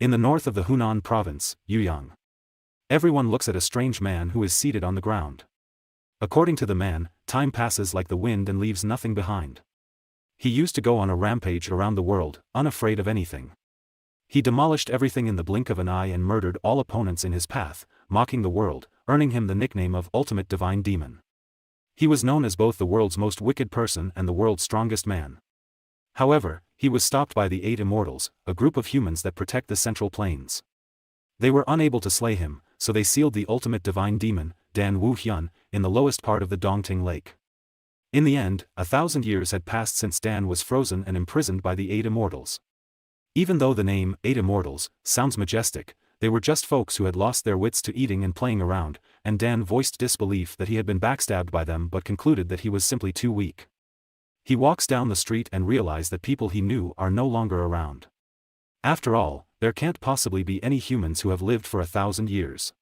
In the north of the Hunan province, Yuyang. Everyone looks at a strange man who is seated on the ground. According to the man, time passes like the wind and leaves nothing behind. He used to go on a rampage around the world, unafraid of anything. He demolished everything in the blink of an eye and murdered all opponents in his path, mocking the world, earning him the nickname of Ultimate Divine Demon. He was known as both the world's most wicked person and the world's strongest man. However, he was stopped by the 8 Immortals, a group of humans that protect the Central Plains. They were unable to slay him, so they sealed the Ultimate Divine Demon, Dan Woohyun, in the lowest part of the Dongting Lake. In the end, 1,000 years had passed since Dan was frozen and imprisoned by the 8 Immortals. Even though the name, 8 Immortals, sounds majestic, they were just folks who had lost their wits to eating and playing around, and Dan voiced disbelief that he had been backstabbed by them but concluded that he was simply too weak. He walks down the street and realizes that people he knew are no longer around. After all, there can't possibly be any humans who have lived for 1,000 years.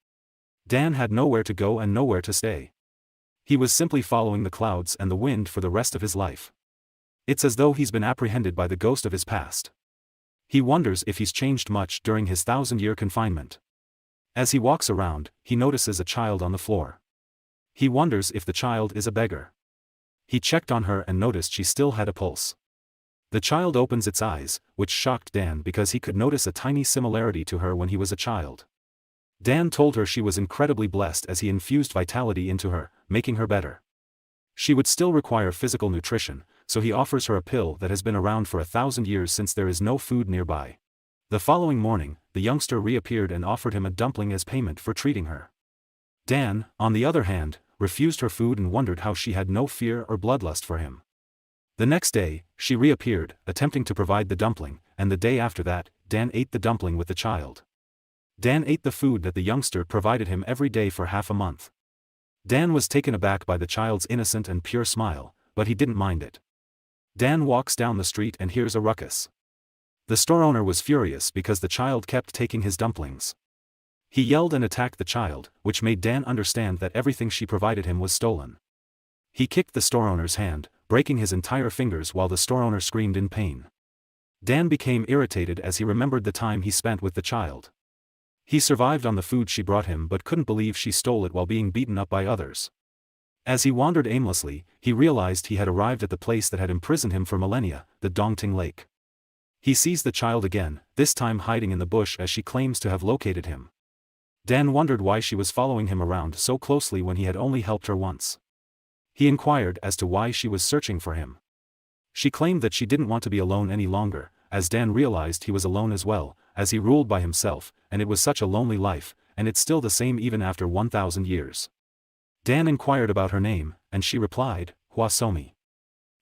Dan had nowhere to go and nowhere to stay. He was simply following the clouds and the wind for the rest of his life. It's as though he's been apprehended by the ghost of his past. He wonders if he's changed much during his 1,000-year confinement. As he walks around, he notices a child on the floor. He wonders if the child is a beggar. He checked on her and noticed she still had a pulse. The child opens its eyes, which shocked Dan because he could notice a tiny similarity to her when he was a child. Dan told her she was incredibly blessed as he infused vitality into her, making her better. She would still require physical nutrition, so he offers her a pill that has been around for 1,000 years since there is no food nearby. The following morning, the youngster reappeared and offered him a dumpling as payment for treating her. Dan, on the other hand, refused her food and wondered how she had no fear or bloodlust for him. The next day, she reappeared, attempting to provide the dumpling, and the day after that, Dan ate the dumpling with the child. Dan ate the food that the youngster provided him every day for half a month. Dan was taken aback by the child's innocent and pure smile, but he didn't mind it. Dan walks down the street and hears a ruckus. The store owner was furious because the child kept taking his dumplings. He yelled and attacked the child, which made Dan understand that everything she provided him was stolen. He kicked the store owner's hand, breaking his entire fingers while the store owner screamed in pain. Dan became irritated as he remembered the time he spent with the child. He survived on the food she brought him but couldn't believe she stole it while being beaten up by others. As he wandered aimlessly, he realized he had arrived at the place that had imprisoned him for millennia, the Dongting Lake. He sees the child again, this time hiding in the bush as she claims to have located him. Dan wondered why she was following him around so closely when he had only helped her once. He inquired as to why she was searching for him. She claimed that she didn't want to be alone any longer, as Dan realized he was alone as well, as he ruled by himself, and it was such a lonely life, and it's still the same even after 1,000 years. Dan inquired about her name, and she replied, Hwa Somi.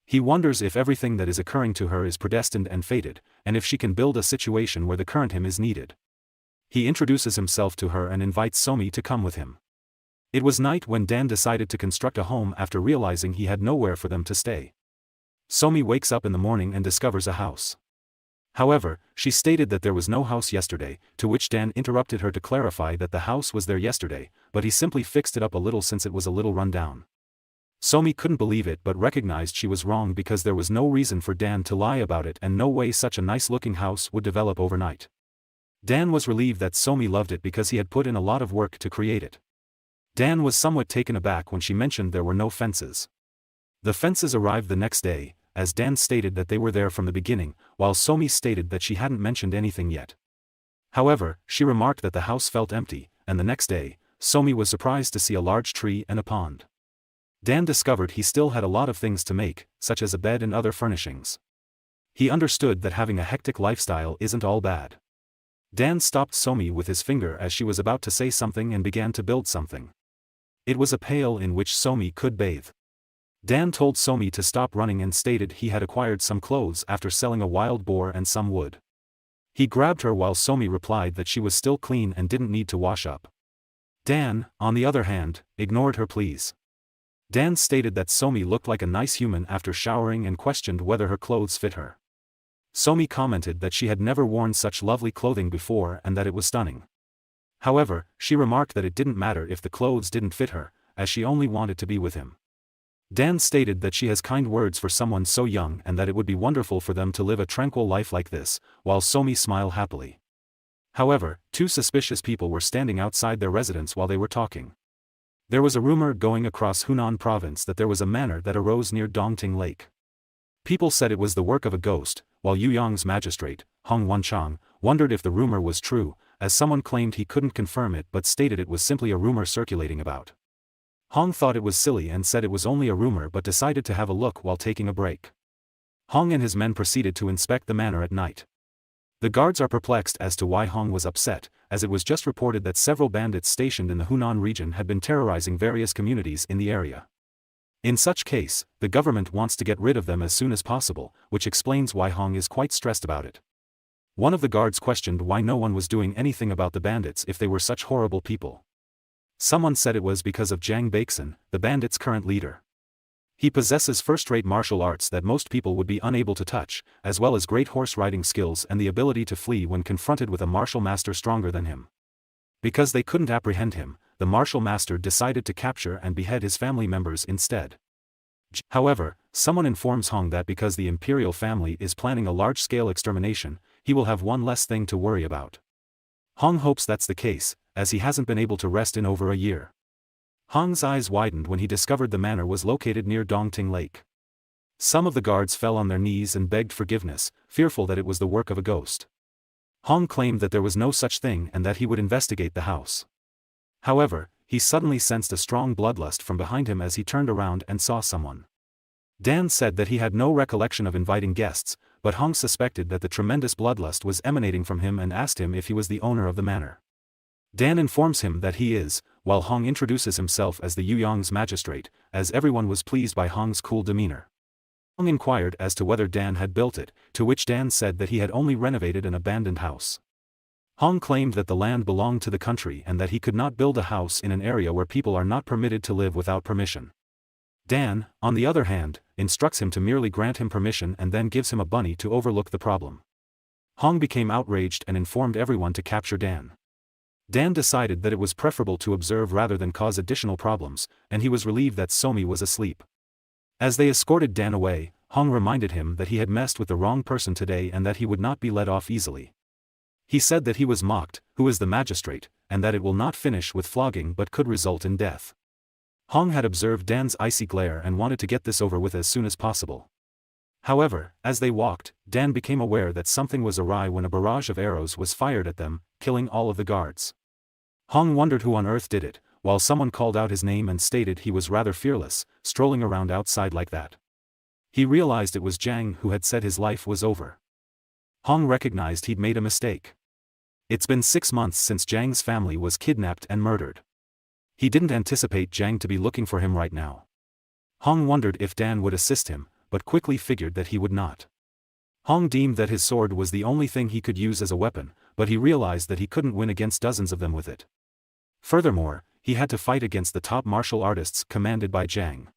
He wonders if everything that is occurring to her is predestined and fated, and if she can build a situation where the current him is needed. He introduces himself to her and invites Somi to come with him. It was night when Dan decided to construct a home after realizing he had nowhere for them to stay. Somi wakes up in the morning and discovers a house. However, she stated that there was no house yesterday, to which Dan interrupted her to clarify that the house was there yesterday, but he simply fixed it up a little since it was a little run down. Somi couldn't believe it but recognized she was wrong because there was no reason for Dan to lie about it and no way such a nice-looking house would develop overnight. Dan was relieved that Somi loved it because he had put in a lot of work to create it. Dan was somewhat taken aback when she mentioned there were no fences. The fences arrived the next day, as Dan stated that they were there from the beginning, while Somi stated that she hadn't mentioned anything yet. However, she remarked that the house felt empty, and the next day, Somi was surprised to see a large tree and a pond. Dan discovered he still had a lot of things to make, such as a bed and other furnishings. He understood that having a hectic lifestyle isn't all bad. Dan stopped Somi with his finger as she was about to say something and began to build something. It was a pail in which Somi could bathe. Dan told Somi to stop running and stated he had acquired some clothes after selling a wild boar and some wood. He grabbed her while Somi replied that she was still clean and didn't need to wash up. Dan, on the other hand, ignored her pleas. Dan stated that Somi looked like a nice human after showering and questioned whether her clothes fit her. Somi commented that she had never worn such lovely clothing before and that it was stunning. However, she remarked that it didn't matter if the clothes didn't fit her, as she only wanted to be with him. Dan stated that she has kind words for someone so young and that it would be wonderful for them to live a tranquil life like this, while Somi smiled happily. However, two suspicious people were standing outside their residence while they were talking. There was a rumor going across Hunan province that there was a manor that arose near Dongting Lake. People said it was the work of a ghost, while Yuyong's magistrate, Hong Wanchang, wondered if the rumor was true, as someone claimed he couldn't confirm it but stated it was simply a rumor circulating about. Hong thought it was silly and said it was only a rumor but decided to have a look while taking a break. Hong and his men proceeded to inspect the manor at night. The guards are perplexed as to why Hong was upset, as it was just reported that several bandits stationed in the Hunan region had been terrorizing various communities in the area. In such case, the government wants to get rid of them as soon as possible, which explains why Hong is quite stressed about it. One of the guards questioned why no one was doing anything about the bandits if they were such horrible people. Someone said it was because of Jang Baeksan, the bandits' current leader. He possesses first-rate martial arts that most people would be unable to touch, as well as great horse-riding skills and the ability to flee when confronted with a martial master stronger than him. Because they couldn't apprehend him, the martial master decided to capture and behead his family members instead. However, someone informs Hong that because the imperial family is planning a large-scale extermination, he will have one less thing to worry about. Hong hopes that's the case, as he hasn't been able to rest in over a year. Hong's eyes widened when he discovered the manor was located near Dongting Lake. Some of the guards fell on their knees and begged forgiveness, fearful that it was the work of a ghost. Hong claimed that there was no such thing and that he would investigate the house. However, he suddenly sensed a strong bloodlust from behind him as he turned around and saw someone. Dan said that he had no recollection of inviting guests, but Hong suspected that the tremendous bloodlust was emanating from him and asked him if he was the owner of the manor. Dan informs him that he is, while Hong introduces himself as the Yuyong's magistrate, as everyone was pleased by Hong's cool demeanor. Hong inquired as to whether Dan had built it, to which Dan said that he had only renovated an abandoned house. Hong claimed that the land belonged to the country and that he could not build a house in an area where people are not permitted to live without permission. Dan, on the other hand, instructs him to merely grant him permission and then gives him a bunny to overlook the problem. Hong became outraged and informed everyone to capture Dan. Dan decided that it was preferable to observe rather than cause additional problems, and he was relieved that Somi was asleep. As they escorted Dan away, Hong reminded him that he had messed with the wrong person today and that he would not be let off easily. He said that he was mocked, who is the magistrate, and that it will not finish with flogging but could result in death. Hong had observed Dan's icy glare and wanted to get this over with as soon as possible. However, as they walked, Dan became aware that something was awry when a barrage of arrows was fired at them, killing all of the guards. Hong wondered who on earth did it, while someone called out his name and stated he was rather fearless, strolling around outside like that. He realized it was Jang who had said his life was over. Hong recognized he'd made a mistake. It's been 6 months since Jang's family was kidnapped and murdered. He didn't anticipate Jang to be looking for him right now. Hong wondered if Dan would assist him, but quickly figured that he would not. Hong deemed that his sword was the only thing he could use as a weapon, but he realized that he couldn't win against dozens of them with it. Furthermore, he had to fight against the top martial artists commanded by Jang.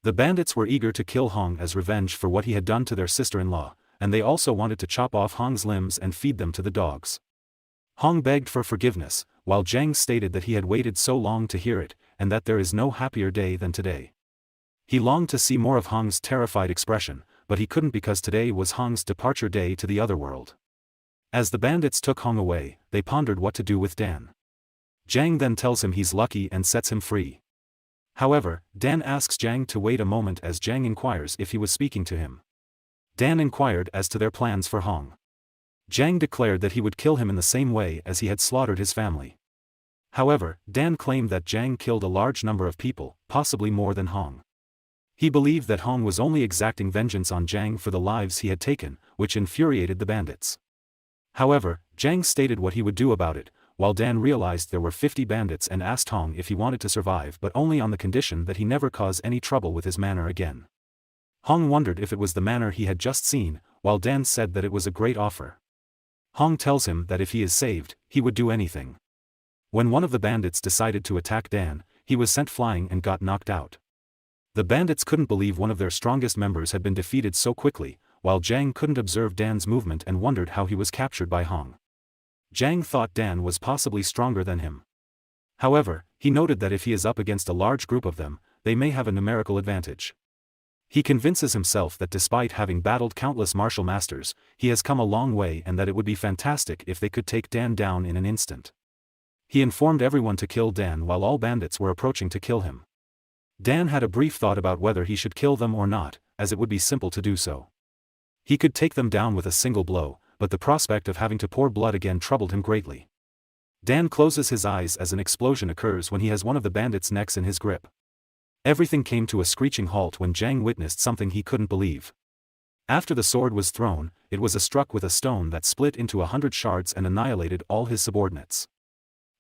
The bandits were eager to kill Hong as revenge for what he had done to their sister-in-law, and they also wanted to chop off Hong's limbs and feed them to the dogs. Hong begged for forgiveness, while Jang stated that he had waited so long to hear it, and that there is no happier day than today. He longed to see more of Hong's terrified expression, but he couldn't because today was Hong's departure day to the other world. As the bandits took Hong away, they pondered what to do with Dan. Jang then tells him he's lucky and sets him free. However, Dan asks Jang to wait a moment as Jang inquires if he was speaking to him. Dan inquired as to their plans for Hong. Jang declared that he would kill him in the same way as he had slaughtered his family. However, Dan claimed that Jang killed a large number of people, possibly more than Hong. He believed that Hong was only exacting vengeance on Jang for the lives he had taken, which infuriated the bandits. However, Jang stated what he would do about it, while Dan realized there were 50 bandits and asked Hong if he wanted to survive but only on the condition that he never cause any trouble with his manor again. Hong wondered if it was the manor he had just seen, while Dan said that it was a great offer. Hong tells him that if he is saved, he would do anything. When one of the bandits decided to attack Dan, he was sent flying and got knocked out. The bandits couldn't believe one of their strongest members had been defeated so quickly, while Jang couldn't observe Dan's movement and wondered how he was captured by Hong. Jang thought Dan was possibly stronger than him. However, he noted that if he is up against a large group of them, they may have a numerical advantage. He convinces himself that despite having battled countless martial masters, he has come a long way and that it would be fantastic if they could take Dan down in an instant. He informed everyone to kill Dan while all bandits were approaching to kill him. Dan had a brief thought about whether he should kill them or not, as it would be simple to do so. He could take them down with a single blow, but the prospect of having to pour blood again troubled him greatly. Dan closes his eyes as an explosion occurs when he has one of the bandits' necks in his grip. Everything came to a screeching halt when Jang witnessed something he couldn't believe. After the sword was thrown, it was struck with a stone that split into 100 shards and annihilated all his subordinates.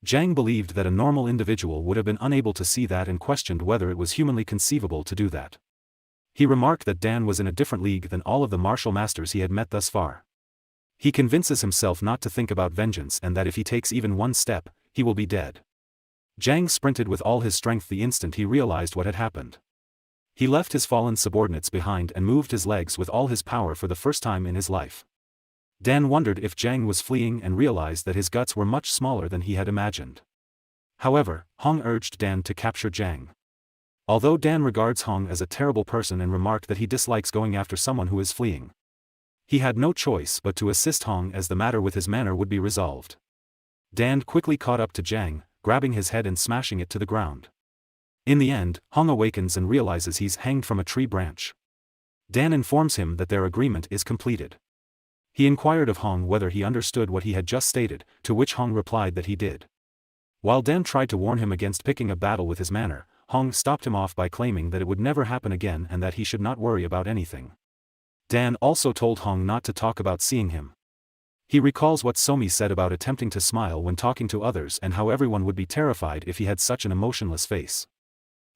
Jang believed that a normal individual would have been unable to see that and questioned whether it was humanly conceivable to do that. He remarked that Dan was in a different league than all of the martial masters he had met thus far. He convinces himself not to think about vengeance and that if he takes even one step, he will be dead. Jang sprinted with all his strength the instant he realized what had happened. He left his fallen subordinates behind and moved his legs with all his power for the first time in his life. Dan wondered if Jang was fleeing and realized that his guts were much smaller than he had imagined. However, Hong urged Dan to capture Jang. Although Dan regards Hong as a terrible person and remarked that he dislikes going after someone who is fleeing, he had no choice but to assist Hong as the matter with his manner would be resolved. Dan quickly caught up to Jang, grabbing his head and smashing it to the ground. In the end, Hong awakens and realizes he's hanged from a tree branch. Dan informs him that their agreement is completed. He inquired of Hong whether he understood what he had just stated, to which Hong replied that he did. While Dan tried to warn him against picking a battle with his manner, Hong stopped him off by claiming that it would never happen again and that he should not worry about anything. Dan also told Hong not to talk about seeing him. He recalls what Somi said about attempting to smile when talking to others and how everyone would be terrified if he had such an emotionless face.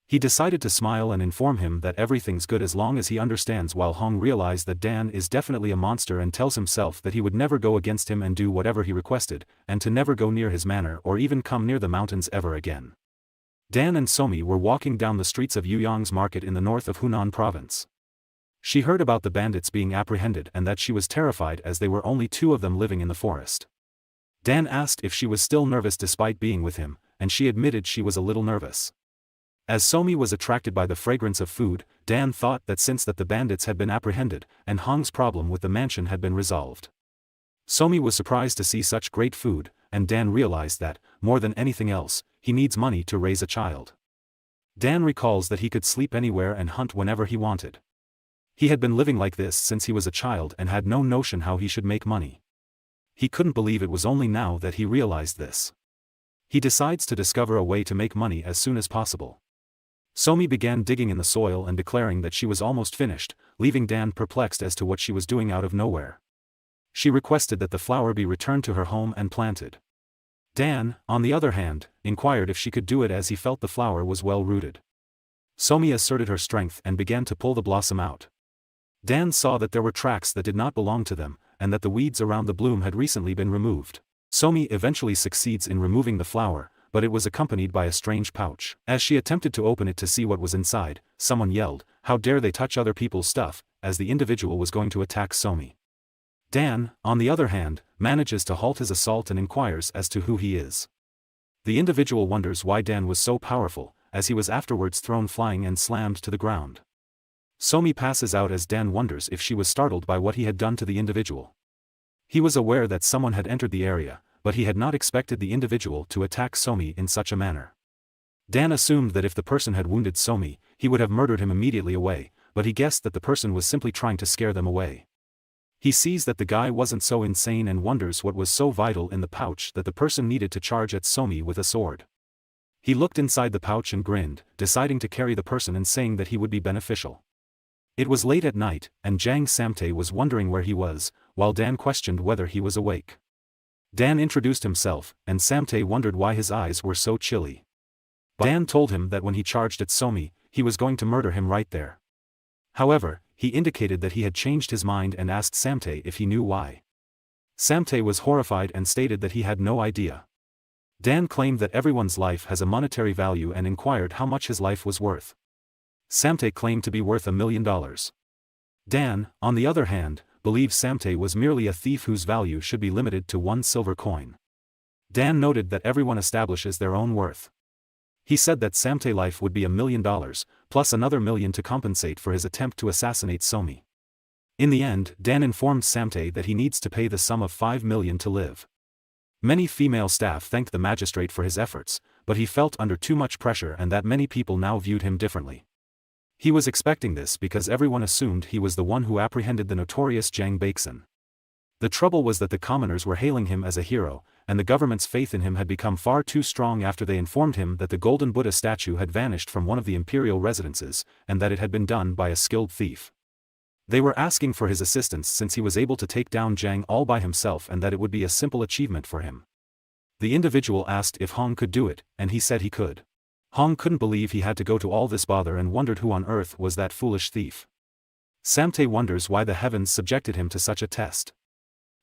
He decided to smile and inform him that everything's good as long as he understands, while Hong realized that Dan is definitely a monster and tells himself that he would never go against him and do whatever he requested, and to never go near his manor or even come near the mountains ever again. Dan and Somi were walking down the streets of Yuyong's market in the north of Hunan province. She heard about the bandits being apprehended and that she was terrified as they were only two of them living in the forest. Dan asked if she was still nervous despite being with him, and she admitted she was a little nervous. As Somi was attracted by the fragrance of food, Dan thought that since that the bandits had been apprehended, and Hong's problem with the mansion had been resolved. Somi was surprised to see such great food, and Dan realized that, more than anything else, he needs money to raise a child. Dan recalls that he could sleep anywhere and hunt whenever he wanted. He had been living like this since he was a child and had no notion how he should make money. He couldn't believe it was only now that he realized this. He decides to discover a way to make money as soon as possible. Somi began digging in the soil and declaring that she was almost finished, leaving Dan perplexed as to what she was doing out of nowhere. She requested that the flower be returned to her home and planted. Dan, on the other hand, inquired if she could do it as he felt the flower was well rooted. Somi asserted her strength and began to pull the blossom out. Dan saw that there were tracks that did not belong to them, and that the weeds around the bloom had recently been removed. Somi eventually succeeds in removing the flower, but it was accompanied by a strange pouch. As she attempted to open it to see what was inside, someone yelled, "How dare they touch other people's stuff," as the individual was going to attack Somi. Dan, on the other hand, manages to halt his assault and inquires as to who he is. The individual wonders why Dan was so powerful, as he was afterwards thrown flying and slammed to the ground. Somi passes out as Dan wonders if she was startled by what he had done to the individual. He was aware that someone had entered the area, but he had not expected the individual to attack Somi in such a manner. Dan assumed that if the person had wounded Somi, he would have murdered him immediately away, but he guessed that the person was simply trying to scare them away. He sees that the guy wasn't so insane and wonders what was so vital in the pouch that the person needed to charge at Somi with a sword. He looked inside the pouch and grinned, deciding to carry the person and saying that he would be beneficial. It was late at night, and Jang Samtae was wondering where he was, while Dan questioned whether he was awake. Dan introduced himself, and Samtae wondered why his eyes were so chilly. Dan told him that when he charged at Somi, he was going to murder him right there. However, he indicated that he had changed his mind and asked Samtae if he knew why. Samtae was horrified and stated that he had no idea. Dan claimed that everyone's life has a monetary value and inquired how much his life was worth. Samtae claimed to be worth $1 million. Dan, on the other hand, believed Samtae was merely a thief whose value should be limited to 1 silver coin. Dan noted that everyone establishes their own worth. He said that Samtae's life would be $1 million, plus another $1 million to compensate for his attempt to assassinate Somi. In the end, Dan informed Samtae that he needs to pay the sum of $5 million to live. Many female staff thanked the magistrate for his efforts, but he felt under too much pressure and that many people now viewed him differently. He was expecting this because everyone assumed he was the one who apprehended the notorious Jang Baeksun. The trouble was that the commoners were hailing him as a hero, and the government's faith in him had become far too strong after they informed him that the golden Buddha statue had vanished from one of the imperial residences, and that it had been done by a skilled thief. They were asking for his assistance since he was able to take down Jang all by himself and that it would be a simple achievement for him. The individual asked if Hong could do it, and he said he could. Hong couldn't believe he had to go to all this bother and wondered who on earth was that foolish thief. Samtae wonders why the heavens subjected him to such a test.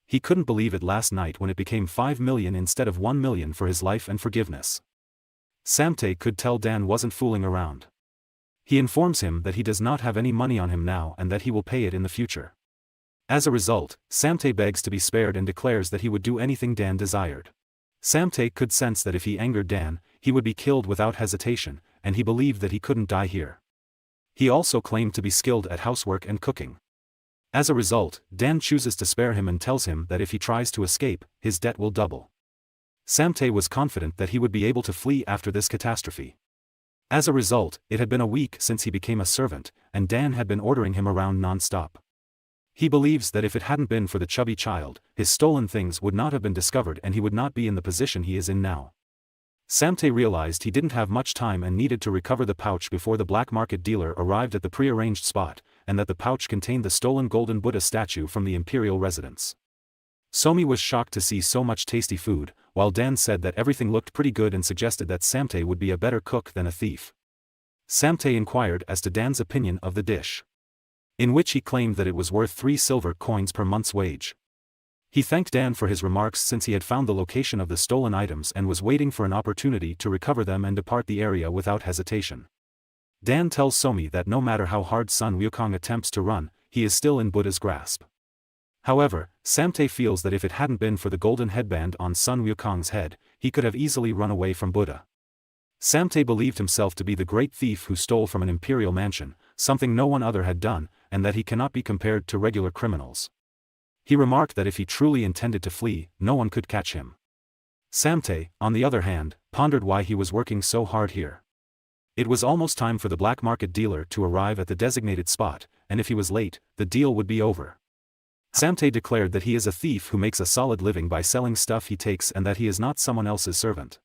He couldn't believe it last night when it became $5 million instead of $1 million for his life and forgiveness. Samtae could tell Dan wasn't fooling around. He informs him that he does not have any money on him now and that he will pay it in the future. As a result, Samtae begs to be spared and declares that he would do anything Dan desired. Samtae could sense that if he angered Dan, he would be killed without hesitation, and he believed that he couldn't die here. He also claimed to be skilled at housework and cooking. As a result, Dan chooses to spare him and tells him that if he tries to escape, his debt will double. Samtae was confident that he would be able to flee after this catastrophe. As a result, it had been a week since he became a servant, and Dan had been ordering him around non-stop. He believes that if it hadn't been for the chubby child, his stolen things would not have been discovered and he would not be in the position he is in now. Samtae realized he didn't have much time and needed to recover the pouch before the black market dealer arrived at the prearranged spot, and that the pouch contained the stolen golden Buddha statue from the imperial residence. Somi was shocked to see so much tasty food, while Dan said that everything looked pretty good and suggested that Samtae would be a better cook than a thief. Samtae inquired as to Dan's opinion of the dish, in which he claimed that it was worth 3 silver coins per month's wage. He thanked Dan for his remarks since he had found the location of the stolen items and was waiting for an opportunity to recover them and depart the area without hesitation. Dan tells Somi that no matter how hard Sun Wukong attempts to run, he is still in Buddha's grasp. However, Samtae feels that if it hadn't been for the golden headband on Sun Wukong's head, he could have easily run away from Buddha. Samtae believed himself to be the great thief who stole from an imperial mansion, something no one other had done, and that he cannot be compared to regular criminals. He remarked that if he truly intended to flee, no one could catch him. Samtae, on the other hand, pondered why he was working so hard here. It was almost time for the black market dealer to arrive at the designated spot, and if he was late, the deal would be over. Samtae declared that he is a thief who makes a solid living by selling stuff he takes and that he is not someone else's servant.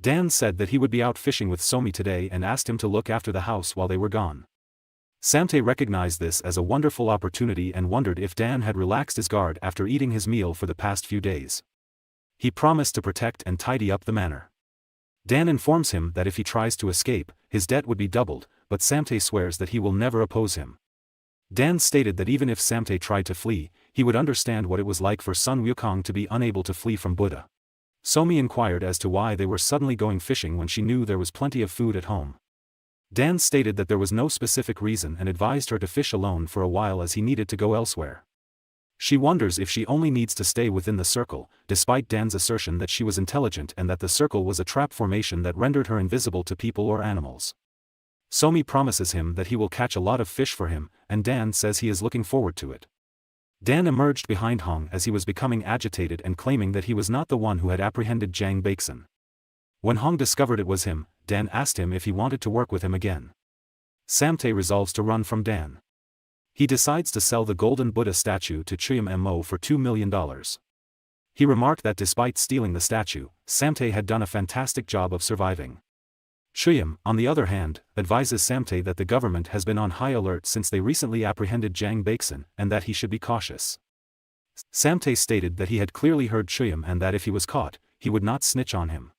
Dan said that he would be out fishing with Somi today and asked him to look after the house while they were gone. Samtae recognized this as a wonderful opportunity and wondered if Dan had relaxed his guard after eating his meal for the past few days. He promised to protect and tidy up the manor. Dan informs him that if he tries to escape, his debt would be doubled, but Samtae swears that he will never oppose him. Dan stated that even if Samtae tried to flee, he would understand what it was like for Sun Wukong to be unable to flee from Buddha. Somi inquired as to why they were suddenly going fishing when she knew there was plenty of food at home. Dan stated that there was no specific reason and advised her to fish alone for a while as he needed to go elsewhere. She wonders if she only needs to stay within the circle, despite Dan's assertion that she was intelligent and that the circle was a trap formation that rendered her invisible to people or animals. Somi promises him that he will catch a lot of fish for him, and Dan says he is looking forward to it. Dan emerged behind Hong as he was becoming agitated and claiming that he was not the one who had apprehended Jang Baeksun. When Hong discovered it was him, Dan asked him if he wanted to work with him again. Samtae resolves to run from Dan. He decides to sell the golden Buddha statue to Chuyam Mo for $2 million. He remarked that despite stealing the statue, Samtae had done a fantastic job of surviving. Chuyam, on the other hand, advises Samtae that the government has been on high alert since they recently apprehended Jang Baeksun and that he should be cautious. Samtae stated that he had clearly heard Chuyam and that if he was caught, he would not snitch on him.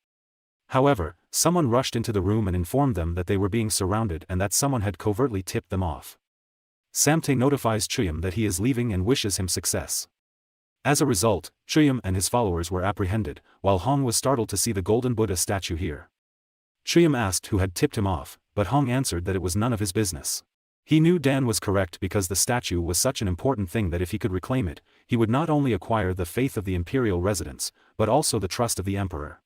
However, someone rushed into the room and informed them that they were being surrounded and that someone had covertly tipped them off. Samtae notifies Chuyam that he is leaving and wishes him success. As a result, Chuyam and his followers were apprehended, while Hong was startled to see the golden Buddha statue here. Chuyam asked who had tipped him off, but Hong answered that it was none of his business. He knew Dan was correct because the statue was such an important thing that if he could reclaim it, he would not only acquire the faith of the imperial residents, but also the trust of the emperor.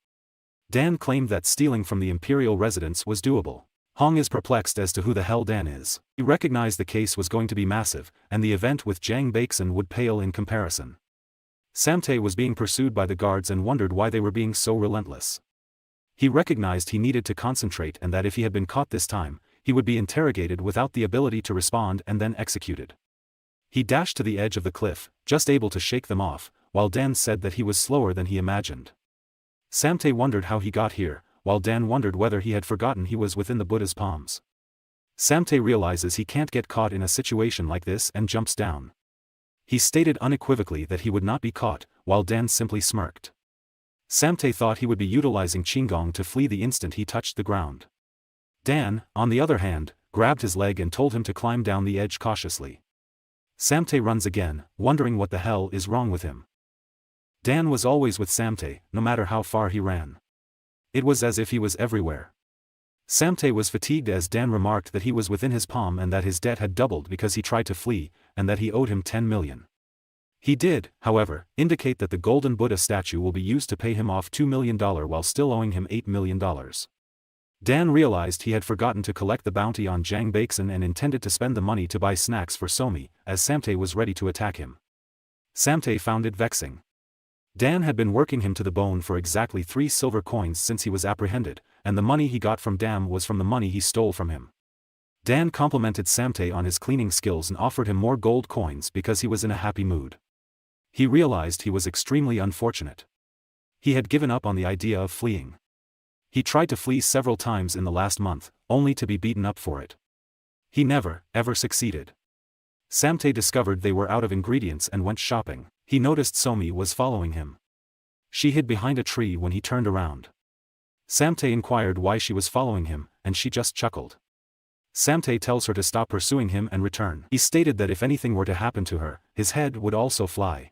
Dan claimed that stealing from the imperial residence was doable. Hong is perplexed as to who the hell Dan is. He recognized the case was going to be massive, and the event with Jang Baeksun would pale in comparison. Samtae was being pursued by the guards and wondered why they were being so relentless. He recognized he needed to concentrate and that if he had been caught this time, he would be interrogated without the ability to respond and then executed. He dashed to the edge of the cliff, just able to shake them off, while Dan said that he was slower than he imagined. Samtae wondered how he got here, while Dan wondered whether he had forgotten he was within the Buddha's palms. Samtae realizes he can't get caught in a situation like this and jumps down. He stated unequivocally that he would not be caught, while Dan simply smirked. Samtae thought he would be utilizing Qinggong to flee the instant he touched the ground. Dan, on the other hand, grabbed his leg and told him to climb down the edge cautiously. Samtae runs again, wondering what the hell is wrong with him. Dan was always with Samtae, no matter how far he ran. It was as if he was everywhere. Samtae was fatigued as Dan remarked that he was within his palm and that his debt had doubled because he tried to flee, and that he owed him 10 million. He did, however, indicate that the golden Buddha statue will be used to pay him off $2 million while still owing him $8 million. Dan realized he had forgotten to collect the bounty on Jang Baeksun and intended to spend the money to buy snacks for Somi, as Samtae was ready to attack him. Samtae found it vexing. Dan had been working him to the bone for exactly 3 silver coins since he was apprehended, and the money he got from Dan was from the money he stole from him. Dan complimented Samtae on his cleaning skills and offered him more gold coins because he was in a happy mood. He realized he was extremely unfortunate. He had given up on the idea of fleeing. He tried to flee several times in the last month, only to be beaten up for it. He never, ever succeeded. Samtae discovered they were out of ingredients and went shopping. He noticed Somi was following him. She hid behind a tree when he turned around. Samtae inquired why she was following him, and she just chuckled. Samtae tells her to stop pursuing him and return. He stated that if anything were to happen to her, his head would also fly.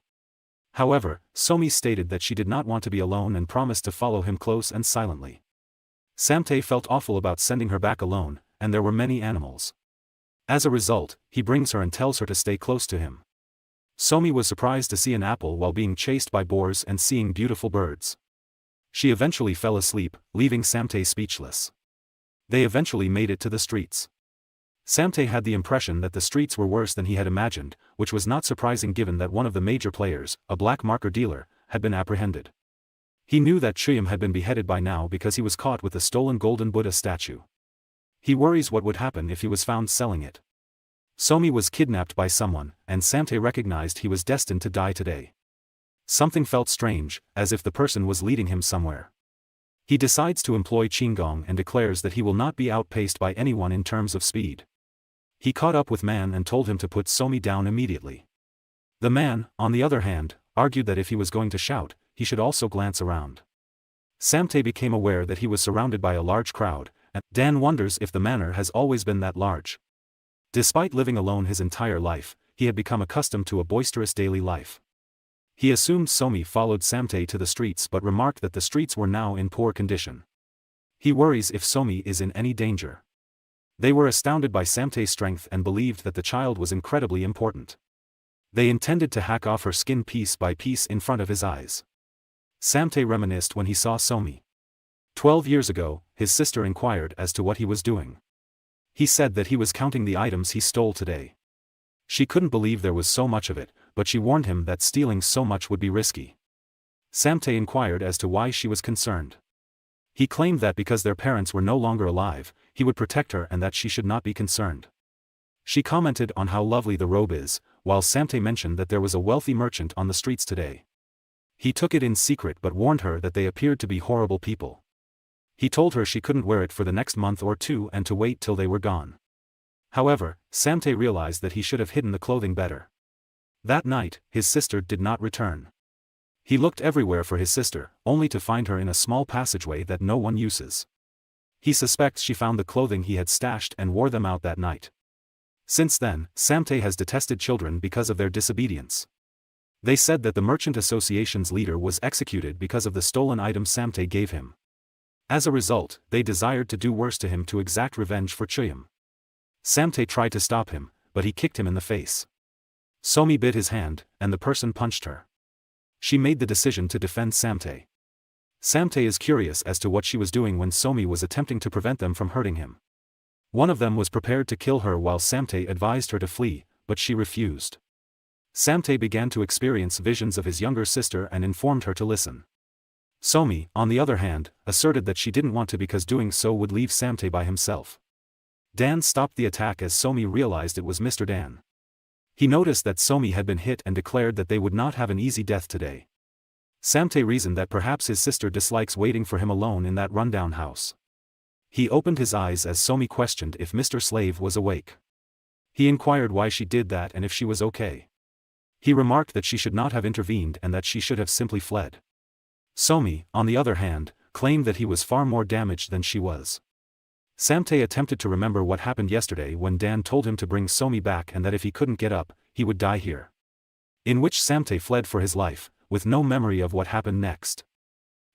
However, Somi stated that she did not want to be alone and promised to follow him close and silently. Samtae felt awful about sending her back alone, and there were many animals. As a result, he brings her and tells her to stay close to him. Somi was surprised to see an apple while being chased by boars and seeing beautiful birds. She eventually fell asleep, leaving Samtae speechless. They eventually made it to the streets. Samtae had the impression that the streets were worse than he had imagined, which was not surprising given that one of the major players, a black marker dealer, had been apprehended. He knew that Chuyam had been beheaded by now because he was caught with the stolen golden Buddha statue. He worries what would happen if he was found selling it. Somi was kidnapped by someone, and Samtae recognized he was destined to die today. Something felt strange, as if the person was leading him somewhere. He decides to employ Qinggong and declares that he will not be outpaced by anyone in terms of speed. He caught up with Man and told him to put Somi down immediately. The man, on the other hand, argued that if he was going to shout, he should also glance around. Samtae became aware that he was surrounded by a large crowd, and Dan wonders if the manor has always been that large. Despite living alone his entire life, he had become accustomed to a boisterous daily life. He assumed Somi followed Samtae to the streets but remarked that the streets were now in poor condition. He worries if Somi is in any danger. They were astounded by Samtae's strength and believed that the child was incredibly important. They intended to hack off her skin piece by piece in front of his eyes. Samtae reminisced when he saw Somi. 12 years ago, his sister inquired as to what he was doing. He said that he was counting the items he stole today. She couldn't believe there was so much of it, but she warned him that stealing so much would be risky. Samtae inquired as to why she was concerned. He claimed that because their parents were no longer alive, he would protect her and that she should not be concerned. She commented on how lovely the robe is, while Samtae mentioned that there was a wealthy merchant on the streets today. He took it in secret but warned her that they appeared to be horrible people. He told her she couldn't wear it for the next month or two and to wait till they were gone. However, Samtae realized that he should have hidden the clothing better. That night, his sister did not return. He looked everywhere for his sister, only to find her in a small passageway that no one uses. He suspects she found the clothing he had stashed and wore them out that night. Since then, Samtae has detested children because of their disobedience. They said that the Merchant Association's leader was executed because of the stolen items Samtae gave him. As a result, they desired to do worse to him to exact revenge for Chuyam. Samtae tried to stop him, but he kicked him in the face. Somi bit his hand, and the person punched her. She made the decision to defend Samtae. Samtae is curious as to what she was doing when Somi was attempting to prevent them from hurting him. One of them was prepared to kill her while Samtae advised her to flee, but she refused. Samtae began to experience visions of his younger sister and informed her to listen. Somi, on the other hand, asserted that she didn't want to because doing so would leave Samtae by himself. Dan stopped the attack as Somi realized it was Mr. Dan. He noticed that Somi had been hit and declared that they would not have an easy death today. Samtae reasoned that perhaps his sister dislikes waiting for him alone in that rundown house. He opened his eyes as Somi questioned if Mr. Slave was awake. He inquired why she did that and if she was okay. He remarked that she should not have intervened and that she should have simply fled. Somi, on the other hand, claimed that he was far more damaged than she was. Samtae attempted to remember what happened yesterday when Dan told him to bring Somi back and that if he couldn't get up, he would die here. In which Samtae fled for his life, with no memory of what happened next.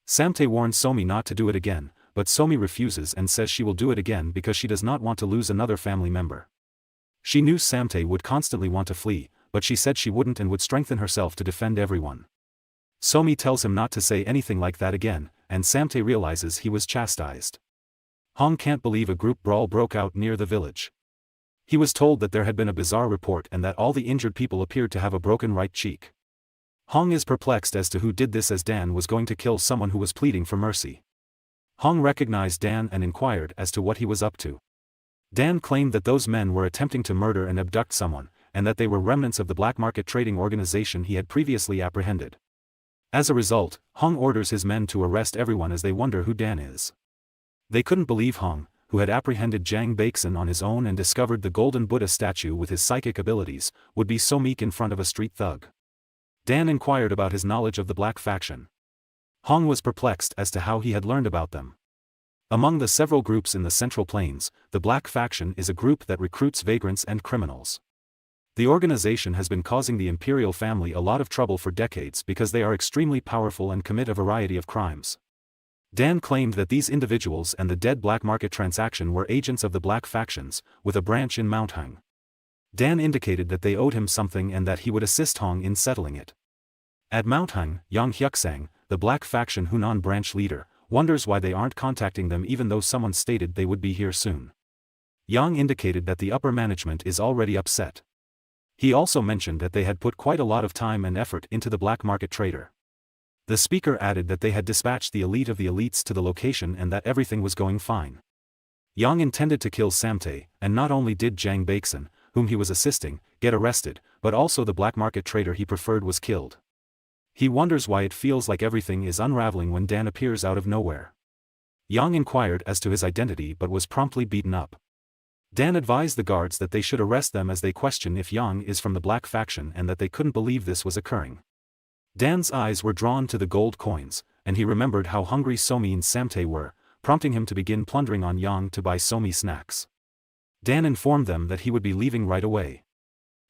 Samtae warned Somi not to do it again, but Somi refuses and says she will do it again because she does not want to lose another family member. She knew Samtae would constantly want to flee, but she said she wouldn't and would strengthen herself to defend everyone. Somi tells him not to say anything like that again, and Samtae realizes he was chastised. Hong can't believe a group brawl broke out near the village. He was told that there had been a bizarre report and that all the injured people appeared to have a broken right cheek. Hong is perplexed as to who did this as Dan was going to kill someone who was pleading for mercy. Hong recognized Dan and inquired as to what he was up to. Dan claimed that those men were attempting to murder and abduct someone, and that they were remnants of the black market trading organization he had previously apprehended. As a result, Hong orders his men to arrest everyone as they wonder who Dan is. They couldn't believe Hong, who had apprehended Jang Baeksun on his own and discovered the golden Buddha statue with his psychic abilities, would be so meek in front of a street thug. Dan inquired about his knowledge of the black faction. Hong was perplexed as to how he had learned about them. Among the several groups in the Central Plains, the black faction is a group that recruits vagrants and criminals. The organization has been causing the imperial family a lot of trouble for decades because they are extremely powerful and commit a variety of crimes. Dan claimed that these individuals and the dead black market transaction were agents of the black factions, with a branch in Manwha. Dan indicated that they owed him something and that he would assist Hong in settling it. At Manwha, Yang Hyuksang, the black faction Hunan branch leader, wonders why they aren't contacting them even though someone stated they would be here soon. Yang indicated that the upper management is already upset. He also mentioned that they had put quite a lot of time and effort into the black market trader. The speaker added that they had dispatched the elite of the elites to the location and that everything was going fine. Yang intended to kill Samtae, and not only did Jang Baeksun, whom he was assisting, get arrested, but also the black market trader he preferred was killed. He wonders why it feels like everything is unraveling when Dan appears out of nowhere. Yang inquired as to his identity but was promptly beaten up. Dan advised the guards that they should arrest them as they question if Yang is from the black faction and that they couldn't believe this was occurring. Dan's eyes were drawn to the gold coins, and he remembered how hungry Somi and Samtae were, prompting him to begin plundering on Yang to buy Somi snacks. Dan informed them that he would be leaving right away.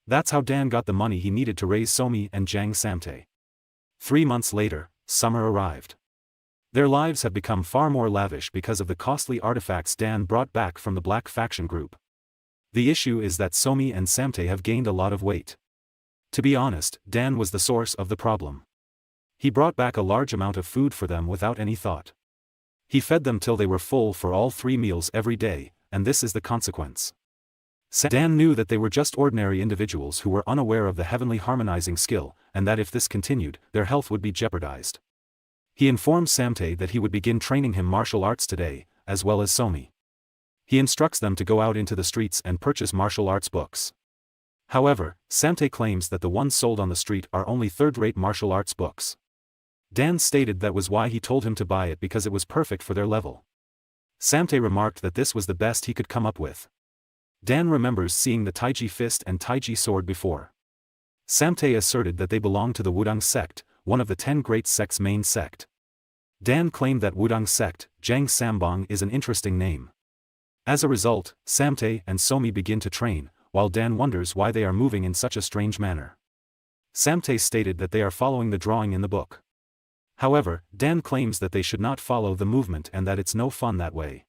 That's how Dan got the money he needed to raise Somi and Jang Samtae. 3 months later, summer arrived. Their lives have become far more lavish because of the costly artifacts Dan brought back from the black faction group. The issue is that Somi and Samtae have gained a lot of weight. To be honest, Dan was the source of the problem. He brought back a large amount of food for them without any thought. He fed them till they were full for all 3 meals every day, and this is the consequence. Dan knew that they were just ordinary individuals who were unaware of the heavenly harmonizing skill, and that if this continued, their health would be jeopardized. He informed Samtae that he would begin training him martial arts today, as well as Somi. He instructs them to go out into the streets and purchase martial arts books. However, Samtae claims that the ones sold on the street are only third-rate martial arts books. Dan stated that was why he told him to buy it because it was perfect for their level. Samtae remarked that this was the best he could come up with. Dan remembers seeing the Taiji fist and Taiji sword before. Samtae asserted that they belonged to the Wudang sect, one of the 10 great sects' main sect. Dan claimed that Wudang sect, Jang Sambong, is an interesting name. As a result, Samtae and Somi begin to train, while Dan wonders why they are moving in such a strange manner. Samtae stated that they are following the drawing in the book. However, Dan claims that they should not follow the movement and that it's no fun that way.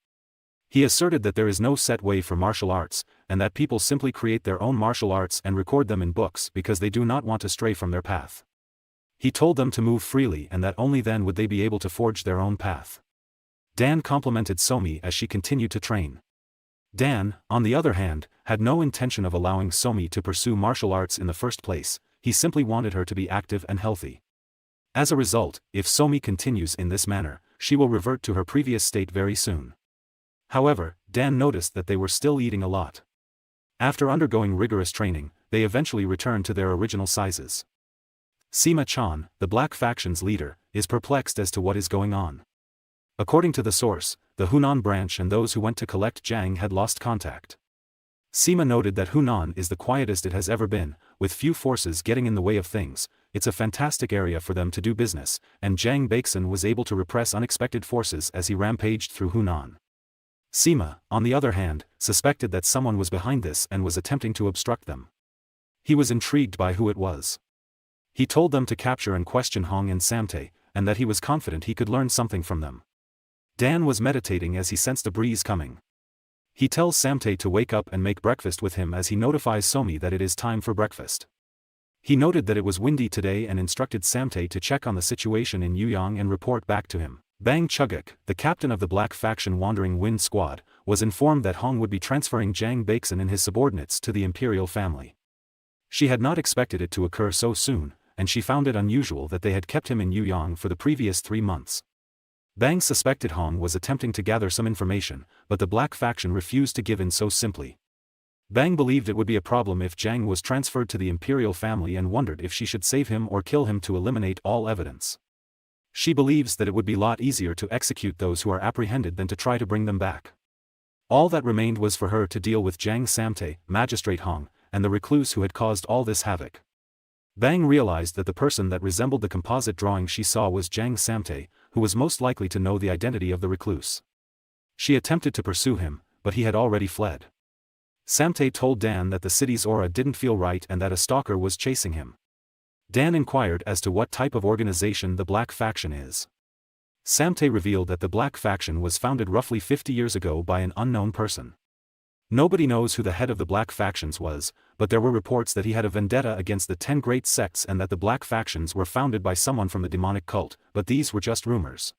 He asserted that there is no set way for martial arts, and that people simply create their own martial arts and record them in books because they do not want to stray from their path. He told them to move freely and that only then would they be able to forge their own path. Dan complimented Somi as she continued to train. Dan, on the other hand, had no intention of allowing Somi to pursue martial arts in the first place. He simply wanted her to be active and healthy. As a result, if Somi continues in this manner, she will revert to her previous state very soon. However, Dan noticed that they were still eating a lot. After undergoing rigorous training, they eventually returned to their original sizes. Sima-chan, the Black Faction's leader, is perplexed as to what is going on. According to the source, the Hunan branch and those who went to collect Jiang had lost contact. Sima noted that Hunan is the quietest it has ever been, with few forces getting in the way of things. It's a fantastic area for them to do business, and Jiang Baeksun was able to repress unexpected forces as he rampaged through Hunan. Sima, on the other hand, suspected that someone was behind this and was attempting to obstruct them. He was intrigued by who it was. He told them to capture and question Hong and Samtae, and that he was confident he could learn something from them. Dan was meditating as he sensed a breeze coming. He tells Samtae to wake up and make breakfast with him as he notifies Somi that it is time for breakfast. He noted that it was windy today and instructed Samtae to check on the situation in Yuyang and report back to him. Bang Chuguk, the captain of the Black Faction Wandering Wind Squad, was informed that Hong would be transferring Jiang Baeksun and his subordinates to the imperial family. She had not expected it to occur so soon, and she found it unusual that they had kept him in Yuyang for the previous 3 months. Bang suspected Hong was attempting to gather some information, but the Black Faction refused to give in so simply. Bang believed it would be a problem if Jiang was transferred to the imperial family and wondered if she should save him or kill him to eliminate all evidence. She believes that it would be a lot easier to execute those who are apprehended than to try to bring them back. All that remained was for her to deal with Jiang Samtae, Magistrate Hong, and the recluse who had caused all this havoc. Bang realized that the person that resembled the composite drawing she saw was Jiang Samtae, who was most likely to know the identity of the recluse. She attempted to pursue him, but he had already fled. Samtae told Dan that the city's aura didn't feel right and that a stalker was chasing him. Dan inquired as to what type of organization the Black Faction is. Samtae revealed that the Black Faction was founded roughly 50 years ago by an unknown person. Nobody knows who the head of the Black Factions was, but there were reports that he had a vendetta against the 10 great sects and that the Black Factions were founded by someone from the demonic cult, but these were just rumors.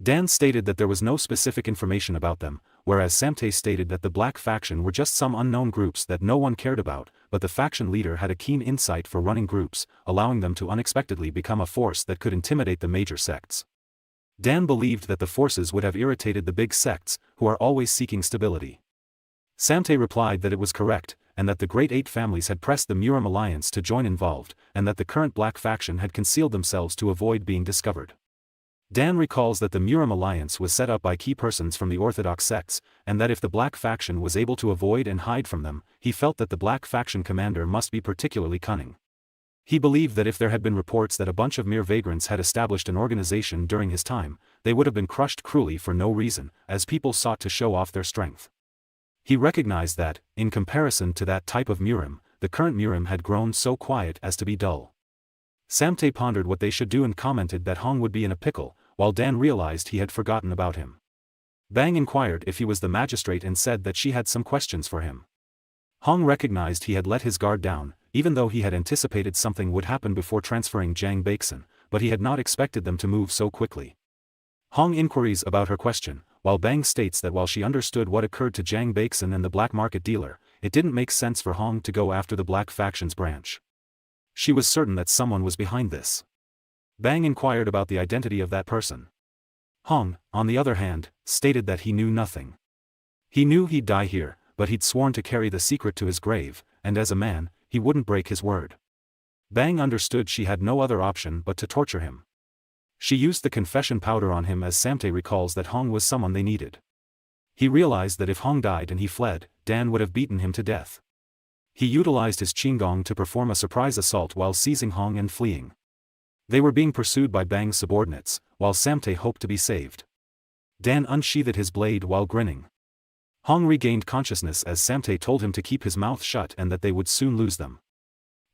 Dan stated that there was no specific information about them, whereas Samtae stated that the Black Faction were just some unknown groups that no one cared about, but the faction leader had a keen insight for running groups, allowing them to unexpectedly become a force that could intimidate the major sects. Dan believed that the forces would have irritated the big sects, who are always seeking stability. Samtae replied that it was correct, and that the Great Eight families had pressed the Murim alliance to join involved, and that the current Black Faction had concealed themselves to avoid being discovered. Dan recalls that the Murim alliance was set up by key persons from the Orthodox sects, and that if the Black Faction was able to avoid and hide from them, he felt that the Black Faction commander must be particularly cunning. He believed that if there had been reports that a bunch of mere vagrants had established an organization during his time, they would have been crushed cruelly for no reason, as people sought to show off their strength. He recognized that, in comparison to that type of Murim, the current Murim had grown so quiet as to be dull. Samtae pondered what they should do and commented that Hong would be in a pickle, while Dan realized he had forgotten about him. Bang inquired if he was the magistrate and said that she had some questions for him. Hong recognized he had let his guard down, even though he had anticipated something would happen before transferring Jiang Baeksun, but he had not expected them to move so quickly. Hong inquiries about her question, while Bang states that while she understood what occurred to Jiang Baeksun and the black market dealer, it didn't make sense for Hong to go after the Black Faction's branch. She was certain that someone was behind this. Bang inquired about the identity of that person. Hong, on the other hand, stated that he knew nothing. He knew he'd die here, but he'd sworn to carry the secret to his grave, and as a man, he wouldn't break his word. Bang understood she had no other option but to torture him. She used the confession powder on him as Samtae recalls that Hong was someone they needed. He realized that if Hong died and he fled, Dan would have beaten him to death. He utilized his qinggong to perform a surprise assault while seizing Hong and fleeing. They were being pursued by Bang's subordinates, while Samtae hoped to be saved. Dan unsheathed his blade while grinning. Hong regained consciousness as Samtae told him to keep his mouth shut and that they would soon lose them.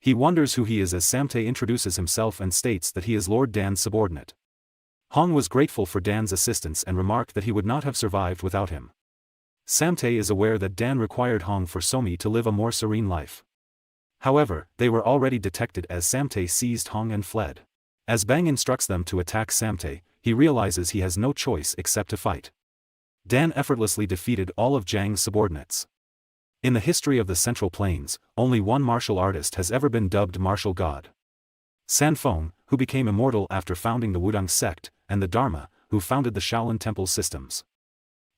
He wonders who he is as Samtae introduces himself and states that he is Lord Dan's subordinate. Hong was grateful for Dan's assistance and remarked that he would not have survived without him. Samtae is aware that Dan required Hong for Somi to live a more serene life. However, they were already detected as Samtae seized Hong and fled. As Bang instructs them to attack Samtae, he realizes he has no choice except to fight. Dan effortlessly defeated all of Jang's subordinates. In the history of the Central Plains, only one martial artist has ever been dubbed martial god. Sanfeng, who became immortal after founding the Wudang sect, and the Dharma, who founded the Shaolin temple systems.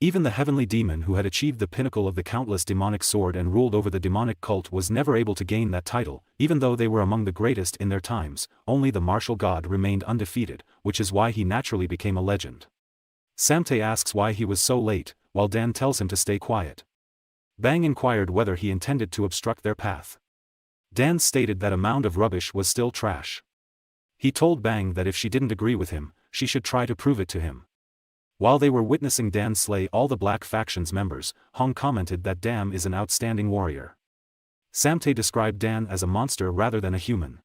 Even the heavenly demon who had achieved the pinnacle of the countless demonic sword and ruled over the demonic cult was never able to gain that title. Even though they were among the greatest in their times, only the martial god remained undefeated, which is why he naturally became a legend. Samtae asks why he was so late, while Dan tells him to stay quiet. Bang inquired whether he intended to obstruct their path. Dan stated that a mound of rubbish was still trash. He told Bang that if she didn't agree with him, she should try to prove it to him. While they were witnessing Dan slay all the Black Faction's members, Hong commented that Dan is an outstanding warrior. Samtae described Dan as a monster rather than a human.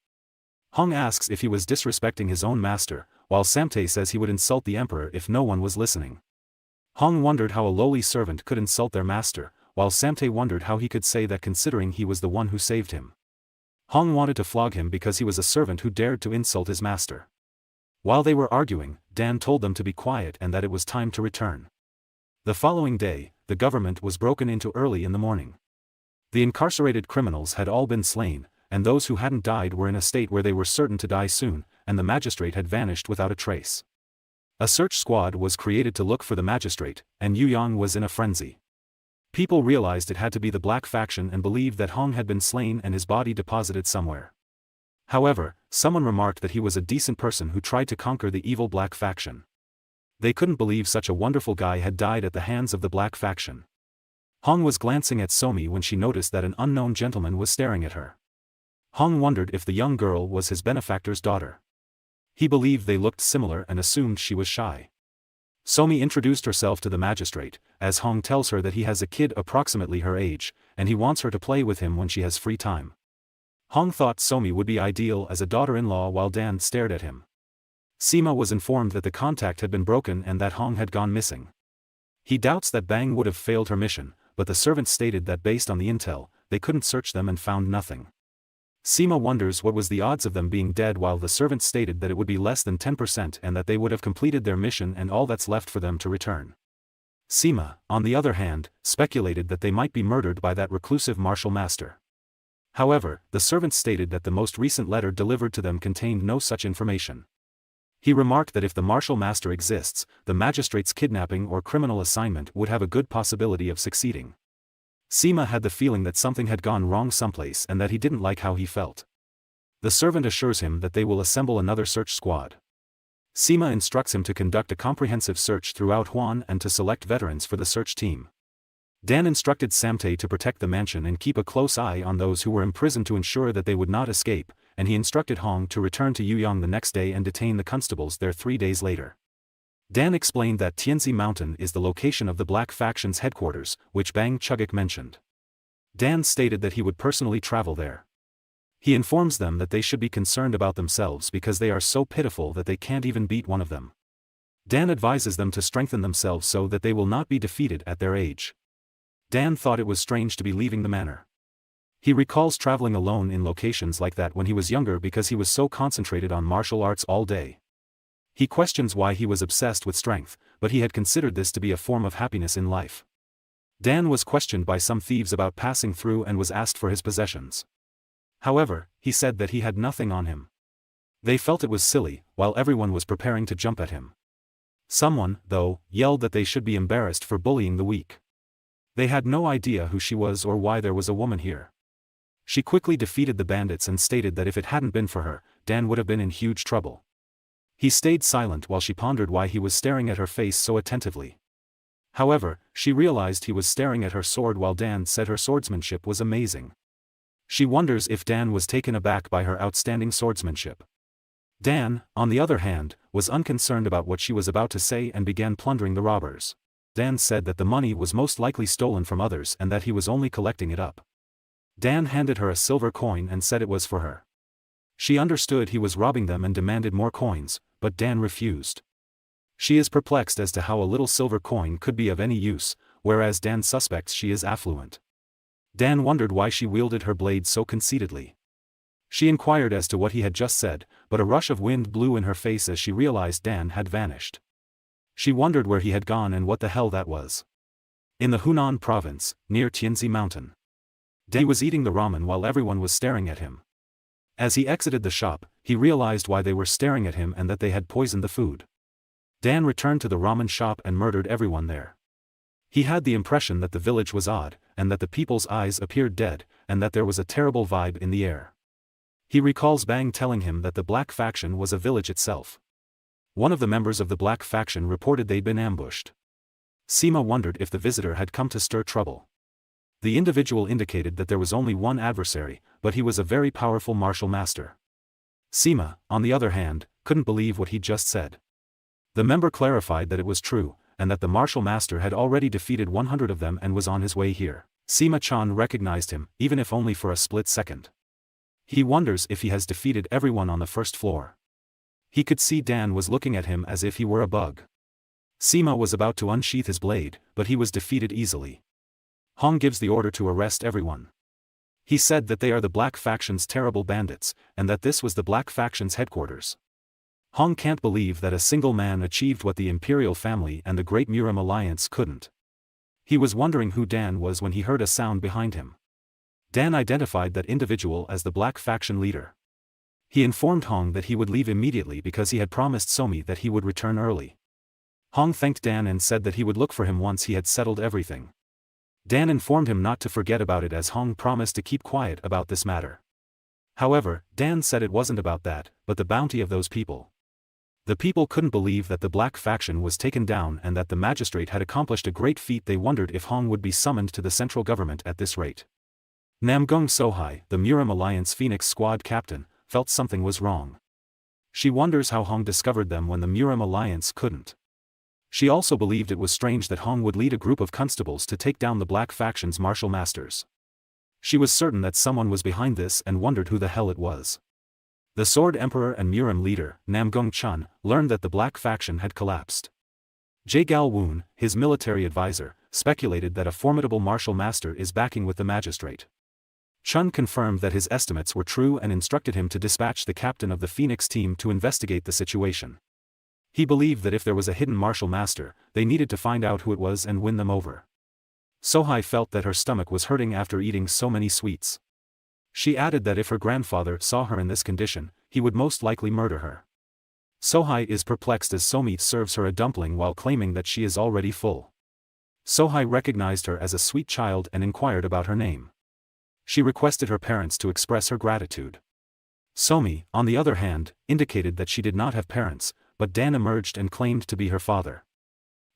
Hong asks if he was disrespecting his own master, while Samtae says he would insult the emperor if no one was listening. Hong wondered how a lowly servant could insult their master, while Samtae wondered how he could say that considering he was the one who saved him. Hong wanted to flog him because he was a servant who dared to insult his master. While they were arguing, Dan told them to be quiet and that it was time to return. The following day, the government was broken into early in the morning. The incarcerated criminals had all been slain, and those who hadn't died were in a state where they were certain to die soon, and the magistrate had vanished without a trace. A search squad was created to look for the magistrate, and Yu Yang was in a frenzy. People realized it had to be the Black Faction and believed that Hong had been slain and his body deposited somewhere. However, someone remarked that he was a decent person who tried to conquer the evil Black Faction. They couldn't believe such a wonderful guy had died at the hands of the Black Faction. Hong was glancing at Somi when she noticed that an unknown gentleman was staring at her. Hong wondered if the young girl was his benefactor's daughter. He believed they looked similar and assumed she was shy. Somi introduced herself to the magistrate, as Hong tells her that he has a kid approximately her age, and he wants her to play with him when she has free time. Hong thought Somi would be ideal as a daughter-in-law while Dan stared at him. Sima was informed that the contact had been broken and that Hong had gone missing. He doubts that Bang would have failed her mission, but the servant stated that based on the intel, they couldn't search them and found nothing. Sima wonders what was the odds of them being dead while the servant stated that it would be less than 10% and that they would have completed their mission and all that's left for them to return. Sima, on the other hand, speculated that they might be murdered by that reclusive martial master. However, the servant stated that the most recent letter delivered to them contained no such information. He remarked that if the martial master exists, the magistrate's kidnapping or criminal assignment would have a good possibility of succeeding. Sima had the feeling that something had gone wrong someplace and that he didn't like how he felt. The servant assures him that they will assemble another search squad. Sima instructs him to conduct a comprehensive search throughout Huan and to select veterans for the search team. Dan instructed Samtae to protect the mansion and keep a close eye on those who were imprisoned to ensure that they would not escape, and he instructed Hong to return to Yuyang the next day and detain the constables there 3 days later. Dan explained that Tianzi Mountain is the location of the Black Faction's headquarters, which Bang Chugik mentioned. Dan stated that he would personally travel there. He informs them that they should be concerned about themselves because they are so pitiful that they can't even beat one of them. Dan advises them to strengthen themselves so that they will not be defeated at their age. Dan thought it was strange to be leaving the manor. He recalls traveling alone in locations like that when he was younger because he was so concentrated on martial arts all day. He questions why he was obsessed with strength, but he had considered this to be a form of happiness in life. Dan was questioned by some thieves about passing through and was asked for his possessions. However, he said that he had nothing on him. They felt it was silly, while everyone was preparing to jump at him. Someone, though, yelled that they should be embarrassed for bullying the weak. They had no idea who she was or why there was a woman here. She quickly defeated the bandits and stated that if it hadn't been for her, Dan would have been in huge trouble. He stayed silent while she pondered why he was staring at her face so attentively. However, she realized he was staring at her sword while Dan said her swordsmanship was amazing. She wonders if Dan was taken aback by her outstanding swordsmanship. Dan, on the other hand, was unconcerned about what she was about to say and began plundering the robbers. Dan said that the money was most likely stolen from others and that he was only collecting it up. Dan handed her a silver coin and said it was for her. She understood he was robbing them and demanded more coins, but Dan refused. She is perplexed as to how a little silver coin could be of any use, whereas Dan suspects she is affluent. Dan wondered why she wielded her blade so conceitedly. She inquired as to what he had just said, but a rush of wind blew in her face as she realized Dan had vanished. She wondered where he had gone and what the hell that was. In the Hunan province, near Tianzi Mountain. Dan was eating the ramen while everyone was staring at him. As he exited the shop, he realized why they were staring at him and that they had poisoned the food. Dan returned to the ramen shop and murdered everyone there. He had the impression that the village was odd, and that the people's eyes appeared dead, and that there was a terrible vibe in the air. He recalls Bang telling him that the Black Faction was a village itself. One of the members of the Black Faction reported they'd been ambushed. Sima wondered if the visitor had come to stir trouble. The individual indicated that there was only one adversary, but he was a very powerful martial master. Sima, on the other hand, couldn't believe what he'd just said. The member clarified that it was true, and that the martial master had already defeated 100 of them and was on his way here. Sima-chan recognized him, even if only for a split second. He wonders if he has defeated everyone on the first floor. He could see Dan was looking at him as if he were a bug. Sima was about to unsheath his blade, but he was defeated easily. Hong gives the order to arrest everyone. He said that they are the Black Faction's terrible bandits, and that this was the Black Faction's headquarters. Hong can't believe that a single man achieved what the Imperial family and the Great Murim Alliance couldn't. He was wondering who Dan was when he heard a sound behind him. Dan identified that individual as the Black Faction leader. He informed Hong that he would leave immediately because he had promised Somi that he would return early. Hong thanked Dan and said that he would look for him once he had settled everything. Dan informed him not to forget about it as Hong promised to keep quiet about this matter. However, Dan said it wasn't about that, but the bounty of those people. The people couldn't believe that the Black Faction was taken down and that the magistrate had accomplished a great feat. They wondered if Hong would be summoned to the central government at this rate. Namgung Sohai, the Murim Alliance Phoenix Squad captain, felt something was wrong. She wonders how Hong discovered them when the Murim Alliance couldn't. She also believed it was strange that Hong would lead a group of constables to take down the Black Faction's martial masters. She was certain that someone was behind this and wondered who the hell it was. The Sword Emperor and Murim leader, Namgung Chun, learned that the Black Faction had collapsed. Jae Gal-woon, his military advisor, speculated that a formidable martial master is backing with the magistrate. Chun confirmed that his estimates were true and instructed him to dispatch the captain of the Phoenix team to investigate the situation. He believed that if there was a hidden martial master, they needed to find out who it was and win them over. Sohai felt that her stomach was hurting after eating so many sweets. She added that if her grandfather saw her in this condition, he would most likely murder her. Sohai is perplexed as Somi serves her a dumpling while claiming that she is already full. Sohai recognized her as a sweet child and inquired about her name. She requested her parents to express her gratitude. Somi, on the other hand, indicated that she did not have parents, but Dan emerged and claimed to be her father.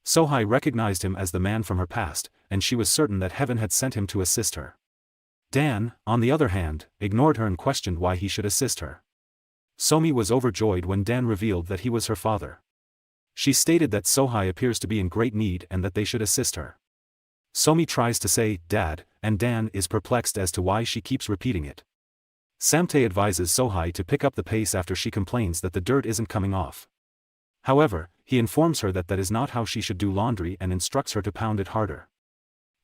Sohai recognized him as the man from her past, and she was certain that heaven had sent him to assist her. Dan, on the other hand, ignored her and questioned why he should assist her. Somi was overjoyed when Dan revealed that he was her father. She stated that Sohai appears to be in great need and that they should assist her. Somi tries to say, "Dad," and Dan is perplexed as to why she keeps repeating it. Samtae advises Sohai to pick up the pace after she complains that the dirt isn't coming off. However, he informs her that that is not how she should do laundry and instructs her to pound it harder.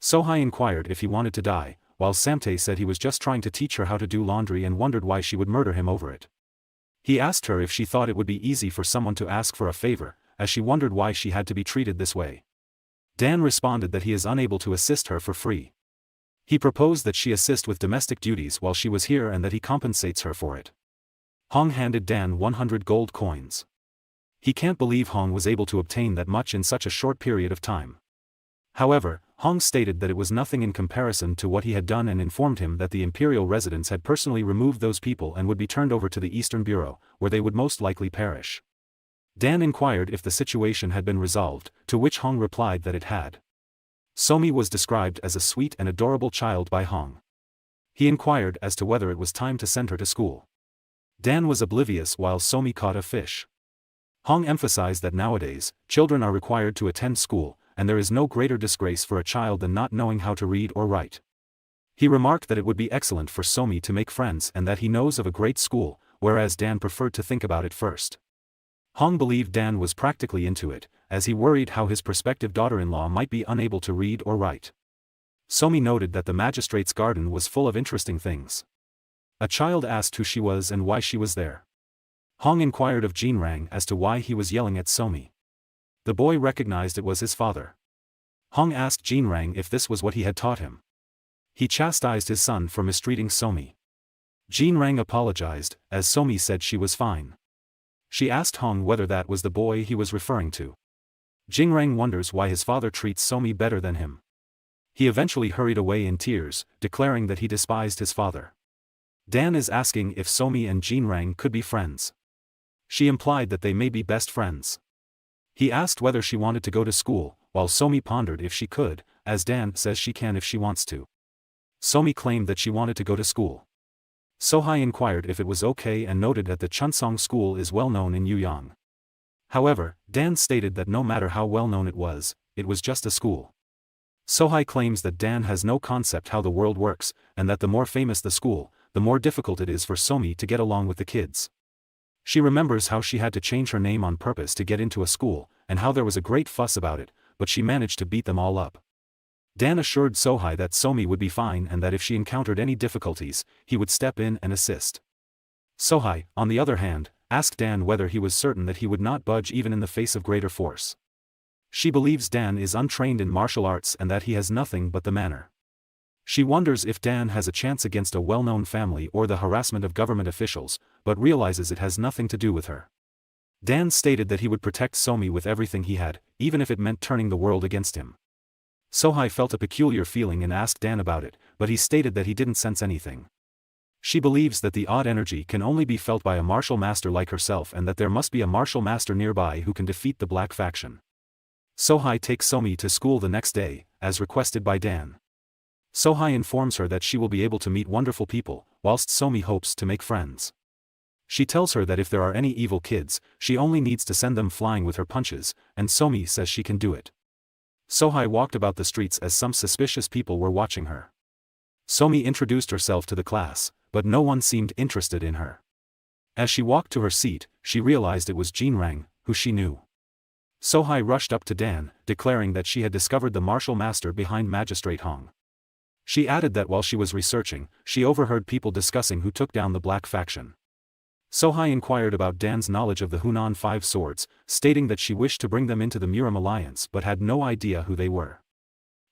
Sohai inquired if he wanted to die, while Samtae said he was just trying to teach her how to do laundry and wondered why she would murder him over it. He asked her if she thought it would be easy for someone to ask for a favor, as she wondered why she had to be treated this way. Dan responded that he is unable to assist her for free. He proposed that she assist with domestic duties while she was here and that he compensates her for it. Hong handed Dan 100 gold coins. He can't believe Hong was able to obtain that much in such a short period of time. However, Hong stated that it was nothing in comparison to what he had done and informed him that the imperial residents had personally removed those people and would be turned over to the Eastern Bureau, where they would most likely perish. Dan inquired if the situation had been resolved, to which Hong replied that it had. Somi was described as a sweet and adorable child by Hong. He inquired as to whether it was time to send her to school. Dan was oblivious while Somi caught a fish. Hong emphasized that nowadays, children are required to attend school, and there is no greater disgrace for a child than not knowing how to read or write. He remarked that it would be excellent for Somi to make friends and that he knows of a great school, whereas Dan preferred to think about it first. Hong believed Dan was practically into it, as he worried how his prospective daughter-in-law might be unable to read or write. Somi noted that the magistrate's garden was full of interesting things. A child asked who she was and why she was there. Hong inquired of Jinrang as to why he was yelling at Somi. The boy recognized it was his father. Hong asked Jinrang if this was what he had taught him. He chastised his son for mistreating Somi. Jinrang apologized, as Somi said she was fine. She asked Hong whether that was the boy he was referring to. Jinrang wonders why his father treats Somi better than him. He eventually hurried away in tears, declaring that he despised his father. Dan is asking if Somi and Jinrang could be friends. She implied that they may be best friends. He asked whether she wanted to go to school, while Somi pondered if she could, as Dan says she can if she wants to. Somi claimed that she wanted to go to school. Sohai inquired if it was okay and noted that the Chunsong school is well known in Yuyang. However, Dan stated that no matter how well known it was just a school. Sohai claims that Dan has no concept how the world works, and that the more famous the school, the more difficult it is for Somi to get along with the kids. She remembers how she had to change her name on purpose to get into a school, and how there was a great fuss about it, but she managed to beat them all up. Dan assured Sohai that Somi would be fine and that if she encountered any difficulties, he would step in and assist. Sohai, on the other hand, asked Dan whether he was certain that he would not budge even in the face of greater force. She believes Dan is untrained in martial arts and that he has nothing but the manner. She wonders if Dan has a chance against a well-known family or the harassment of government officials, but realizes it has nothing to do with her. Dan stated that he would protect Somi with everything he had, even if it meant turning the world against him. Sohai felt a peculiar feeling and asked Dan about it, but he stated that he didn't sense anything. She believes that the odd energy can only be felt by a martial master like herself and that there must be a martial master nearby who can defeat the Black Faction. Sohai takes Somi to school the next day, as requested by Dan. Sohai informs her that she will be able to meet wonderful people, whilst Somi hopes to make friends. She tells her that if there are any evil kids, she only needs to send them flying with her punches, and Somi says she can do it. Sohai walked about the streets as some suspicious people were watching her. Somi introduced herself to the class, but no one seemed interested in her. As she walked to her seat, she realized it was Jinrang, who she knew. Sohai rushed up to Dan, declaring that she had discovered the martial master behind Magistrate Hong. She added that while she was researching, she overheard people discussing who took down the Black Faction. Sohai inquired about Dan's knowledge of the Hunan Five Swords, stating that she wished to bring them into the Murim Alliance but had no idea who they were.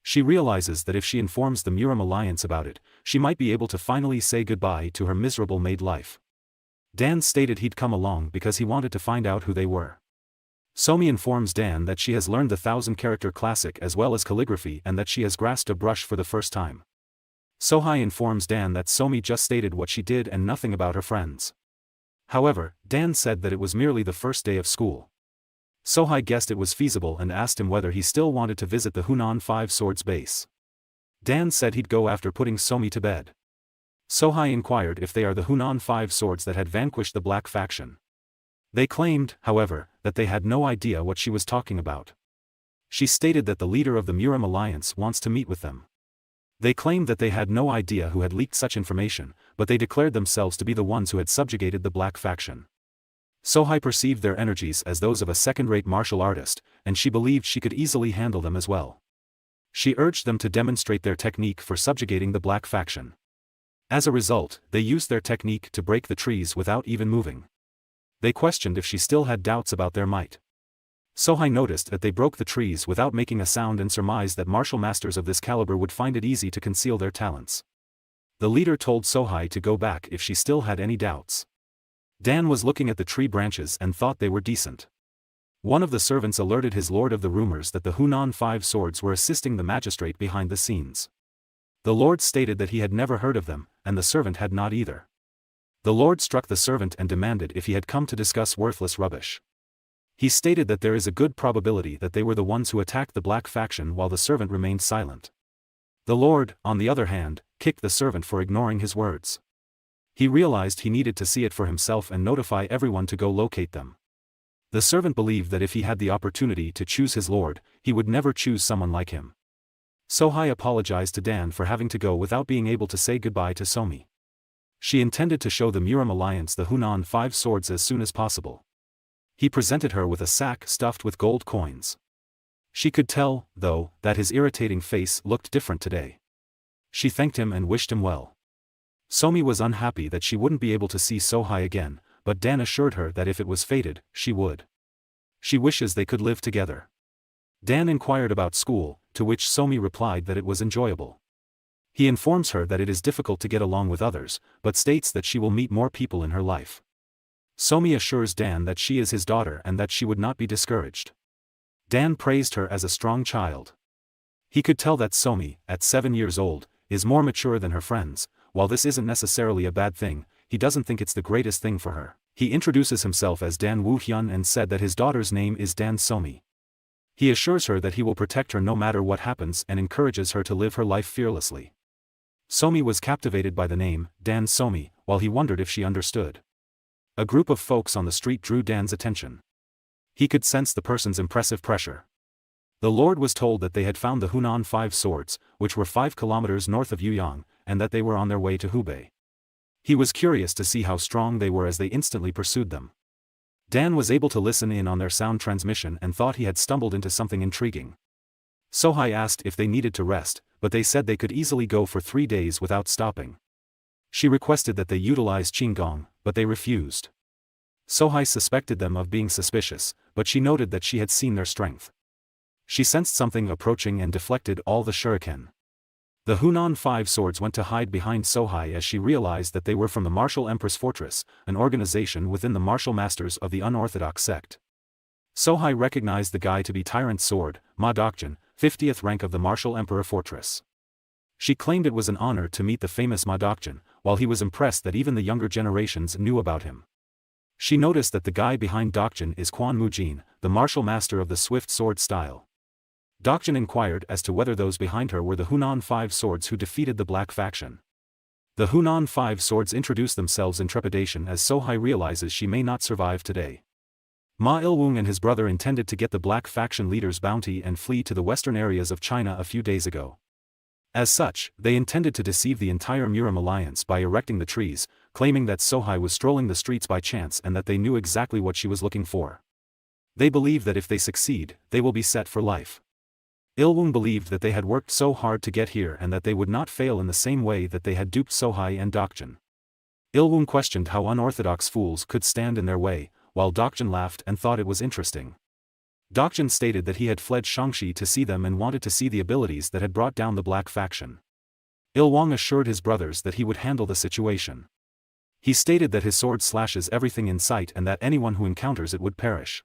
She realizes that if she informs the Murim Alliance about it, she might be able to finally say goodbye to her miserable maid life. Dan stated he'd come along because he wanted to find out who they were. Somi informs Dan that she has learned the 1,000-character classic as well as calligraphy and that she has grasped a brush for the first time. Sohai informs Dan that Somi just stated what she did and nothing about her friends. However, Dan said that it was merely the first day of school. Sohai guessed it was feasible and asked him whether he still wanted to visit the Hunan Five Swords base. Dan said he'd go after putting Somi to bed. Sohai inquired if they are the Hunan Five Swords that had vanquished the Black Faction. They claimed, however, that they had no idea what she was talking about. She stated that the leader of the Murim Alliance wants to meet with them. They claimed that they had no idea who had leaked such information, but they declared themselves to be the ones who had subjugated the Black Faction. Sohai perceived their energies as those of a second-rate martial artist, and she believed she could easily handle them as well. She urged them to demonstrate their technique for subjugating the Black Faction. As a result, they used their technique to break the trees without even moving. They questioned if she still had doubts about their might. Sohai noticed that they broke the trees without making a sound and surmised that martial masters of this caliber would find it easy to conceal their talents. The leader told Sohai to go back if she still had any doubts. Dan was looking at the tree branches and thought they were decent. One of the servants alerted his lord of the rumors that the Hunan Five Swords were assisting the magistrate behind the scenes. The lord stated that he had never heard of them, and the servant had not either. The lord struck the servant and demanded if he had come to discuss worthless rubbish. He stated that there is a good probability that they were the ones who attacked the Black Faction while the servant remained silent. The lord, on the other hand, kicked the servant for ignoring his words. He realized he needed to see it for himself and notify everyone to go locate them. The servant believed that if he had the opportunity to choose his lord, he would never choose someone like him. Sohai apologized to Dan for having to go without being able to say goodbye to Somi. She intended to show the Murim Alliance the Hunan Five Swords as soon as possible. He presented her with a sack stuffed with gold coins. She could tell, though, that his irritating face looked different today. She thanked him and wished him well. Somi was unhappy that she wouldn't be able to see Sohai again, but Dan assured her that if it was fated, she would. She wishes they could live together. Dan inquired about school, to which Somi replied that it was enjoyable. He informs her that it is difficult to get along with others, but states that she will meet more people in her life. Somi assures Dan that she is his daughter and that she would not be discouraged. Dan praised her as a strong child. He could tell that Somi, at 7 years old, is more mature than her friends. While this isn't necessarily a bad thing, he doesn't think it's the greatest thing for her. He introduces himself as Dan Woohyun and said that his daughter's name is Dan Somi. He assures her that he will protect her no matter what happens and encourages her to live her life fearlessly. Somi was captivated by the name, Dan Somi, while he wondered if she understood. A group of folks on the street drew Dan's attention. He could sense the person's impressive pressure. The Lord was told that they had found the Hunan 5 swords, which were 5 kilometers north of Yuyang, and that they were on their way to Hubei. He was curious to see how strong they were as they instantly pursued them. Dan was able to listen in on their sound transmission and thought he had stumbled into something intriguing. Sohai asked if they needed to rest, but they said they could easily go for 3 days without stopping. She requested that they utilize Qinggong, but they refused. Sohai suspected them of being suspicious, but she noted that she had seen their strength. She sensed something approaching and deflected all the shuriken. The Hunan 5 swords went to hide behind Sohai as she realized that they were from the Martial Empress Fortress, an organization within the martial masters of the unorthodox sect. Sohai recognized the guy to be Tyrant's Sword, Ma Dokjin, 50th rank of the Martial Emperor Fortress. She claimed it was an honor to meet the famous Ma Dokjin, while he was impressed that even the younger generations knew about him. She noticed that the guy behind Dokjin is Quan Mujin, the martial master of the swift sword style. Dokjin inquired as to whether those behind her were the Hunan 5 swords who defeated the Black faction. The Hunan 5 swords introduce themselves in trepidation as Sohai realizes she may not survive today. Ma Ilwung and his brother intended to get the Black faction leader's bounty and flee to the western areas of China a few days ago. As such, they intended to deceive the entire Murim alliance by erecting the trees, claiming that Sohai was strolling the streets by chance and that they knew exactly what she was looking for. They believe that if they succeed, they will be set for life. Ilwung believed that they had worked so hard to get here and that they would not fail in the same way that they had duped Sohai and Dokjin. Ilwung questioned how unorthodox fools could stand in their way, while Dokjin laughed and thought it was interesting. Dokjin stated that he had fled Shangxi to see them and wanted to see the abilities that had brought down the Black faction. Ilwang assured his brothers that he would handle the situation. He stated that his sword slashes everything in sight and that anyone who encounters it would perish.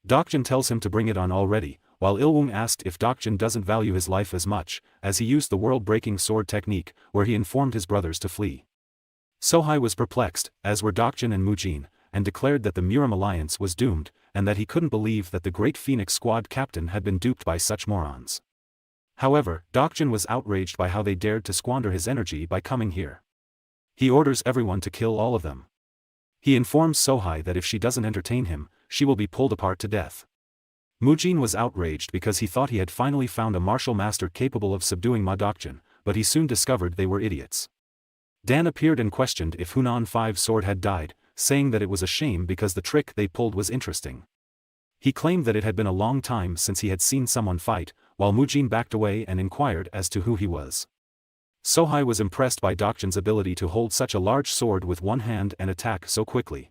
Dokjin tells him to bring it on already, while Ilwung asked if Dokjin doesn't value his life as much, as he used the world-breaking sword technique, where he informed his brothers to flee. Sohai was perplexed, as were Dokjin and Mujin, and declared that the Murim alliance was doomed, and that he couldn't believe that the Great Phoenix Squad captain had been duped by such morons. However, Dokjin was outraged by how they dared to squander his energy by coming here. He orders everyone to kill all of them. He informs Sohai that if she doesn't entertain him, she will be pulled apart to death. Mujin was outraged because he thought he had finally found a martial master capable of subduing Ma Dokjin, but he soon discovered they were idiots. Dan appeared and questioned if Hunan 5 sword had died, saying that it was a shame because the trick they pulled was interesting. He claimed that it had been a long time since he had seen someone fight, while Mujin backed away and inquired as to who he was. Sohai was impressed by Dokjin's ability to hold such a large sword with one hand and attack so quickly.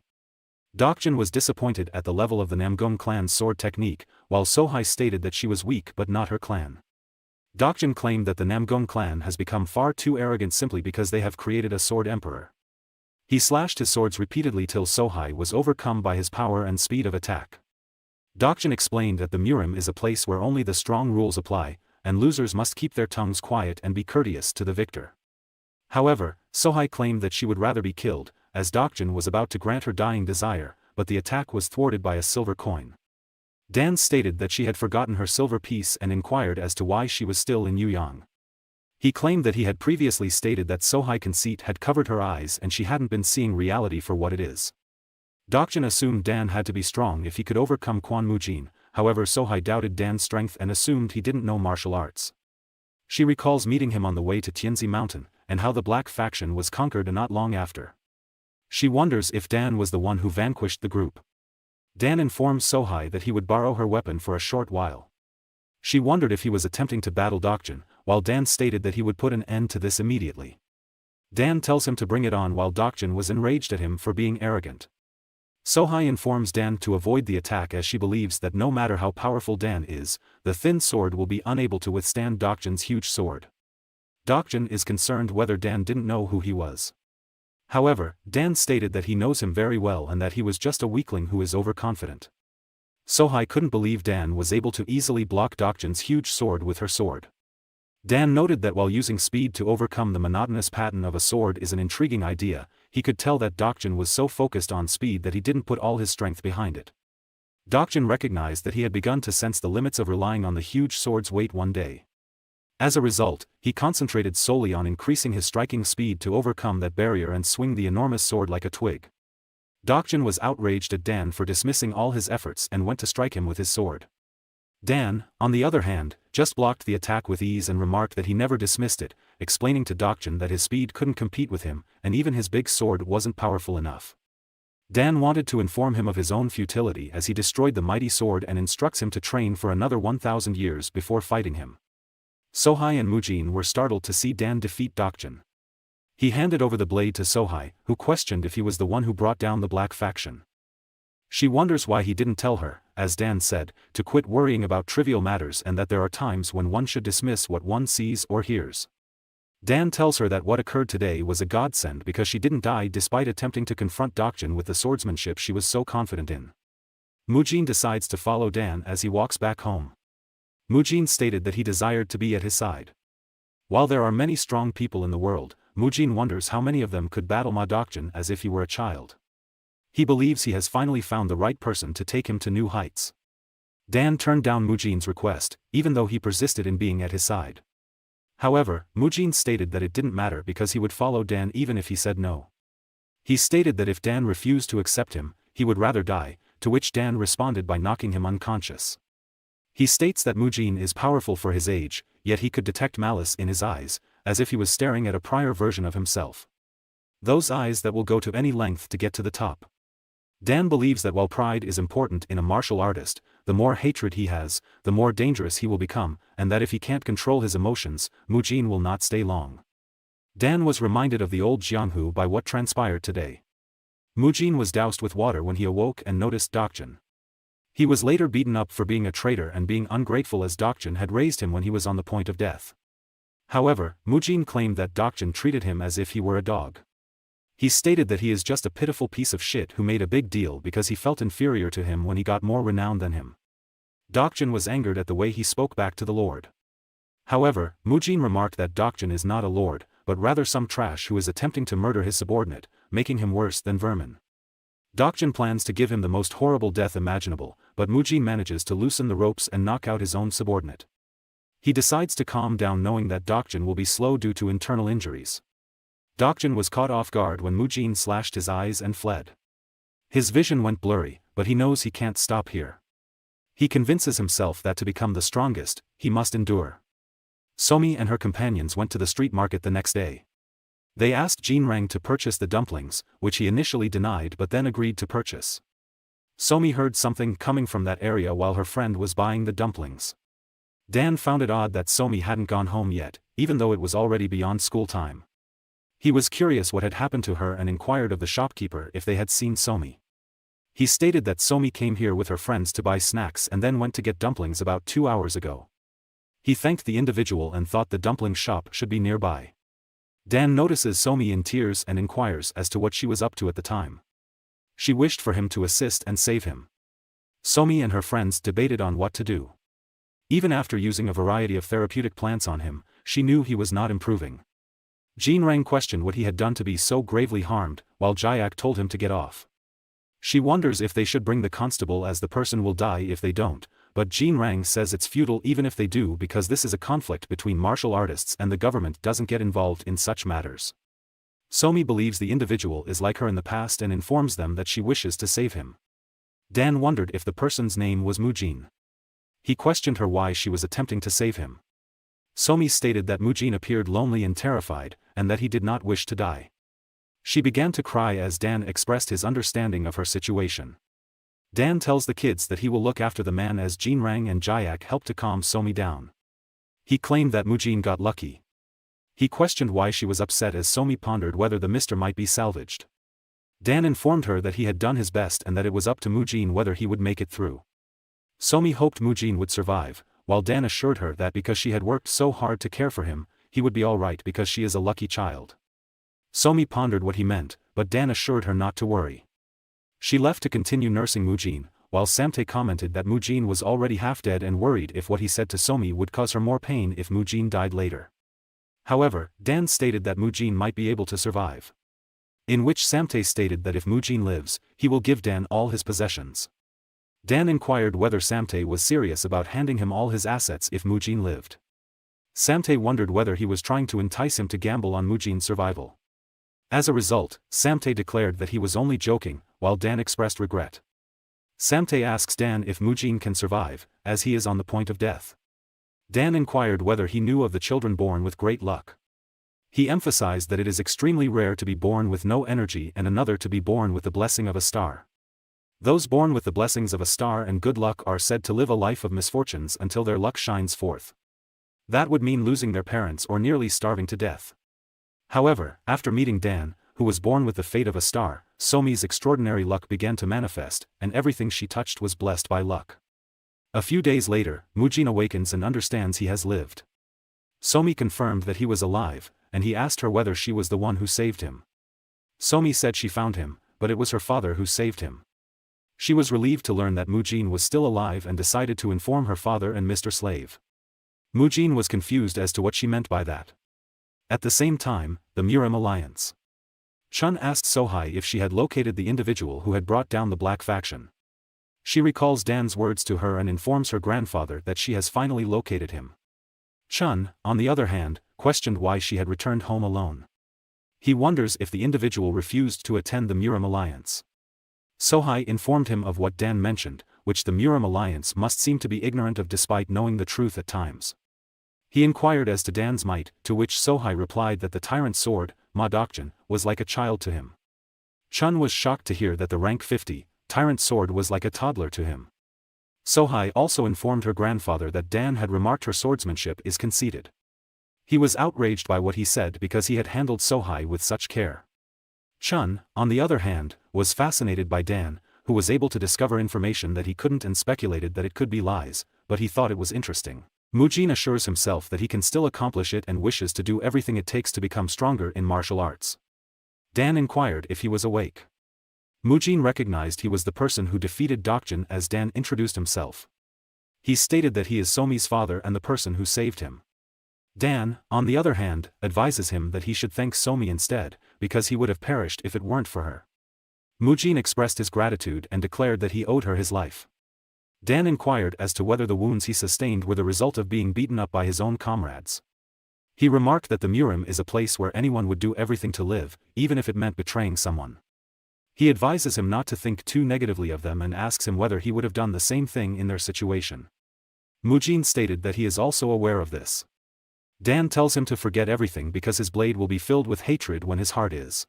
Dokjin was disappointed at the level of the Namgung clan's sword technique, while Sohai stated that she was weak but not her clan. Dokjin claimed that the Namgung clan has become far too arrogant simply because they have created a sword emperor. He slashed his swords repeatedly till Sohai was overcome by his power and speed of attack. Dokjin explained that the Murim is a place where only the strong rules apply, and losers must keep their tongues quiet and be courteous to the victor. However, Sohai claimed that she would rather be killed, as Dokjin was about to grant her dying desire, but the attack was thwarted by a silver coin. Dan stated that she had forgotten her silver piece and inquired as to why she was still in Yuyang. He claimed that he had previously stated that Sohai conceit had covered her eyes and she hadn't been seeing reality for what it is. Dokjin assumed Dan had to be strong if he could overcome Quan Mujin, however Sohai doubted Dan's strength and assumed he didn't know martial arts. She recalls meeting him on the way to Tianzi Mountain, and how the Black faction was conquered not long after. She wonders if Dan was the one who vanquished the group. Dan informs Sohai that he would borrow her weapon for a short while. She wondered if he was attempting to battle Dokjin, while Dan stated that he would put an end to this immediately. Dan tells him to bring it on while Dokjun was enraged at him for being arrogant. Sohai informs Dan to avoid the attack as she believes that no matter how powerful Dan is, the thin sword will be unable to withstand Dokjun's huge sword. Dokjun is concerned whether Dan didn't know who he was. However, Dan stated that he knows him very well and that he was just a weakling who is overconfident. Sohai couldn't believe Dan was able to easily block Dokjun's huge sword with her sword. Dan noted that while using speed to overcome the monotonous pattern of a sword is an intriguing idea, he could tell that Dokjun was so focused on speed that he didn't put all his strength behind it. Dokjun recognized that he had begun to sense the limits of relying on the huge sword's weight one day. As a result, he concentrated solely on increasing his striking speed to overcome that barrier and swing the enormous sword like a twig. Dokjun was outraged at Dan for dismissing all his efforts and went to strike him with his sword. Dan, on the other hand, just blocked the attack with ease and remarked that he never dismissed it, explaining to Dokjun that his speed couldn't compete with him, and even his big sword wasn't powerful enough. Dan wanted to inform him of his own futility as he destroyed the mighty sword and instructs him to train for another 1,000 years before fighting him. Sohai and Mujin were startled to see Dan defeat Dokjun. He handed over the blade to Sohai, who questioned if he was the one who brought down the Black faction. She wonders why he didn't tell her, as Dan said, to quit worrying about trivial matters and that there are times when one should dismiss what one sees or hears. Dan tells her that what occurred today was a godsend because she didn't die despite attempting to confront Dokjun with the swordsmanship she was so confident in. Mujin decides to follow Dan as he walks back home. Mujin stated that he desired to be at his side. While there are many strong people in the world, Mujin wonders how many of them could battle Ma Dokjun as if he were a child. He believes he has finally found the right person to take him to new heights. Dan turned down Mujin's request, even though he persisted in being at his side. However, Mujin stated that it didn't matter because he would follow Dan even if he said no. He stated that if Dan refused to accept him, he would rather die, to which Dan responded by knocking him unconscious. He states that Mujin is powerful for his age, yet he could detect malice in his eyes, as if he was staring at a prior version of himself. Those eyes that will go to any length to get to the top. Dan believes that while pride is important in a martial artist, the more hatred he has, the more dangerous he will become, and that if he can't control his emotions, Mujin will not stay long. Dan was reminded of the old Jianghu by what transpired today. Mujin was doused with water when he awoke and noticed Dokjun. He was later beaten up for being a traitor and being ungrateful as Dokjun had raised him when he was on the point of death. However, Mujin claimed that Dokjun treated him as if he were a dog. He stated that he is just a pitiful piece of shit who made a big deal because he felt inferior to him when he got more renown than him. Dokjun was angered at the way he spoke back to the Lord. However, Mujin remarked that Dokjun is not a lord, but rather some trash who is attempting to murder his subordinate, making him worse than vermin. Dokjun plans to give him the most horrible death imaginable, but Mujin manages to loosen the ropes and knock out his own subordinate. He decides to calm down knowing that Dokjun will be slow due to internal injuries. Dokjun was caught off guard when Mujin slashed his eyes and fled. His vision went blurry, but he knows he can't stop here. He convinces himself that to become the strongest, he must endure. Somi and her companions went to the street market the next day. They asked Jin Rang to purchase the dumplings, which he initially denied but then agreed to purchase. Somi heard something coming from that area while her friend was buying the dumplings. Dan found it odd that Somi hadn't gone home yet, even though it was already beyond school time. He was curious what had happened to her and inquired of the shopkeeper if they had seen Somi. He stated that Somi came here with her friends to buy snacks and then went to get dumplings about 2 hours ago. He thanked the individual and thought the dumpling shop should be nearby. Dan notices Somi in tears and inquires as to what she was up to at the time. She wished for him to assist and save him. Somi and her friends debated on what to do. Even after using a variety of therapeutic plants on him, she knew he was not improving. Jin Rang questioned what he had done to be so gravely harmed, while Jayak told him to get off. She wonders if they should bring the constable as the person will die if they don't, but Jin Rang says it's futile even if they do because this is a conflict between martial artists and the government doesn't get involved in such matters. Somi believes the individual is like her in the past and informs them that she wishes to save him. Dan wondered if the person's name was Mujin. He questioned her why she was attempting to save him. Somi stated that Mujin appeared lonely and terrified, and that he did not wish to die. She began to cry as Dan expressed his understanding of her situation. Dan tells the kids that he will look after the man as Jin Rang and Jayak help to calm Somi down. He claimed that Mujin got lucky. He questioned why she was upset as Somi pondered whether the mister might be salvaged. Dan informed her that he had done his best and that it was up to Mujin whether he would make it through. Somi hoped Mujin would survive, while Dan assured her that because she had worked so hard to care for him, he would be alright because she is a lucky child. Somi pondered what he meant, but Dan assured her not to worry. She left to continue nursing Mujin, while Samtae commented that Mujin was already half dead and worried if what he said to Somi would cause her more pain if Mujin died later. However, Dan stated that Mujin might be able to survive. In which Samtae stated that if Mujin lives, he will give Dan all his possessions. Dan inquired whether Samtae was serious about handing him all his assets if Mujin lived. Samtae wondered whether he was trying to entice him to gamble on Mujin's survival. As a result, Samtae declared that he was only joking, while Dan expressed regret. Samtae asks Dan if Mujin can survive, as he is on the point of death. Dan inquired whether he knew of the children born with great luck. He emphasized that it is extremely rare to be born with no energy and another to be born with the blessing of a star. Those born with the blessings of a star and good luck are said to live a life of misfortunes until their luck shines forth. That would mean losing their parents or nearly starving to death. However, after meeting Dan, who was born with the fate of a star, Somi's extraordinary luck began to manifest, and everything she touched was blessed by luck. A few days later, Mujin awakens and understands he has lived. Somi confirmed that he was alive, and he asked her whether she was the one who saved him. Somi said she found him, but it was her father who saved him. She was relieved to learn that Mujin was still alive and decided to inform her father and Mr. Slave. Mujin was confused as to what she meant by that. At the same time, the Murim alliance. Chun asked Sohai if she had located the individual who had brought down the black faction. She recalls Dan's words to her and informs her grandfather that she has finally located him. Chun, on the other hand, questioned why she had returned home alone. He wonders if the individual refused to attend the Murim alliance. Sohai informed him of what Dan mentioned, which the Murim alliance must seem to be ignorant of despite knowing the truth at times. He inquired as to Dan's might, to which Sohai replied that the tyrant's sword, Ma Dokjin, was like a child to him. Chun was shocked to hear that the rank 50, tyrant's sword was like a toddler to him. Sohai also informed her grandfather that Dan had remarked her swordsmanship is conceited. He was outraged by what he said because he had handled Sohai with such care. Chun, on the other hand, was fascinated by Dan, who was able to discover information that he couldn't and speculated that it could be lies, but he thought it was interesting. Mujin assures himself that he can still accomplish it and wishes to do everything it takes to become stronger in martial arts. Dan inquired if he was awake. Mujin recognized he was the person who defeated Dokjin as Dan introduced himself. He stated that he is Somi's father and the person who saved him. Dan, on the other hand, advises him that he should thank Somi instead, because he would have perished if it weren't for her. Mujin expressed his gratitude and declared that he owed her his life. Dan inquired as to whether the wounds he sustained were the result of being beaten up by his own comrades. He remarked that the Murim is a place where anyone would do everything to live, even if it meant betraying someone. He advises him not to think too negatively of them and asks him whether he would have done the same thing in their situation. Mujin stated that he is also aware of this. Dan tells him to forget everything because his blade will be filled with hatred when his heart is.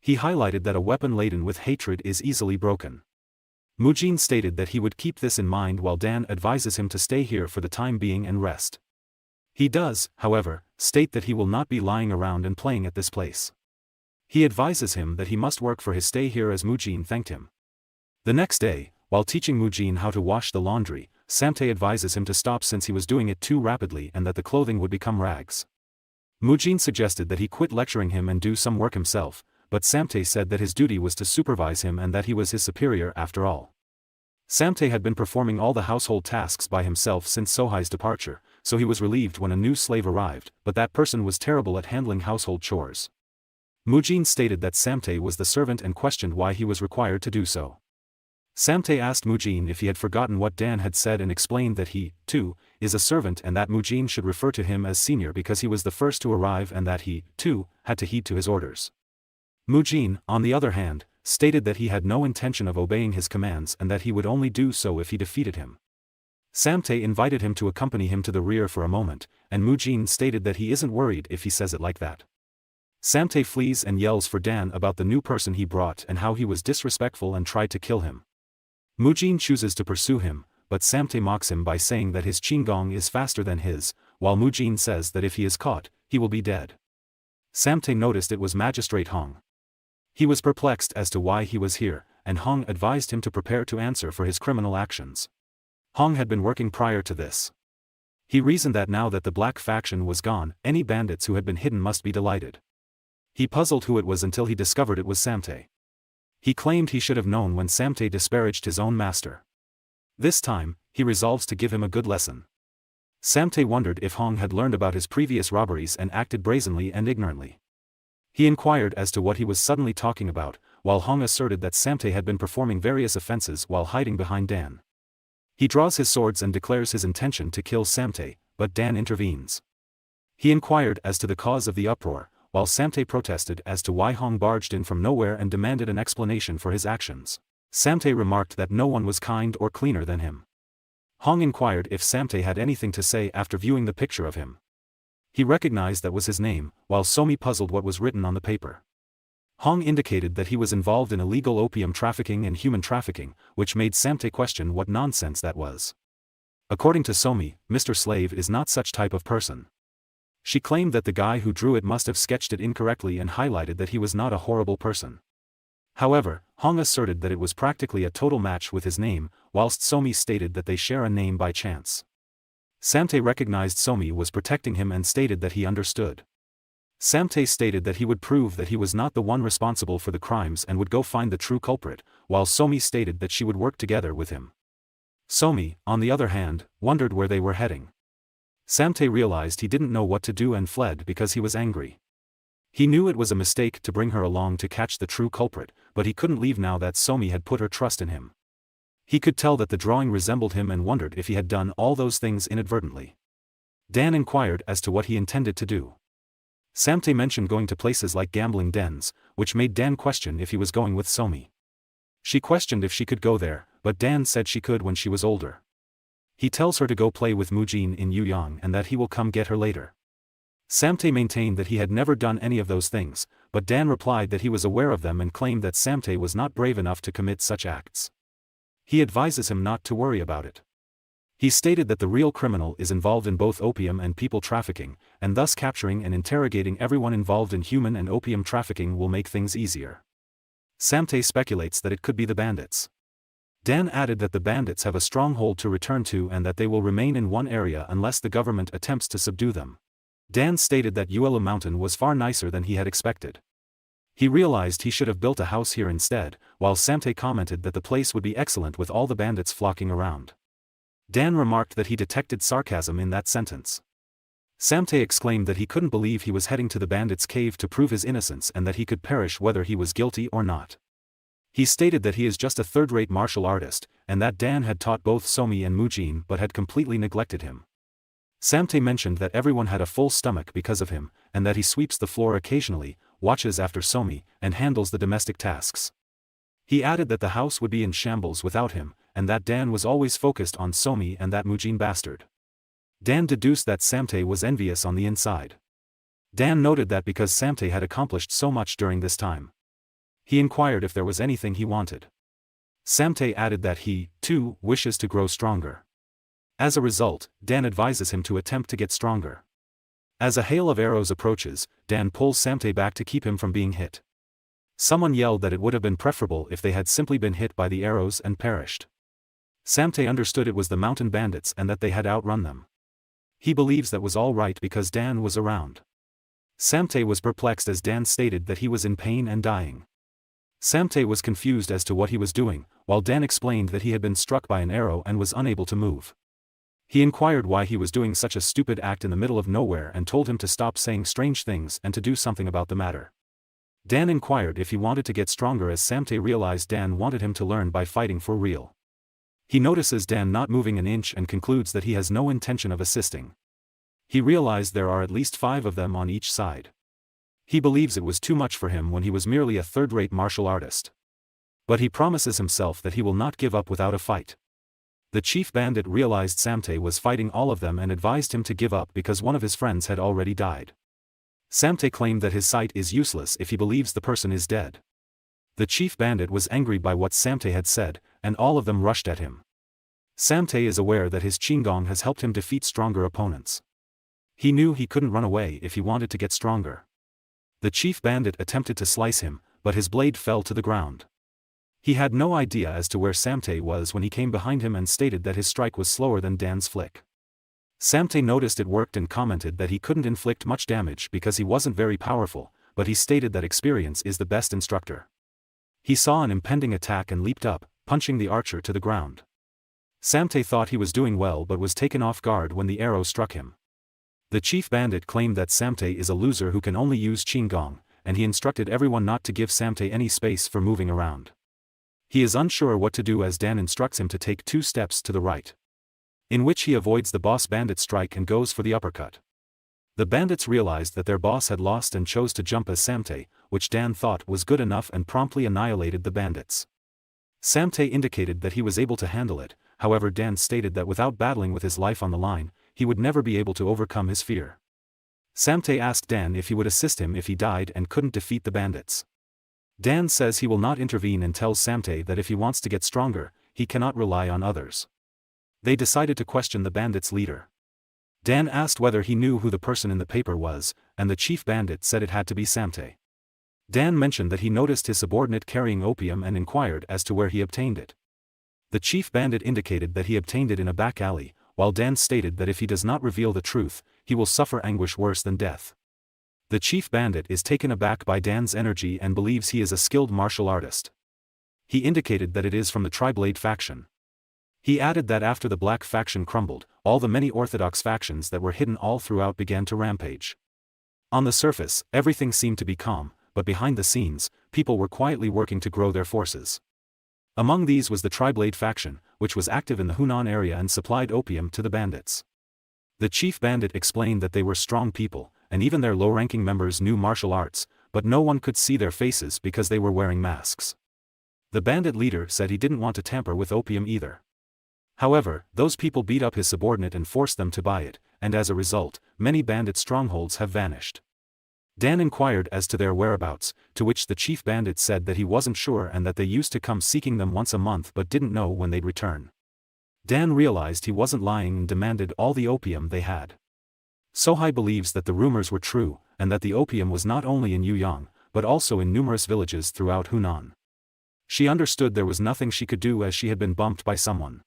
He highlighted that a weapon laden with hatred is easily broken. Mujin stated that he would keep this in mind while Dan advises him to stay here for the time being and rest. He does, however, state that he will not be lying around and playing at this place. He advises him that he must work for his stay here as Mujin thanked him. The next day, while teaching Mujin how to wash the laundry, Samtae advises him to stop since he was doing it too rapidly and that the clothing would become rags. Mujin suggested that he quit lecturing him and do some work himself, but Samtae said that his duty was to supervise him and that he was his superior after all. Samtae had been performing all the household tasks by himself since Sohai's departure, so he was relieved when a new slave arrived, but that person was terrible at handling household chores. Mujin stated that Samtae was the servant and questioned why he was required to do so. Samtae asked Mujin if he had forgotten what Dan had said and explained that he, too, is a servant and that Mujin should refer to him as senior because he was the first to arrive and that he, too, had to heed to his orders. Mujin, on the other hand, stated that he had no intention of obeying his commands and that he would only do so if he defeated him. Samtae invited him to accompany him to the rear for a moment, and Mujin stated that he isn't worried if he says it like that. Samtae flees and yells for Dan about the new person he brought and how he was disrespectful and tried to kill him. Mujin chooses to pursue him, but Samtae mocks him by saying that his Qinggong is faster than his, while Mujin says that if he is caught, he will be dead. Samtae noticed it was Magistrate Hong. He was perplexed as to why he was here, and Hong advised him to prepare to answer for his criminal actions. Hong had been working prior to this. He reasoned that now that the black faction was gone, any bandits who had been hidden must be delighted. He puzzled who it was until he discovered it was Samtae. He claimed he should have known when Samtae disparaged his own master. This time, he resolves to give him a good lesson. Samtae wondered if Hong had learned about his previous robberies and acted brazenly and ignorantly. He inquired as to what he was suddenly talking about, while Hong asserted that Samtae had been performing various offenses while hiding behind Dan. He draws his swords and declares his intention to kill Samtae, but Dan intervenes. He inquired as to the cause of the uproar, while Samtae protested as to why Hong barged in from nowhere and demanded an explanation for his actions. Samtae remarked that no one was kind or cleaner than him. Hong inquired if Samtae had anything to say after viewing the picture of him. He recognized that was his name, while Somi puzzled what was written on the paper. Hong indicated that he was involved in illegal opium trafficking and human trafficking, which made Samtae question what nonsense that was. According to Somi, Mr. Slave is not such type of person. She claimed that the guy who drew it must have sketched it incorrectly and highlighted that he was not a horrible person. However, Hong asserted that it was practically a total match with his name, whilst Somi stated that they share a name by chance. Samtae recognized Somi was protecting him and stated that he understood. Samtae stated that he would prove that he was not the one responsible for the crimes and would go find the true culprit, while Somi stated that she would work together with him. Somi, on the other hand, wondered where they were heading. Samtae realized he didn't know what to do and fled because he was angry. He knew it was a mistake to bring her along to catch the true culprit, but he couldn't leave now that Somi had put her trust in him. He could tell that the drawing resembled him and wondered if he had done all those things inadvertently. Dan inquired as to what he intended to do. Samtae mentioned going to places like gambling dens, which made Dan question if he was going with Somi. She questioned if she could go there, but Dan said she could when she was older. He tells her to go play with Mujin in Yuyang and that he will come get her later. Samtae maintained that he had never done any of those things, but Dan replied that he was aware of them and claimed that Samtae was not brave enough to commit such acts. He advises him not to worry about it. He stated that the real criminal is involved in both opium and people trafficking, and thus capturing and interrogating everyone involved in human and opium trafficking will make things easier. Samtae speculates that it could be the bandits. Dan added that the bandits have a stronghold to return to and that they will remain in one area unless the government attempts to subdue them. Dan stated that Uelu Mountain was far nicer than he had expected. He realized he should have built a house here instead, while Samtae commented that the place would be excellent with all the bandits flocking around. Dan remarked that he detected sarcasm in that sentence. Samtae exclaimed that he couldn't believe he was heading to the bandits' cave to prove his innocence and that he could perish whether he was guilty or not. He stated that he is just a third-rate martial artist, and that Dan had taught both Somi and Mujin but had completely neglected him. Samtae mentioned that everyone had a full stomach because of him, and that he sweeps the floor occasionally, watches after Somi, and handles the domestic tasks. He added that the house would be in shambles without him, and that Dan was always focused on Somi and that Mujin bastard. Dan deduced that Samtae was envious on the inside. Dan noted that because Samtae had accomplished so much during this time. He inquired if there was anything he wanted. Samtae added that he, too, wishes to grow stronger. As a result, Dan advises him to attempt to get stronger. As a hail of arrows approaches, Dan pulls Samtae back to keep him from being hit. Someone yelled that it would have been preferable if they had simply been hit by the arrows and perished. Samtae understood it was the mountain bandits and that they had outrun them. He believes that was all right because Dan was around. Samtae was perplexed as Dan stated that he was in pain and dying. Samtae was confused as to what he was doing, while Dan explained that he had been struck by an arrow and was unable to move. He inquired why he was doing such a stupid act in the middle of nowhere and told him to stop saying strange things and to do something about the matter. Dan inquired if he wanted to get stronger as Samtae realized Dan wanted him to learn by fighting for real. He notices Dan not moving an inch and concludes that he has no intention of assisting. He realized there are at least 5 of them on each side. He believes it was too much for him when he was merely a third-rate martial artist. But he promises himself that he will not give up without a fight. The chief bandit realized Samtae was fighting all of them and advised him to give up because one of his friends had already died. Samtae claimed that his sight is useless if he believes the person is dead. The chief bandit was angry by what Samtae had said, and all of them rushed at him. Samtae is aware that his Qinggong has helped him defeat stronger opponents. He knew he couldn't run away if he wanted to get stronger. The chief bandit attempted to slice him, but his blade fell to the ground. He had no idea as to where Samte was when he came behind him and stated that his strike was slower than Dan's flick. Samte noticed it worked and commented that he couldn't inflict much damage because he wasn't very powerful, but he stated that experience is the best instructor. He saw an impending attack and leaped up, punching the archer to the ground. Samte thought he was doing well but was taken off guard when the arrow struck him. The chief bandit claimed that Samte is a loser who can only use Qinggong, and he instructed everyone not to give Samte any space for moving around. He is unsure what to do as Dan instructs him to take 2 steps to the right, in which he avoids the boss bandit strike and goes for the uppercut. The bandits realized that their boss had lost and chose to jump as Samte, which Dan thought was good enough and promptly annihilated the bandits. Samte indicated that he was able to handle it, however Dan stated that without battling with his life on the line, he would never be able to overcome his fear. Samte asked Dan if he would assist him if he died and couldn't defeat the bandits. Dan says he will not intervene and tells Samte that if he wants to get stronger, he cannot rely on others. They decided to question the bandits' leader. Dan asked whether he knew who the person in the paper was, and the chief bandit said it had to be Samte. Dan mentioned that he noticed his subordinate carrying opium and inquired as to where he obtained it. The chief bandit indicated that he obtained it in a back alley, while Dan stated that if he does not reveal the truth, he will suffer anguish worse than death. The chief bandit is taken aback by Dan's energy and believes he is a skilled martial artist. He indicated that it is from the Tri-Blade faction. He added that after the Black faction crumbled, all the many orthodox factions that were hidden all throughout began to rampage. On the surface, everything seemed to be calm, but behind the scenes, people were quietly working to grow their forces. Among these was the Tri-Blade faction, which was active in the Hunan area and supplied opium to the bandits. The chief bandit explained that they were strong people, and even their low-ranking members knew martial arts, but no one could see their faces because they were wearing masks. The bandit leader said he didn't want to tamper with opium either. However, those people beat up his subordinate and forced them to buy it, and as a result, many bandit strongholds have vanished. Dan inquired as to their whereabouts, to which the chief bandit said that he wasn't sure and that they used to come seeking them once a month but didn't know when they'd return. Dan realized he wasn't lying and demanded all the opium they had. Sohai believes that the rumors were true, and that the opium was not only in Yuyang, but also in numerous villages throughout Hunan. She understood there was nothing she could do as she had been bumped by someone.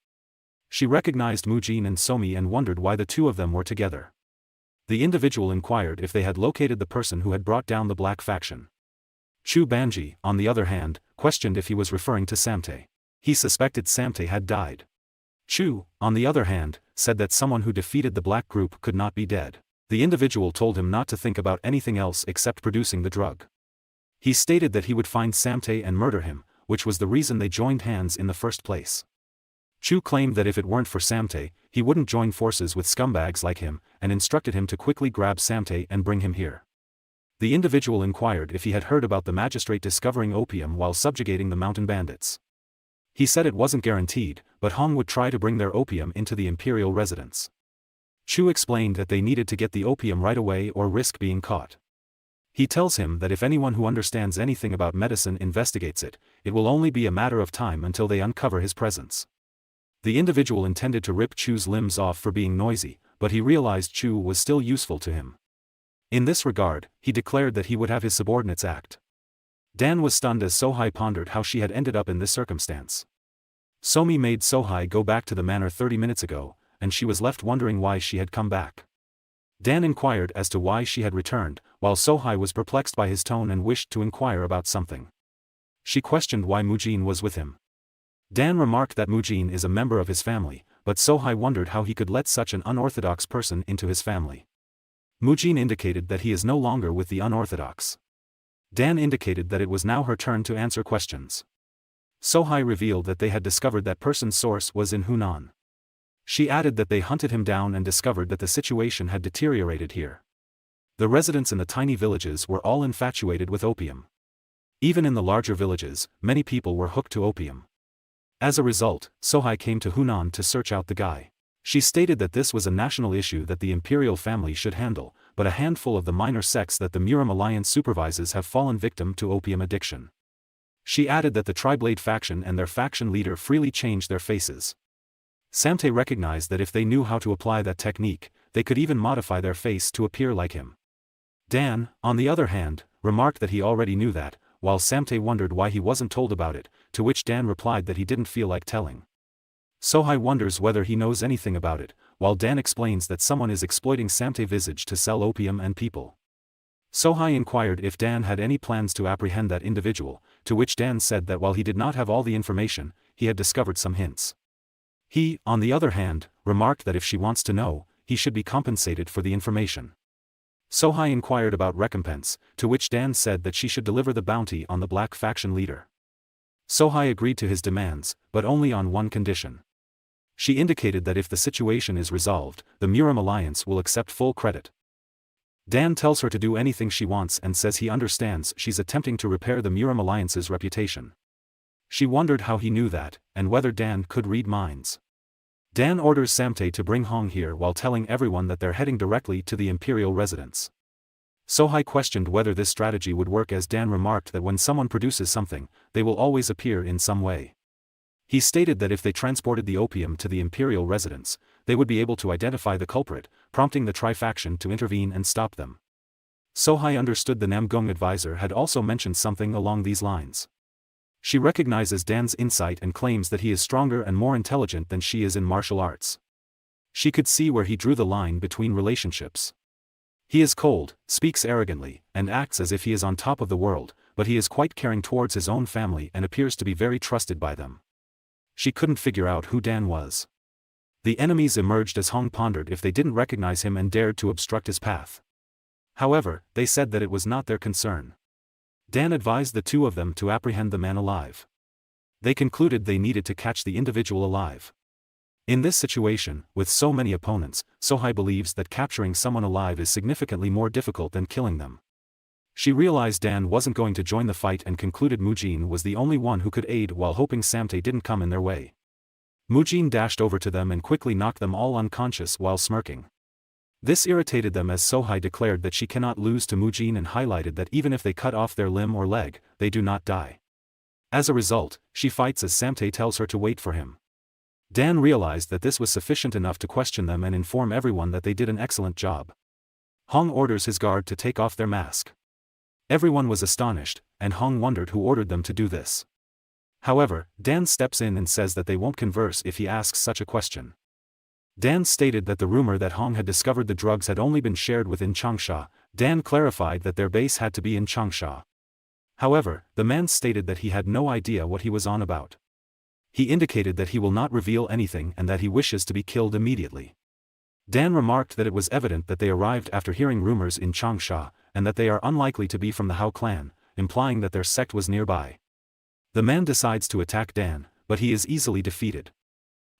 She recognized Mujin and Somi and wondered why the two of them were together. The individual inquired if they had located the person who had brought down the Black faction. Chu Banji, on the other hand, questioned if he was referring to Samte. He suspected Samte had died. Chu, on the other hand, said that someone who defeated the Black group could not be dead. The individual told him not to think about anything else except producing the drug. He stated that he would find Samte and murder him, which was the reason they joined hands in the first place. Chu claimed that if it weren't for Samte, he wouldn't join forces with scumbags like him, and instructed him to quickly grab Samte and bring him here. The individual inquired if he had heard about the magistrate discovering opium while subjugating the mountain bandits. He said it wasn't guaranteed, but Hong would try to bring their opium into the imperial residence. Chu explained that they needed to get the opium right away or risk being caught. He tells him that if anyone who understands anything about medicine investigates it, it will only be a matter of time until they uncover his presence. The individual intended to rip Chu's limbs off for being noisy, but he realized Chu was still useful to him. In this regard, he declared that he would have his subordinates act. Dan was stunned as Sohai pondered how she had ended up in this circumstance. Somi made Sohai go back to the manor 30 minutes ago, and she was left wondering why she had come back. Dan inquired as to why she had returned, while Sohai was perplexed by his tone and wished to inquire about something. She questioned why Mujin was with him. Dan remarked that Mujin is a member of his family, but Sohai wondered how he could let such an unorthodox person into his family. Mujin indicated that he is no longer with the unorthodox. Dan indicated that it was now her turn to answer questions. Sohai revealed that they had discovered that person's source was in Hunan. She added that they hunted him down and discovered that the situation had deteriorated here. The residents in the tiny villages were all infatuated with opium. Even in the larger villages, many people were hooked to opium. As a result, Sohai came to Hunan to search out the guy. She stated that this was a national issue that the imperial family should handle, but a handful of the minor sects that the Murim alliance supervises have fallen victim to opium addiction. She added that the Tri-Blade faction and their faction leader freely changed their faces. Samte recognized that if they knew how to apply that technique, they could even modify their face to appear like him. Dan, on the other hand, remarked that he already knew that, while Samtae wondered why he wasn't told about it, to which Dan replied that he didn't feel like telling. Sohai wonders whether he knows anything about it, while Dan explains that someone is exploiting Samtae visage to sell opium and people. Sohai inquired if Dan had any plans to apprehend that individual, to which Dan said that while he did not have all the information, he had discovered some hints. He, on the other hand, remarked that if she wants to know, he should be compensated for the information. Sohai inquired about recompense, to which Dan said that she should deliver the bounty on the black faction leader. Sohai agreed to his demands, but only on one condition. She indicated that if the situation is resolved, the Murim alliance will accept full credit. Dan tells her to do anything she wants and says he understands she's attempting to repair the Murim alliance's reputation. She wondered how he knew that, and whether Dan could read minds. Dan orders Samtae to bring Hong here while telling everyone that they're heading directly to the imperial residence. Sohai questioned whether this strategy would work as Dan remarked that when someone produces something, they will always appear in some way. He stated that if they transported the opium to the imperial residence, they would be able to identify the culprit, prompting the Tri-Faction to intervene and stop them. Sohai understood the Namgung advisor had also mentioned something along these lines. She recognizes Dan's insight and claims that he is stronger and more intelligent than she is in martial arts. She could see where he drew the line between relationships. He is cold, speaks arrogantly, and acts as if he is on top of the world, but he is quite caring towards his own family and appears to be very trusted by them. She couldn't figure out who Dan was. The enemies emerged as Hong pondered if they didn't recognize him and dared to obstruct his path. However, they said that it was not their concern. Dan advised the two of them to apprehend the man alive. They concluded they needed to catch the individual alive. In this situation, with so many opponents, Sohai believes that capturing someone alive is significantly more difficult than killing them. She realized Dan wasn't going to join the fight and concluded Mujin was the only one who could aid while hoping Samtae didn't come in their way. Mujin dashed over to them and quickly knocked them all unconscious while smirking. This irritated them as Sohai declared that she cannot lose to Mujin and highlighted that even if they cut off their limb or leg, they do not die. As a result, she fights as Samtae tells her to wait for him. Dan realized that this was sufficient enough to question them and inform everyone that they did an excellent job. Hong orders his guard to take off their mask. Everyone was astonished, and Hong wondered who ordered them to do this. However, Dan steps in and says that they won't converse if he asks such a question. Dan stated that the rumor that Hong had discovered the drugs had only been shared within Changsha. Dan clarified that their base had to be in Changsha. However, the man stated that he had no idea what he was on about. He indicated that he will not reveal anything and that he wishes to be killed immediately. Dan remarked that it was evident that they arrived after hearing rumors in Changsha, and that they are unlikely to be from the Hao clan, implying that their sect was nearby. The man decides to attack Dan, but he is easily defeated.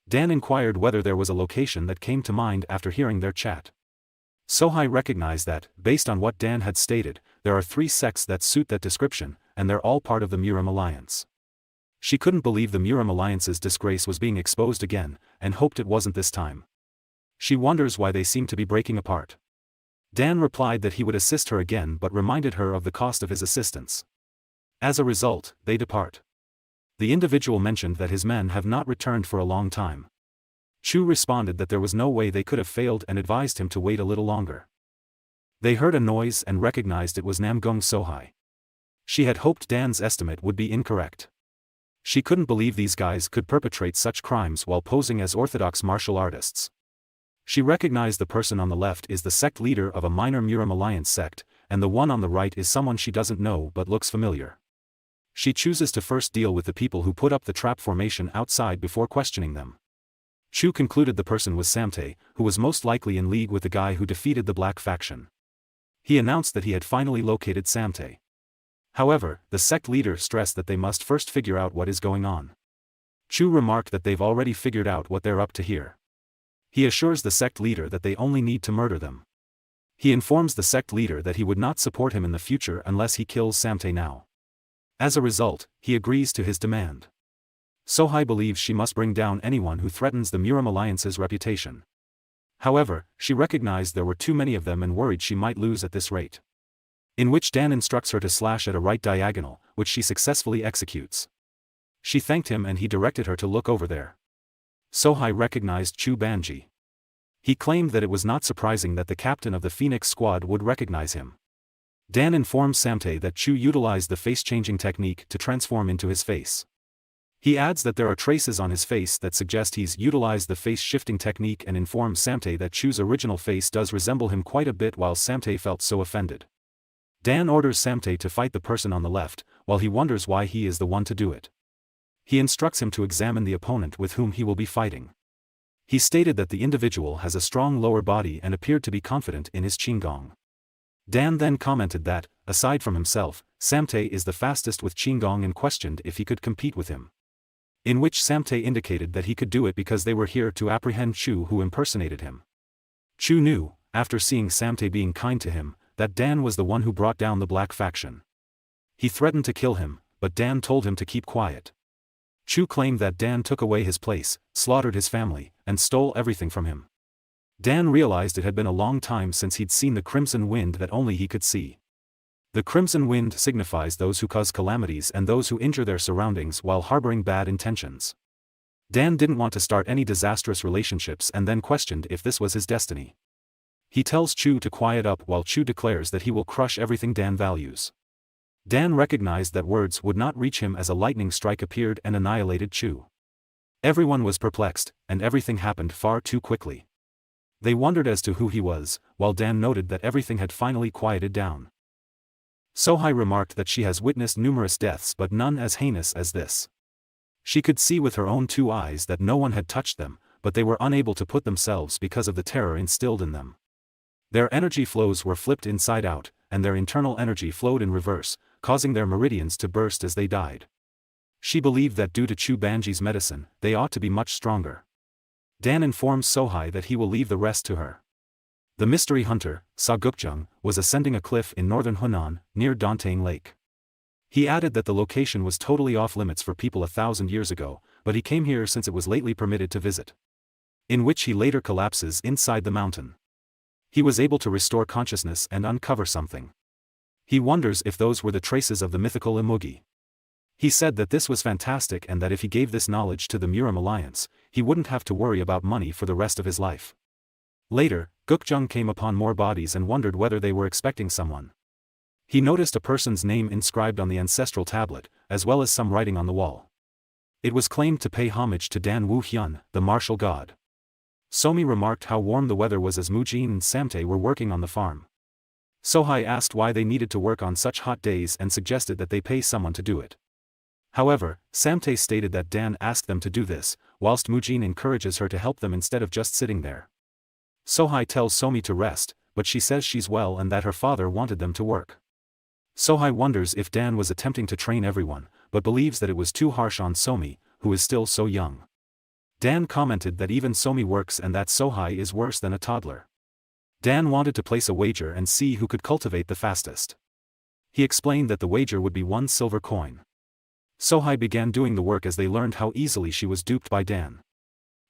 Dan inquired whether there was a location that came to mind after hearing their chat. Sohai recognized that, based on what Dan had stated, there are 3 sects that suit that description, and they're all part of the Murim alliance. She couldn't believe the Murim alliance's disgrace was being exposed again, and hoped it wasn't this time. She wonders why they seem to be breaking apart. Dan replied that he would assist her again but reminded her of the cost of his assistance. As a result, they depart. The individual mentioned that his men have not returned for a long time. Chu responded that there was no way they could have failed and advised him to wait a little longer. They heard a noise and recognized it was Namgung Sohai. She had hoped Dan's estimate would be incorrect. She couldn't believe these guys could perpetrate such crimes while posing as orthodox martial artists. She recognized the person on the left is the sect leader of a minor Murim alliance sect, and the one on the right is someone she doesn't know but looks familiar. She chooses to first deal with the people who put up the trap formation outside before questioning them. Chu concluded the person was Samtae, who was most likely in league with the guy who defeated the black faction. He announced that he had finally located Samtae. However, the sect leader stressed that they must first figure out what is going on. Chu remarked that they've already figured out what they're up to here. He assures the sect leader that they only need to murder them. He informs the sect leader that he would not support him in the future unless he kills Samtae now. As a result, he agrees to his demand. Sohai believes she must bring down anyone who threatens the Murim alliance's reputation. However, she recognized there were too many of them and worried she might lose at this rate. In which Dan instructs her to slash at a right diagonal, which she successfully executes. She thanked him and he directed her to look over there. Sohai recognized Chu Banji. He claimed that it was not surprising that the captain of the Phoenix squad would recognize him. Dan informs Samtae that Chu utilized the face-changing technique to transform into his face. He adds that there are traces on his face that suggest he's utilized the face-shifting technique and informs Samtae that Chu's original face does resemble him quite a bit, while Samtae felt so offended. Dan orders Samtae to fight the person on the left, while he wonders why he is the one to do it. He instructs him to examine the opponent with whom he will be fighting. He stated that the individual has a strong lower body and appeared to be confident in his qigong. Dan then commented that, aside from himself, Samtae is the fastest with qigong and questioned if he could compete with him. In which Samtae indicated that he could do it because they were here to apprehend Chu, who impersonated him. Chu knew, after seeing Samtae being kind to him, that Dan was the one who brought down the black faction. He threatened to kill him, but Dan told him to keep quiet. Chu claimed that Dan took away his place, slaughtered his family, and stole everything from him. Dan realized it had been a long time since he'd seen the crimson wind that only he could see. The crimson wind signifies those who cause calamities and those who injure their surroundings while harboring bad intentions. Dan didn't want to start any disastrous relationships and then questioned if this was his destiny. He tells Chu to quiet up while Chu declares that he will crush everything Dan values. Dan recognized that words would not reach him as a lightning strike appeared and annihilated Chu. Everyone was perplexed, and everything happened far too quickly. They wondered as to who he was, while Dan noted that everything had finally quieted down. Sohai remarked that she has witnessed numerous deaths but none as heinous as this. She could see with her own 2 eyes that no one had touched them, but they were unable to put themselves because of the terror instilled in them. Their energy flows were flipped inside out, and their internal energy flowed in reverse, causing their meridians to burst as they died. She believed that due to Chu Banji's medicine, they ought to be much stronger. Dan informs Sohai that he will leave the rest to her. The mystery hunter, Sa Gukjung, was ascending a cliff in northern Hunan, near Dantang Lake. He added that the location was totally off limits for people 1,000 years ago, but he came here since it was lately permitted to visit. In which he later collapses inside the mountain. He was able to restore consciousness and uncover something. He wonders if those were the traces of the mythical Imugi. He said that this was fantastic and that if he gave this knowledge to the Murim Alliance, he wouldn't have to worry about money for the rest of his life. Later, Gukjung came upon more bodies and wondered whether they were expecting someone. He noticed a person's name inscribed on the ancestral tablet, as well as some writing on the wall. It was claimed to pay homage to Dan Woohyun, the martial god. Somi remarked how warm the weather was as Mujin and Samtae were working on the farm. Sohai asked why they needed to work on such hot days and suggested that they pay someone to do it. However, Samtae stated that Dan asked them to do this, whilst Mujin encourages her to help them instead of just sitting there. Sohai tells Somi to rest, but she says she's well and that her father wanted them to work. Sohai wonders if Dan was attempting to train everyone, but believes that it was too harsh on Somi, who is still so young. Dan commented that even Somi works and that Sohai is worse than a toddler. Dan wanted to place a wager and see who could cultivate the fastest. He explained that the wager would be 1 silver coin. Sohai began doing the work as they learned how easily she was duped by Dan.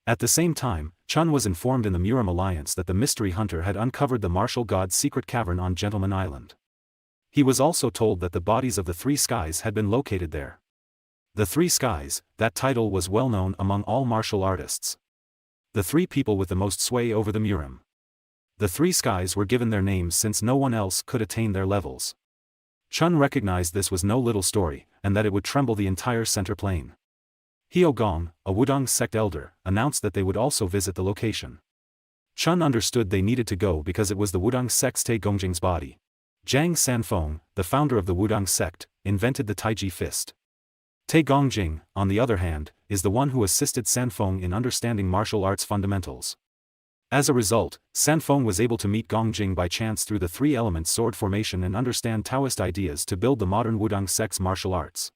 At the same time, Chun was informed in the Murim Alliance that the mystery hunter had uncovered the martial god's secret cavern on Gentleman Island. He was also told that the bodies of the 3 skies had been located there. The 3 skies, that title was well known among all martial artists. The 3 people with the most sway over the Murim. The 3 skies were given their names since no one else could attain their levels. Chun recognized this was no little story, and that it would tremble the entire center plane. Hyo Gong, a Wudong sect elder, announced that they would also visit the location. Chun understood they needed to go because it was the Wudong sect's Tae Gongjing's body. Zhang Sanfeng, the founder of the Wudong sect, invented the Taiji fist. Tae Gongjing, on the other hand, is the one who assisted Sanfeng in understanding martial arts fundamentals. As a result, Sanfeng was able to meet Gongjing by chance through the 3-element sword formation and understand Taoist ideas to build the modern Wudong sect's martial arts.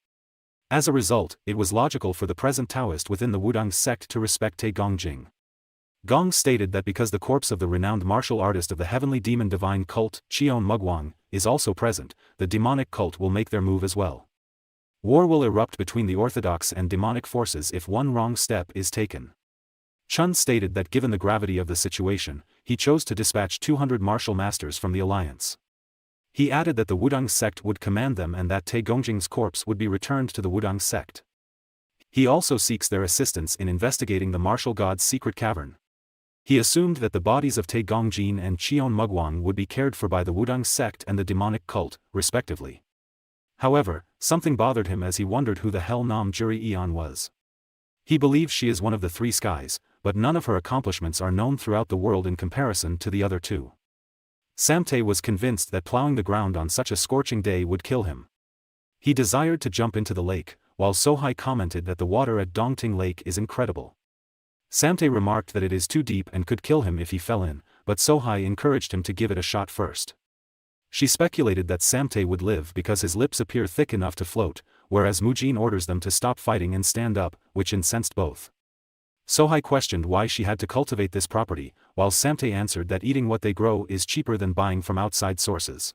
As a result, it was logical for the present Taoist within the Wudong sect to respect Tae Gongjing. Gong stated that because the corpse of the renowned martial artist of the heavenly demon divine cult, Cheon Mugwang, is also present, the demonic cult will make their move as well. War will erupt between the orthodox and demonic forces if one wrong step is taken. Chun stated that given the gravity of the situation, he chose to dispatch 200 martial masters from the alliance. He added that the Wudong sect would command them and that Tae Gongjing's corpse would be returned to the Wudong sect. He also seeks their assistance in investigating the martial god's secret cavern. He assumed that the bodies of Tae Gongjin and Cheon Mugwang would be cared for by the Wudang sect and the demonic cult, respectively. However, something bothered him as he wondered who the hell Nam Juri Eon was. He believes she is one of the three skies, but none of her accomplishments are known throughout the world in comparison to the other two. Samtae was convinced that plowing the ground on such a scorching day would kill him. He desired to jump into the lake, while Sohai commented that the water at Dongting Lake is incredible. Samtae remarked that it is too deep and could kill him if he fell in, but Sohai encouraged him to give it a shot first. She speculated that Samtae would live because his lips appear thick enough to float, whereas Mujin orders them to stop fighting and stand up, which incensed both. Sohai questioned why she had to cultivate this property, while Samtae answered that eating what they grow is cheaper than buying from outside sources.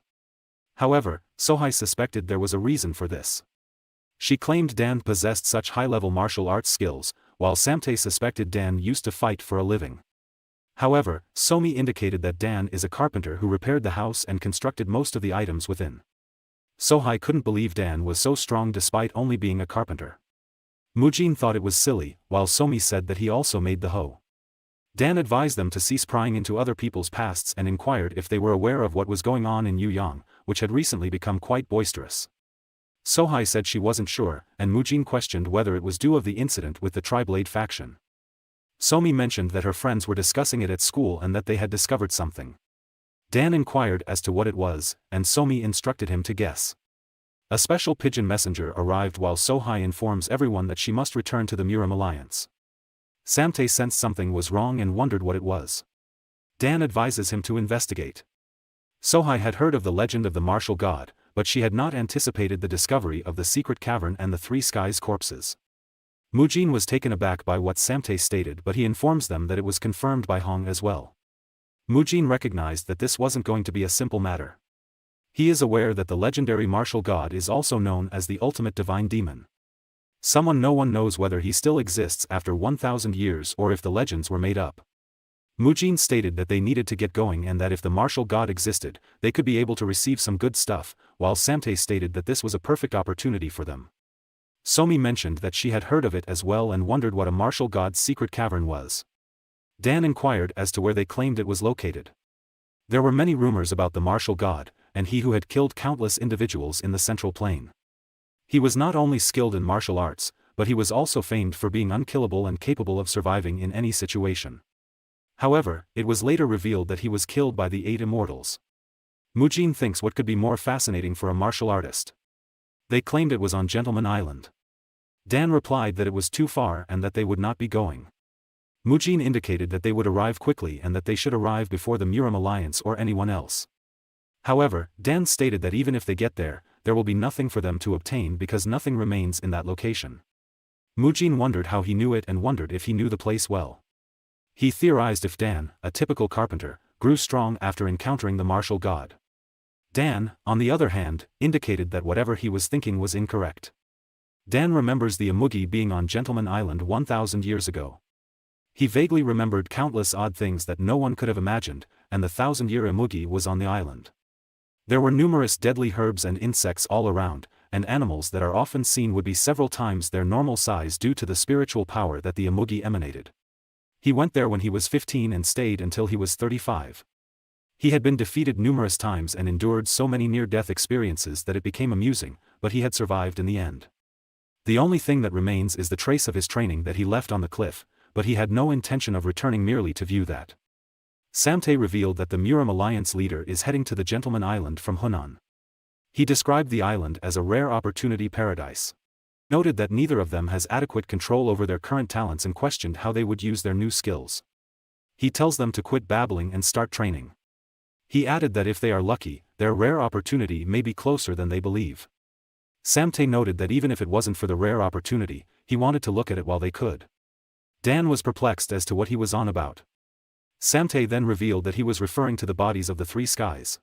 However, Sohai suspected there was a reason for this. She claimed Dan possessed such high-level martial arts skills, while Samtae suspected Dan used to fight for a living. However, Somi indicated that Dan is a carpenter who repaired the house and constructed most of the items within. Sohai couldn't believe Dan was so strong despite only being a carpenter. Mujin thought it was silly, while Somi said that he also made the hoe. Dan advised them to cease prying into other people's pasts and inquired if they were aware of what was going on in Yuyang, which had recently become quite boisterous. Sohai said she wasn't sure, and Mujin questioned whether it was due of the incident with the Triblade faction. Somi mentioned that her friends were discussing it at school and that they had discovered something. Dan inquired as to what it was, and Somi instructed him to guess. A special pigeon messenger arrived while Sohai informs everyone that she must return to the Murim alliance. Samtae sensed something was wrong and wondered what it was. Dan advises him to investigate. Sohai had heard of the legend of the martial god, but she had not anticipated the discovery of the secret cavern and the three skies corpses. Mujin was taken aback by what Samtae stated, but he informs them that it was confirmed by Hong as well. Mujin recognized that this wasn't going to be a simple matter. He is aware that the legendary martial god is also known as the ultimate divine demon. No one knows whether he still exists after 1,000 years or if the legends were made up. Mujin stated that they needed to get going and that if the martial god existed, they could be able to receive some good stuff, while Samtae stated that this was a perfect opportunity for them. Somi mentioned that she had heard of it as well and wondered what a martial god's secret cavern was. Dan inquired as to where they claimed it was located. There were many rumors about the martial god, and he who had killed countless individuals in the Central Plain. He was not only skilled in martial arts, but he was also famed for being unkillable and capable of surviving in any situation. However, it was later revealed that he was killed by the 8 immortals. Mujin thinks what could be more fascinating for a martial artist. They claimed it was on Gentleman Island. Dan replied that it was too far and that they would not be going. Mujin indicated that they would arrive quickly and that they should arrive before the Murim alliance or anyone else. However, Dan stated that even if they get there, there will be nothing for them to obtain because nothing remains in that location. Mujin wondered how he knew it and wondered if he knew the place well. He theorized if Dan, a typical carpenter, grew strong after encountering the martial god. Dan, on the other hand, indicated that whatever he was thinking was incorrect. Dan remembers the Imugi being on Gentleman Island 1,000 years ago. He vaguely remembered countless odd things that no one could have imagined, and the 1,000-year Imugi was on the island. There were numerous deadly herbs and insects all around, and animals that are often seen would be several times their normal size due to the spiritual power that the Imugi emanated. He went there when he was 15 and stayed until he was 35. He had been defeated numerous times and endured so many near-death experiences that it became amusing, but he had survived in the end. The only thing that remains is the trace of his training that he left on the cliff, but he had no intention of returning merely to view that. Samtae revealed that the Murim Alliance leader is heading to the Gentleman Island from Hunan. He described the island as a rare opportunity paradise. Noted that neither of them has adequate control over their current talents and questioned how they would use their new skills. He tells them to quit babbling and start training. He added that if they are lucky, their rare opportunity may be closer than they believe. Samtae noted that even if it wasn't for the rare opportunity, he wanted to look at it while they could. Dan was perplexed as to what he was on about. Samtae then revealed that he was referring to the bodies of the three skies.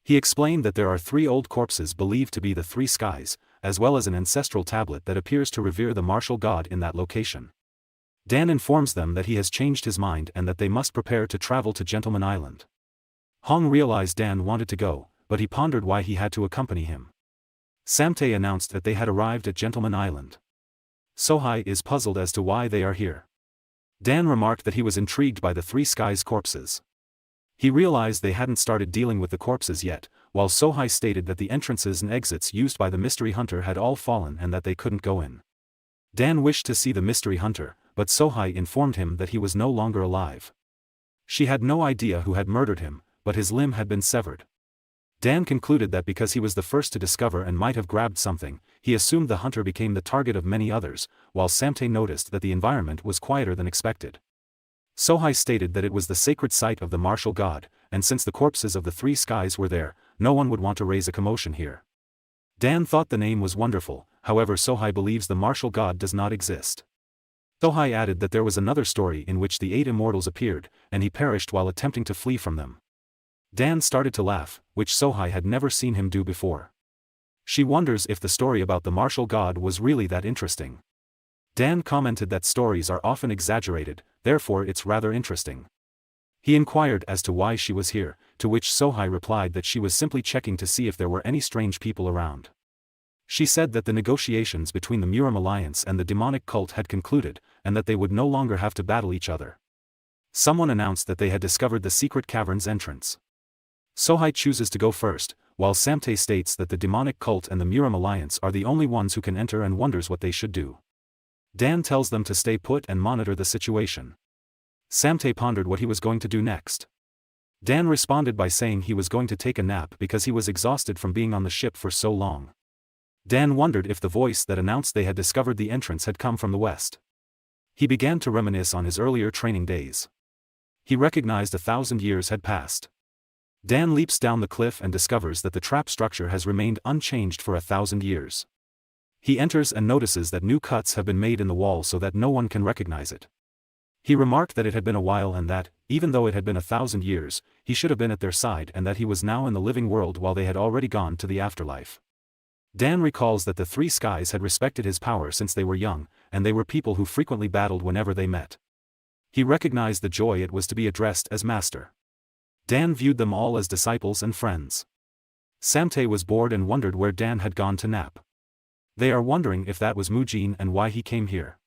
He explained that there are 3 old corpses believed to be the three skies, as well as an ancestral tablet that appears to revere the martial god in that location. Dan informs them that he has changed his mind and that they must prepare to travel to Gentleman Island. Hong realized Dan wanted to go, but he pondered why he had to accompany him. Samtae announced that they had arrived at Gentleman Island. Sohai is puzzled as to why they are here. Dan remarked that he was intrigued by the three skies corpses. He realized they hadn't started dealing with the corpses yet, while Sohai stated that the entrances and exits used by the mystery hunter had all fallen and that they couldn't go in. Dan wished to see the mystery hunter, but Sohai informed him that he was no longer alive. She had no idea who had murdered him, but his limb had been severed. Dan concluded that because he was the first to discover and might have grabbed something, he assumed the hunter became the target of many others, while Samte noticed that the environment was quieter than expected. Sohai stated that it was the sacred site of the martial god, and since the corpses of the three skies were there, no one would want to raise a commotion here. Dan thought the name was wonderful, however Sohai believes the martial god does not exist. Sohai added that there was another story in which the 8 immortals appeared, and he perished while attempting to flee from them. Dan started to laugh, which Sohai had never seen him do before. She wonders if the story about the martial god was really that interesting. Dan commented that stories are often exaggerated, therefore it's rather interesting. He inquired as to why she was here, to which Sohai replied that she was simply checking to see if there were any strange people around. She said that the negotiations between the Murim alliance and the demonic cult had concluded, and that they would no longer have to battle each other. Someone announced that they had discovered the secret cavern's entrance. Sohai chooses to go first, while Samte states that the demonic cult and the Murim alliance are the only ones who can enter and wonders what they should do. Dan tells them to stay put and monitor the situation. Samte pondered what he was going to do next. Dan responded by saying he was going to take a nap because he was exhausted from being on the ship for so long. Dan wondered if the voice that announced they had discovered the entrance had come from the west. He began to reminisce on his earlier training days. He recognized 1,000 years had passed. Dan leaps down the cliff and discovers that the trap structure has remained unchanged for 1,000 years. He enters and notices that new cuts have been made in the wall so that no one can recognize it. He remarked that it had been a while and that, even though it had been 1,000 years, he should have been at their side and that he was now in the living world while they had already gone to the afterlife. Dan recalls that the three skies had respected his power since they were young, and they were people who frequently battled whenever they met. He recognized the joy it was to be addressed as master. Dan viewed them all as disciples and friends. Samte was bored and wondered where Dan had gone to nap. They are wondering if that was Mujin and why he came here.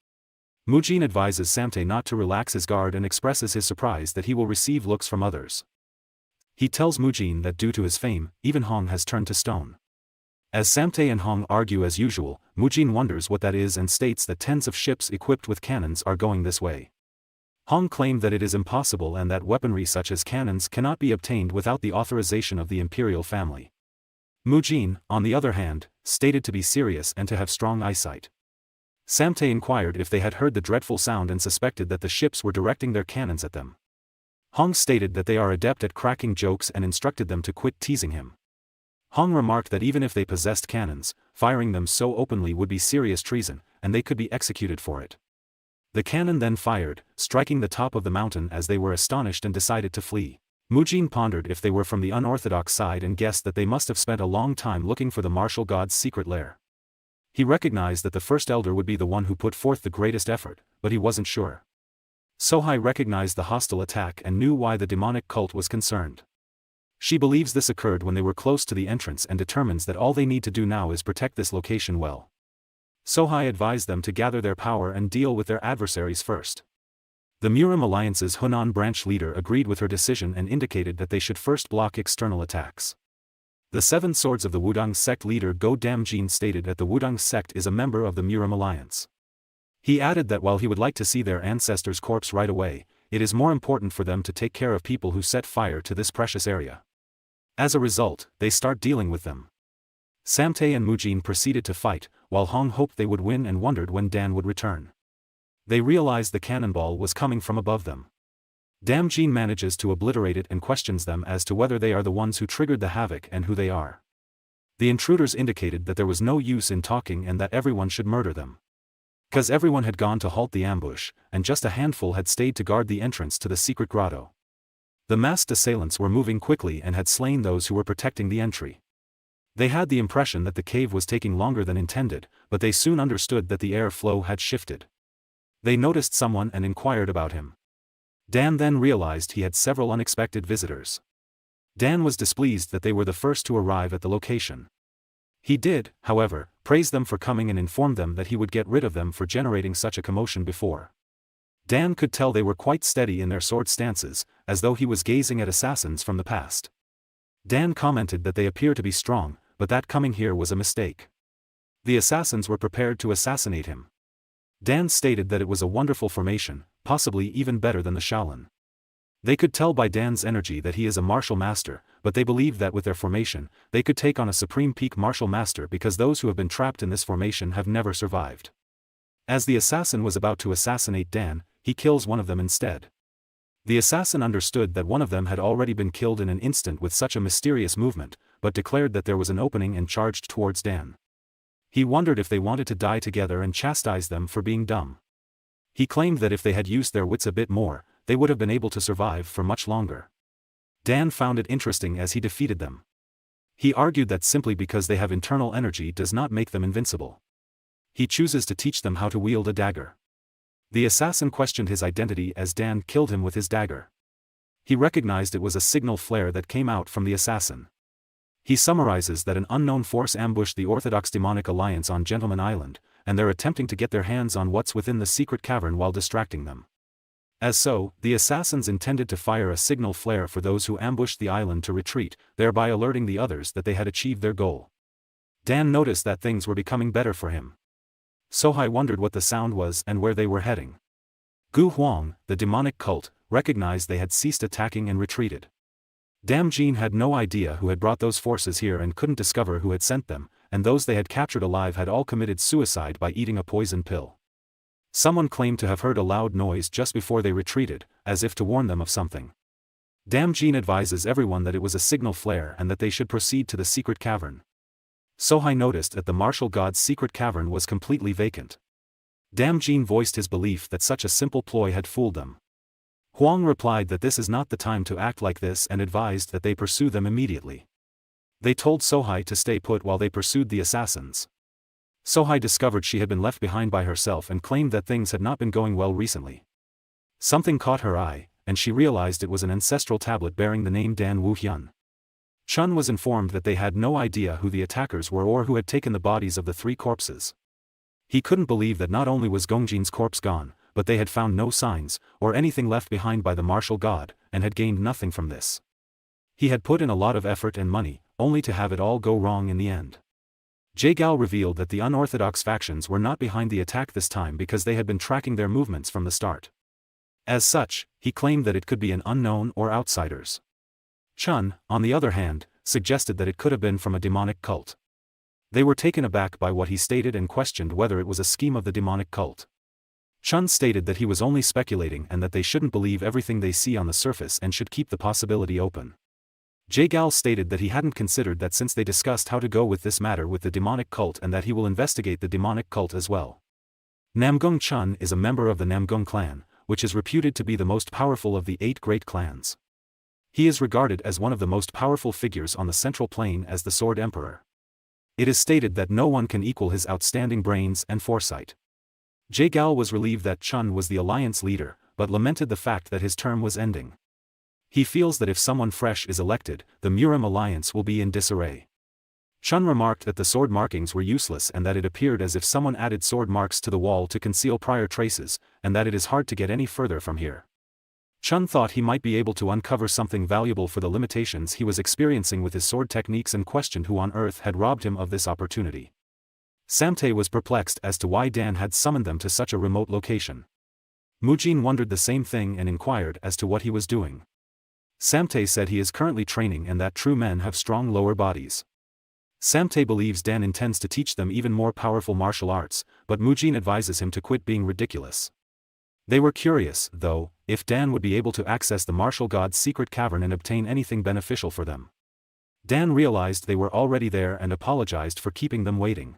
Mujin advises Samte not to relax his guard and expresses his surprise that he will receive looks from others. He tells Mujin that due to his fame, even Hong has turned to stone. As Samte and Hong argue as usual, Mujin wonders what that is and states that tens of ships equipped with cannons are going this way. Hong claimed that it is impossible and that weaponry such as cannons cannot be obtained without the authorization of the imperial family. Mujin, on the other hand, stated to be serious and to have strong eyesight. Samte inquired if they had heard the dreadful sound and suspected that the ships were directing their cannons at them. Hong stated that they are adept at cracking jokes and instructed them to quit teasing him. Hong remarked that even if they possessed cannons, firing them so openly would be serious treason, and they could be executed for it. The cannon then fired, striking the top of the mountain as they were astonished and decided to flee. Mujin pondered if they were from the unorthodox side and guessed that they must have spent a long time looking for the martial god's secret lair. He recognized that the first elder would be the one who put forth the greatest effort, but he wasn't sure. Sohai recognized the hostile attack and knew why the demonic cult was concerned. She believes this occurred when they were close to the entrance and determines that all they need to do now is protect this location well. Sohai advised them to gather their power and deal with their adversaries first. The Murim Alliance's Hunan branch leader agreed with her decision and indicated that they should first block external attacks. The Seven Swords of the Wudang sect leader Go Damjin stated that the Wudang sect is a member of the Murim Alliance. He added that while he would like to see their ancestors' corpse right away, it is more important for them to take care of people who set fire to this precious area. As a result, they start dealing with them. Samte and Mujin proceeded to fight, while Hong hoped they would win and wondered when Dan would return. They realized the cannonball was coming from above them. Damjin manages to obliterate it and questions them as to whether they are the ones who triggered the havoc and who they are. The intruders indicated that there was no use in talking and that everyone should murder them. Because everyone had gone to halt the ambush, and just a handful had stayed to guard the entrance to the secret grotto. The masked assailants were moving quickly and had slain those who were protecting the entry. They had the impression that the cave was taking longer than intended, but they soon understood that the air flow had shifted. They noticed someone and inquired about him. Dan then realized he had several unexpected visitors. Dan was displeased that they were the first to arrive at the location. He did, however, praise them for coming and informed them that he would get rid of them for generating such a commotion before. Dan could tell they were quite steady in their sword stances, as though he was gazing at assassins from the past. Dan commented that they appear to be strong, but that coming here was a mistake. The assassins were prepared to assassinate him. Dan stated that it was a wonderful formation, possibly even better than the Shaolin. They could tell by Dan's energy that he is a martial master, but they believed that with their formation, they could take on a supreme peak martial master because those who have been trapped in this formation have never survived. As the assassin was about to assassinate Dan, he kills one of them instead. The assassin understood that one of them had already been killed in an instant with such a mysterious movement, but declared that there was an opening and charged towards Dan. He wondered if they wanted to die together and chastised them for being dumb. He claimed that if they had used their wits a bit more, they would have been able to survive for much longer. Dan found it interesting as he defeated them. He argued that simply because they have internal energy does not make them invincible. He chooses to teach them how to wield a dagger. The assassin questioned his identity as Dan killed him with his dagger. He recognized it was a signal flare that came out from the assassin. He summarizes that an unknown force ambushed the Orthodox Demonic Alliance on Gentleman Island, and they're attempting to get their hands on what's within the secret cavern while distracting them. As so, the assassins intended to fire a signal flare for those who ambushed the island to retreat, thereby alerting the others that they had achieved their goal. Dan noticed that things were becoming better for him. Sohai wondered what the sound was and where they were heading. Gu Huang, the demonic cult, recognized they had ceased attacking and retreated. Dam Jin had no idea who had brought those forces here and couldn't discover who had sent them, and those they had captured alive had all committed suicide by eating a poison pill. Someone claimed to have heard a loud noise just before they retreated, as if to warn them of something. Dam Jin advises everyone that it was a signal flare and that they should proceed to the secret cavern. Sohai noticed that the martial god's secret cavern was completely vacant. Dam Jin voiced his belief that such a simple ploy had fooled them. Huang replied that this is not the time to act like this and advised that they pursue them immediately. They told Sohai to stay put while they pursued the assassins. Sohai discovered she had been left behind by herself and claimed that things had not been going well recently. Something caught her eye, and she realized it was an ancestral tablet bearing the name Dan Woohyun. Chun was informed that they had no idea who the attackers were or who had taken the bodies of the 3 corpses. He couldn't believe that not only was Gongjin's corpse gone, but they had found no signs, or anything left behind by the martial god, and had gained nothing from this. He had put in a lot of effort and money, only to have it all go wrong in the end. Jae-gal revealed that the unorthodox factions were not behind the attack this time because they had been tracking their movements from the start. As such, he claimed that it could be an unknown or outsiders. Chun, on the other hand, suggested that it could have been from a demonic cult. They were taken aback by what he stated and questioned whether it was a scheme of the demonic cult. Chun stated that he was only speculating and that they shouldn't believe everything they see on the surface and should keep the possibility open. Jae-gal stated that he hadn't considered that since they discussed how to go with this matter with the demonic cult and that he will investigate the demonic cult as well. Namgung Chun is a member of the Namgung clan, which is reputed to be the most powerful of the 8 great clans. He is regarded as one of the most powerful figures on the Central Plain as the Sword Emperor. It is stated that no one can equal his outstanding brains and foresight. Jae-gal was relieved that Chun was the alliance leader, but lamented the fact that his term was ending. He feels that if someone fresh is elected, the Murim alliance will be in disarray. Chun remarked that the sword markings were useless and that it appeared as if someone added sword marks to the wall to conceal prior traces, and that it is hard to get any further from here. Chun thought he might be able to uncover something valuable for the limitations he was experiencing with his sword techniques and questioned who on earth had robbed him of this opportunity. Samtae was perplexed as to why Dan had summoned them to such a remote location. Mujin wondered the same thing and inquired as to what he was doing. Samtae said he is currently training and that true men have strong lower bodies. Samtae believes Dan intends to teach them even more powerful martial arts, but Mujin advises him to quit being ridiculous. They were curious, though, if Dan would be able to access the martial god's secret cavern and obtain anything beneficial for them. Dan realized they were already there and apologized for keeping them waiting.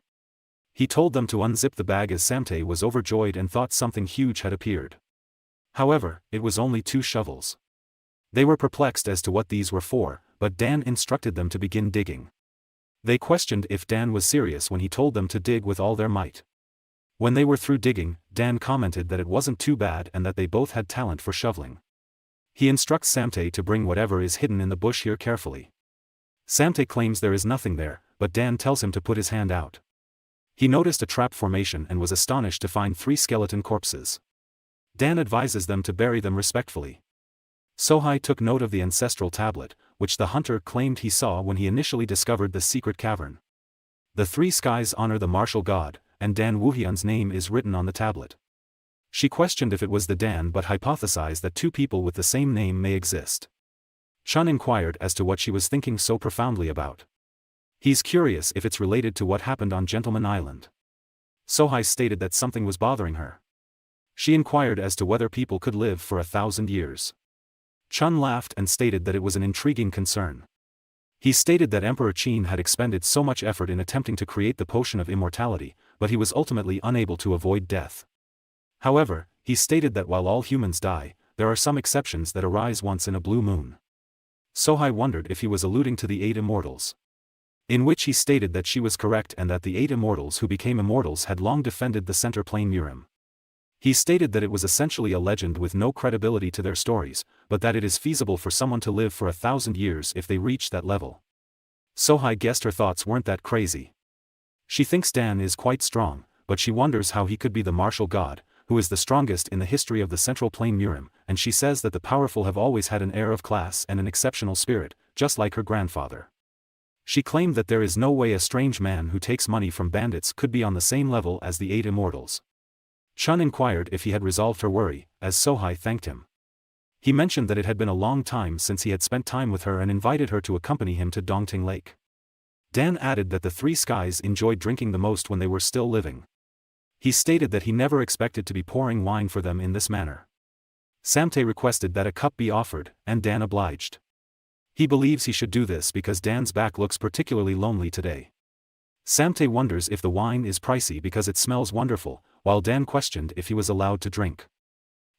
He told them to unzip the bag as Samtae was overjoyed and thought something huge had appeared. However, it was only 2 shovels. They were perplexed as to what these were for, but Dan instructed them to begin digging. They questioned if Dan was serious when he told them to dig with all their might. When they were through digging, Dan commented that it wasn't too bad and that they both had talent for shoveling. He instructs Samtae to bring whatever is hidden in the bush here carefully. Samtae claims there is nothing there, but Dan tells him to put his hand out. He noticed a trap formation and was astonished to find 3 skeleton corpses. Dan advises them to bury them respectfully. Sohai took note of the ancestral tablet, which the hunter claimed he saw when he initially discovered the secret cavern. The three skies honor the martial god, and Dan Woohyun's name is written on the tablet. She questioned if it was the Dan but hypothesized that two people with the same name may exist. Chun inquired as to what she was thinking so profoundly about. He's curious if it's related to what happened on Gentleman Island. Sohai stated that something was bothering her. She inquired as to whether people could live for 1,000 years. Chun laughed and stated that it was an intriguing concern. He stated that Emperor Qin had expended so much effort in attempting to create the potion of immortality, but he was ultimately unable to avoid death. However, he stated that while all humans die, there are some exceptions that arise once in a blue moon. Sohai wondered if he was alluding to the 8 immortals. In which he stated that she was correct and that the 8 immortals who became immortals had long defended the center plane Murim. He stated that it was essentially a legend with no credibility to their stories, but that it is feasible for someone to live for 1,000 years if they reach that level. Sohai guessed her thoughts weren't that crazy. She thinks Dan is quite strong, but she wonders how he could be the martial god, who is the strongest in the history of the central plane Murim, and she says that the powerful have always had an air of class and an exceptional spirit, just like her grandfather. She claimed that there is no way a strange man who takes money from bandits could be on the same level as the 8 immortals. Chun inquired if he had resolved her worry, as Sohai thanked him. He mentioned that it had been a long time since he had spent time with her and invited her to accompany him to Dongting Lake. Dan added that the three skies enjoyed drinking the most when they were still living. He stated that he never expected to be pouring wine for them in this manner. Samte requested that a cup be offered, and Dan obliged. He believes he should do this because Dan's back looks particularly lonely today. Samte wonders if the wine is pricey because it smells wonderful, while Dan questioned if he was allowed to drink.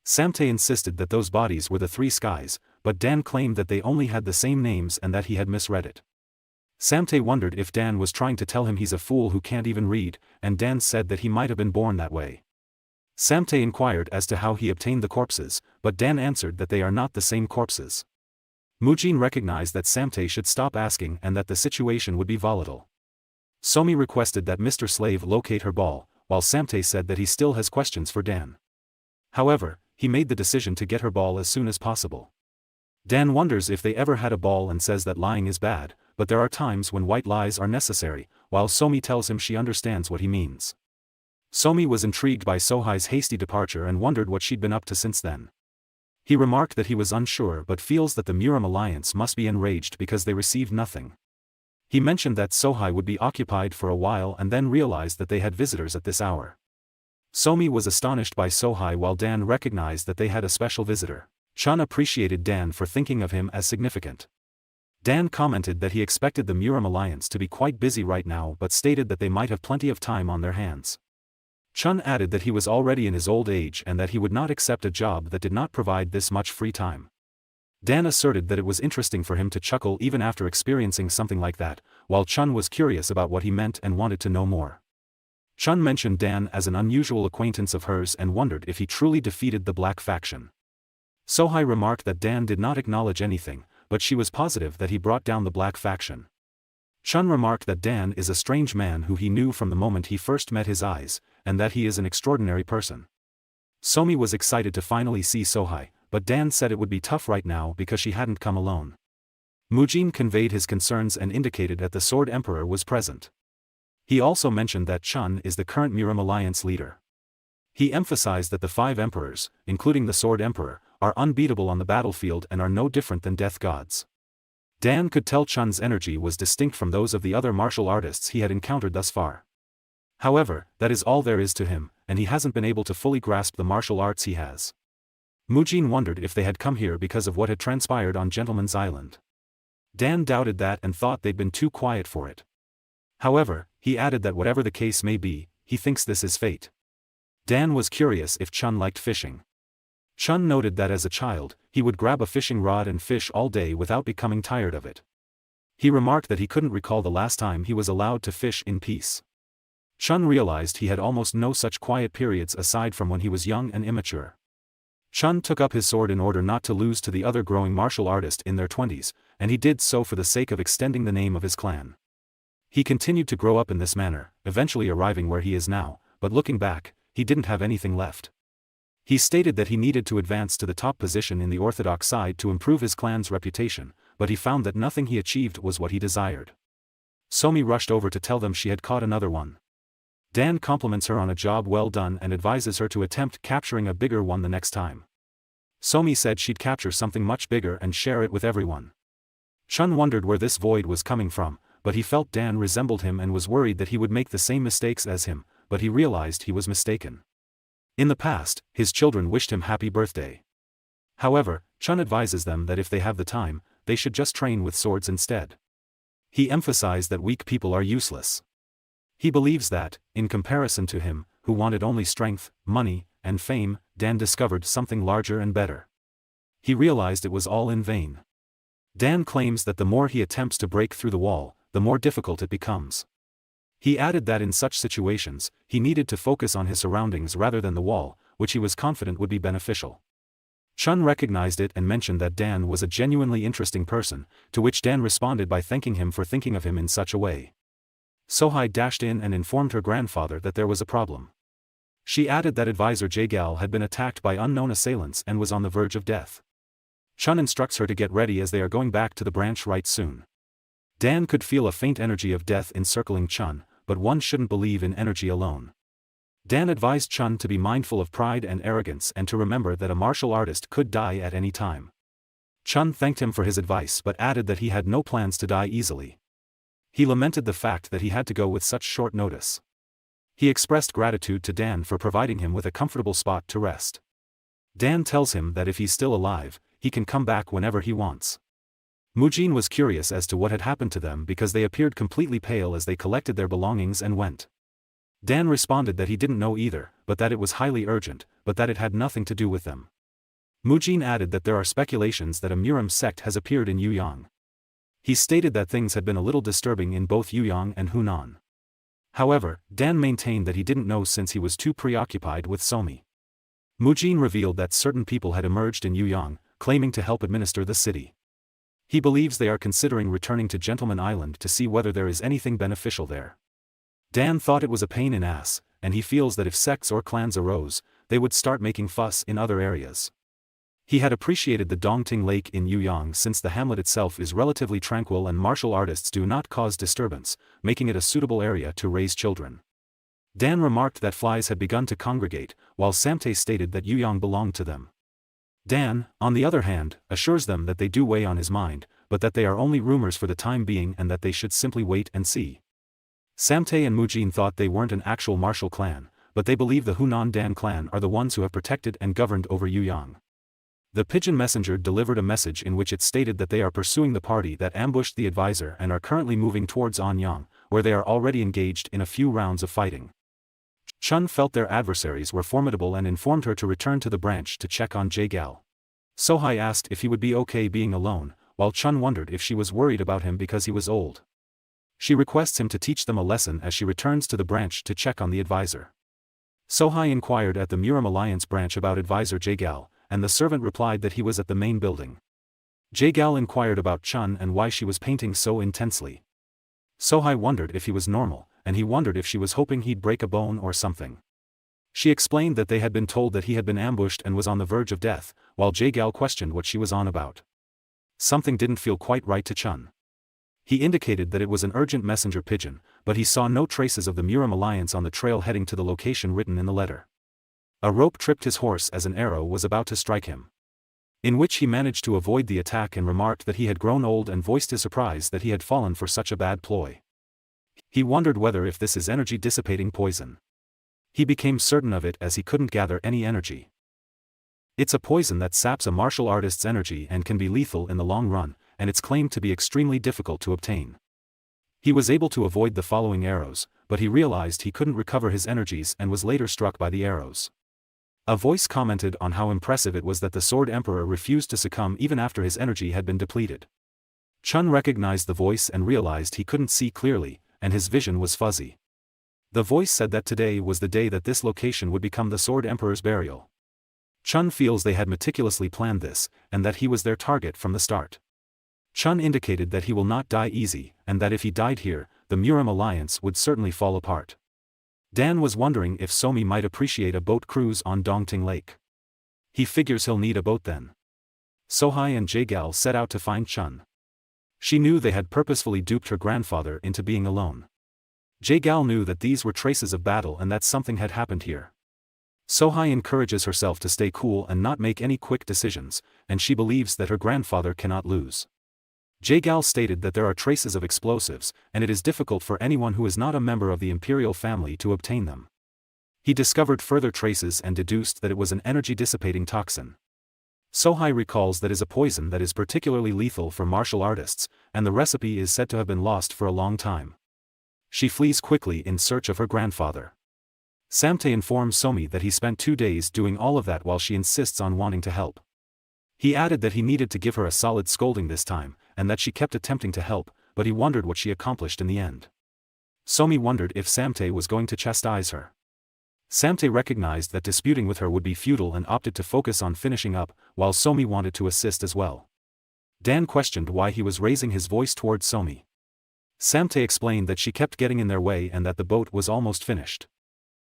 Samte insisted that those bodies were the three skies, but Dan claimed that they only had the same names and that he had misread it. Samte wondered if Dan was trying to tell him he's a fool who can't even read, and Dan said that he might have been born that way. Samte inquired as to how he obtained the corpses, but Dan answered that they are not the same corpses. Mujin recognized that Samte should stop asking and that the situation would be volatile. Somi requested that Mr. Slave locate her ball, while Samte said that he still has questions for Dan. However, he made the decision to get her ball as soon as possible. Dan wonders if they ever had a ball and says that lying is bad, but there are times when white lies are necessary, while Somi tells him she understands what he means. Somi was intrigued by Sohai's hasty departure and wondered what she'd been up to since then. He remarked that he was unsure but feels that the Murim alliance must be enraged because they received nothing. He mentioned that Sohai would be occupied for a while and then realized that they had visitors at this hour. Somi was astonished by Sohai while Dan recognized that they had a special visitor. Chun appreciated Dan for thinking of him as significant. Dan commented that he expected the Murim alliance to be quite busy right now but stated that they might have plenty of time on their hands. Chun added that he was already in his old age and that he would not accept a job that did not provide this much free time. Dan asserted that it was interesting for him to chuckle even after experiencing something like that, while Chun was curious about what he meant and wanted to know more. Chun mentioned Dan as an unusual acquaintance of hers and wondered if he truly defeated the Black faction. Sohai remarked that Dan did not acknowledge anything, but she was positive that he brought down the Black faction. Chun remarked that Dan is a strange man who he knew from the moment he first met his eyes, and that he is an extraordinary person. Somi was excited to finally see Sohai, but Dan said it would be tough right now because she hadn't come alone. Mujin conveyed his concerns and indicated that the Sword Emperor was present. He also mentioned that Chun is the current Murim Alliance leader. He emphasized that the 5 emperors, including the Sword Emperor, are unbeatable on the battlefield and are no different than death gods. Dan could tell Chun's energy was distinct from those of the other martial artists he had encountered thus far. However, that is all there is to him, and he hasn't been able to fully grasp the martial arts he has. Mujin wondered if they had come here because of what had transpired on Gentleman's Island. Dan doubted that and thought they'd been too quiet for it. However, he added that whatever the case may be, he thinks this is fate. Dan was curious if Chun liked fishing. Chun noted that as a child, he would grab a fishing rod and fish all day without becoming tired of it. He remarked that he couldn't recall the last time he was allowed to fish in peace. Chun realized he had almost no such quiet periods aside from when he was young and immature. Chun took up his sword in order not to lose to the other growing martial artist in their 20s, and he did so for the sake of extending the name of his clan. He continued to grow up in this manner, eventually arriving where he is now, but looking back, he didn't have anything left. He stated that he needed to advance to the top position in the orthodox side to improve his clan's reputation, but he found that nothing he achieved was what he desired. Somi rushed over to tell them she had caught another one. Dan compliments her on a job well done and advises her to attempt capturing a bigger one the next time. Somi said she'd capture something much bigger and share it with everyone. Chun wondered where this void was coming from, but he felt Dan resembled him and was worried that he would make the same mistakes as him, but he realized he was mistaken. In the past, his children wished him happy birthday. However, Chun advises them that if they have the time, they should just train with swords instead. He emphasized that weak people are useless. He believes that, in comparison to him, who wanted only strength, money, and fame, Dan discovered something larger and better. He realized it was all in vain. Dan claims that the more he attempts to break through the wall, the more difficult it becomes. He added that in such situations, he needed to focus on his surroundings rather than the wall, which he was confident would be beneficial. Chun recognized it and mentioned that Dan was a genuinely interesting person, to which Dan responded by thanking him for thinking of him in such a way. Sohai dashed in and informed her grandfather that there was a problem. She added that advisor Jae-gal had been attacked by unknown assailants and was on the verge of death. Chun instructs her to get ready as they are going back to the branch right soon. Dan could feel a faint energy of death encircling Chun, but one shouldn't believe in energy alone. Dan advised Chun to be mindful of pride and arrogance and to remember that a martial artist could die at any time. Chun thanked him for his advice but added that he had no plans to die easily. He lamented the fact that he had to go with such short notice. He expressed gratitude to Dan for providing him with a comfortable spot to rest. Dan tells him that if he's still alive, he can come back whenever he wants. Mujin was curious as to what had happened to them because they appeared completely pale as they collected their belongings and went. Dan responded that he didn't know either, but that it was highly urgent, but that it had nothing to do with them. Mujin added that there are speculations that a Murim sect has appeared in Yuyang. He stated that things had been a little disturbing in both Yuyang and Hunan. However, Dan maintained that he didn't know since he was too preoccupied with Somi. Mujin revealed that certain people had emerged in Yuyang, claiming to help administer the city. He believes they are considering returning to Gentleman Island to see whether there is anything beneficial there. Dan thought it was a pain in ass, and he feels that if sects or clans arose, they would start making fuss in other areas. He had appreciated the Dongting Lake in Yuyang since the hamlet itself is relatively tranquil and martial artists do not cause disturbance, making it a suitable area to raise children. Dan remarked that flies had begun to congregate, while Samte stated that Yuyang belonged to them. Dan, on the other hand, assures them that they do weigh on his mind, but that they are only rumors for the time being and that they should simply wait and see. Samte and Mujin thought they weren't an actual martial clan, but they believe the Hunan Dan clan are the ones who have protected and governed over Yuyang. The pigeon messenger delivered a message in which it stated that they are pursuing the party that ambushed the advisor and are currently moving towards Anyang, where they are already engaged in a few rounds of fighting. Chun felt their adversaries were formidable and informed her to return to the branch to check on Jae-gal. Sohai asked if he would be okay being alone, while Chun wondered if she was worried about him because he was old. She requests him to teach them a lesson as she returns to the branch to check on the advisor. Sohai inquired at the Murim Alliance branch about advisor Jae-gal, and the servant replied that he was at the main building. Jae-gal inquired about Chun and why she was painting so intensely. Sohai wondered if he was normal, and he wondered if she was hoping he'd break a bone or something. She explained that they had been told that he had been ambushed and was on the verge of death, while Jae-gal questioned what she was on about. Something didn't feel quite right to Chun. He indicated that it was an urgent messenger pigeon, but he saw no traces of the Murim Alliance on the trail heading to the location written in the letter. A rope tripped his horse as an arrow was about to strike him. In which he managed to avoid the attack and remarked that he had grown old and voiced his surprise that he had fallen for such a bad ploy. He wondered whether if this is energy-dissipating poison. He became certain of it as he couldn't gather any energy. It's a poison that saps a martial artist's energy and can be lethal in the long run, and it's claimed to be extremely difficult to obtain. He was able to avoid the following arrows, but he realized he couldn't recover his energies and was later struck by the arrows. A voice commented on how impressive it was that the Sword Emperor refused to succumb even after his energy had been depleted. Chun recognized the voice and realized he couldn't see clearly, and his vision was fuzzy. The voice said that today was the day that this location would become the Sword Emperor's burial. Chun feels they had meticulously planned this, and that he was their target from the start. Chun indicated that he will not die easy, and that if he died here, the Murim Alliance would certainly fall apart. Dan was wondering if Somi might appreciate a boat cruise on Dongting Lake. He figures he'll need a boat then. Sohai and Jae-gal set out to find Chun. She knew they had purposefully duped her grandfather into being alone. Jae-gal knew that these were traces of battle and that something had happened here. Sohai encourages herself to stay cool and not make any quick decisions, and she believes that her grandfather cannot lose. Jae-gal stated that there are traces of explosives, and it is difficult for anyone who is not a member of the imperial family to obtain them. He discovered further traces and deduced that it was an energy-dissipating toxin. Sohai recalls that it is a poison that is particularly lethal for martial artists, and the recipe is said to have been lost for a long time. She flees quickly in search of her grandfather. Samtae informs Somi that he spent 2 days doing all of that while she insists on wanting to help. He added that he needed to give her a solid scolding this time, and that she kept attempting to help, but he wondered what she accomplished in the end. Somi wondered if Samtae was going to chastise her. Samtae recognized that disputing with her would be futile and opted to focus on finishing up, while Somi wanted to assist as well. Dan questioned why he was raising his voice towards Somi. Samtae explained that she kept getting in their way and that the boat was almost finished.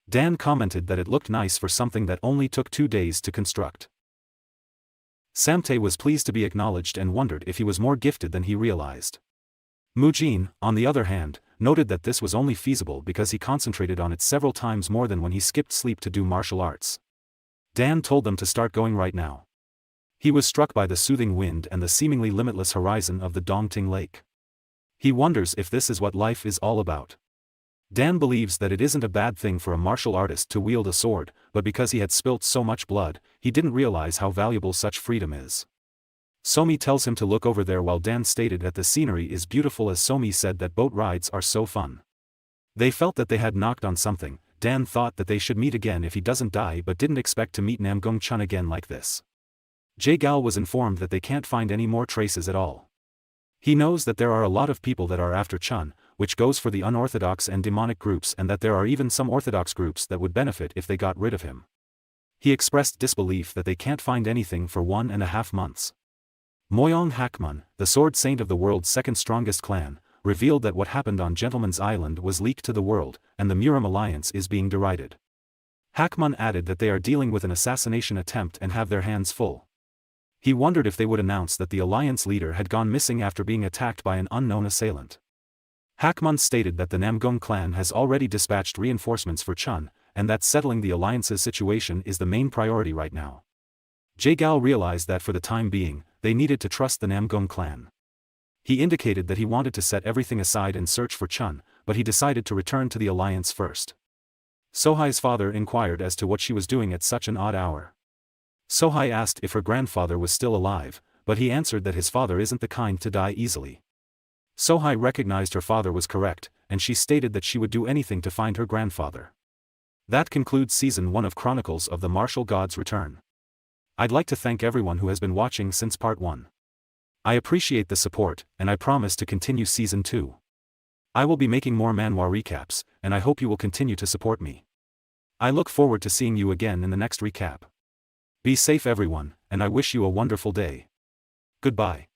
Dan commented that it looked nice for something that only took 2 days to construct. Samtae was pleased to be acknowledged and wondered if he was more gifted than he realized. Mujin, on the other hand, noted that this was only feasible because he concentrated on it several times more than when he skipped sleep to do martial arts. Dan told them to start going right now. He was struck by the soothing wind and the seemingly limitless horizon of the Dongting Lake. He wonders if this is what life is all about. Dan believes that it isn't a bad thing for a martial artist to wield a sword, but because he had spilt so much blood, he didn't realize how valuable such freedom is. Somi tells him to look over there while Dan stated that the scenery is beautiful as Somi said that boat rides are so fun. They felt that they had knocked on something. Dan thought that they should meet again if he doesn't die but didn't expect to meet Namgung Chun again like this. Jae-gal was informed that they can't find any more traces at all. He knows that there are a lot of people that are after Chun, which goes for the unorthodox and demonic groups, and that there are even some orthodox groups that would benefit if they got rid of him. He expressed disbelief that they can't find anything for 1.5 months. Moyong Hakmun, the sword saint of the world's second strongest clan, revealed that what happened on Gentleman's Island was leaked to the world, and the Murim alliance is being derided. Hakmun added that they are dealing with an assassination attempt and have their hands full. He wondered if they would announce that the alliance leader had gone missing after being attacked by an unknown assailant. Hakmun stated that the Namgung clan has already dispatched reinforcements for Chun, and that settling the alliance's situation is the main priority right now. Jae-gal realized that for the time being, they needed to trust the Namgung clan. He indicated that he wanted to set everything aside and search for Chun, but he decided to return to the alliance first. Sohai's father inquired as to what she was doing at such an odd hour. Sohai asked if her grandfather was still alive, but he answered that his father isn't the kind to die easily. Sohai recognized her father was correct, and she stated that she would do anything to find her grandfather. That concludes Season 1 of Chronicles of the Martial Gods Return. I'd like to thank everyone who has been watching since Part 1. I appreciate the support, and I promise to continue Season 2. I will be making more manhwa recaps, and I hope you will continue to support me. I look forward to seeing you again in the next recap. Be safe everyone, and I wish you a wonderful day. Goodbye.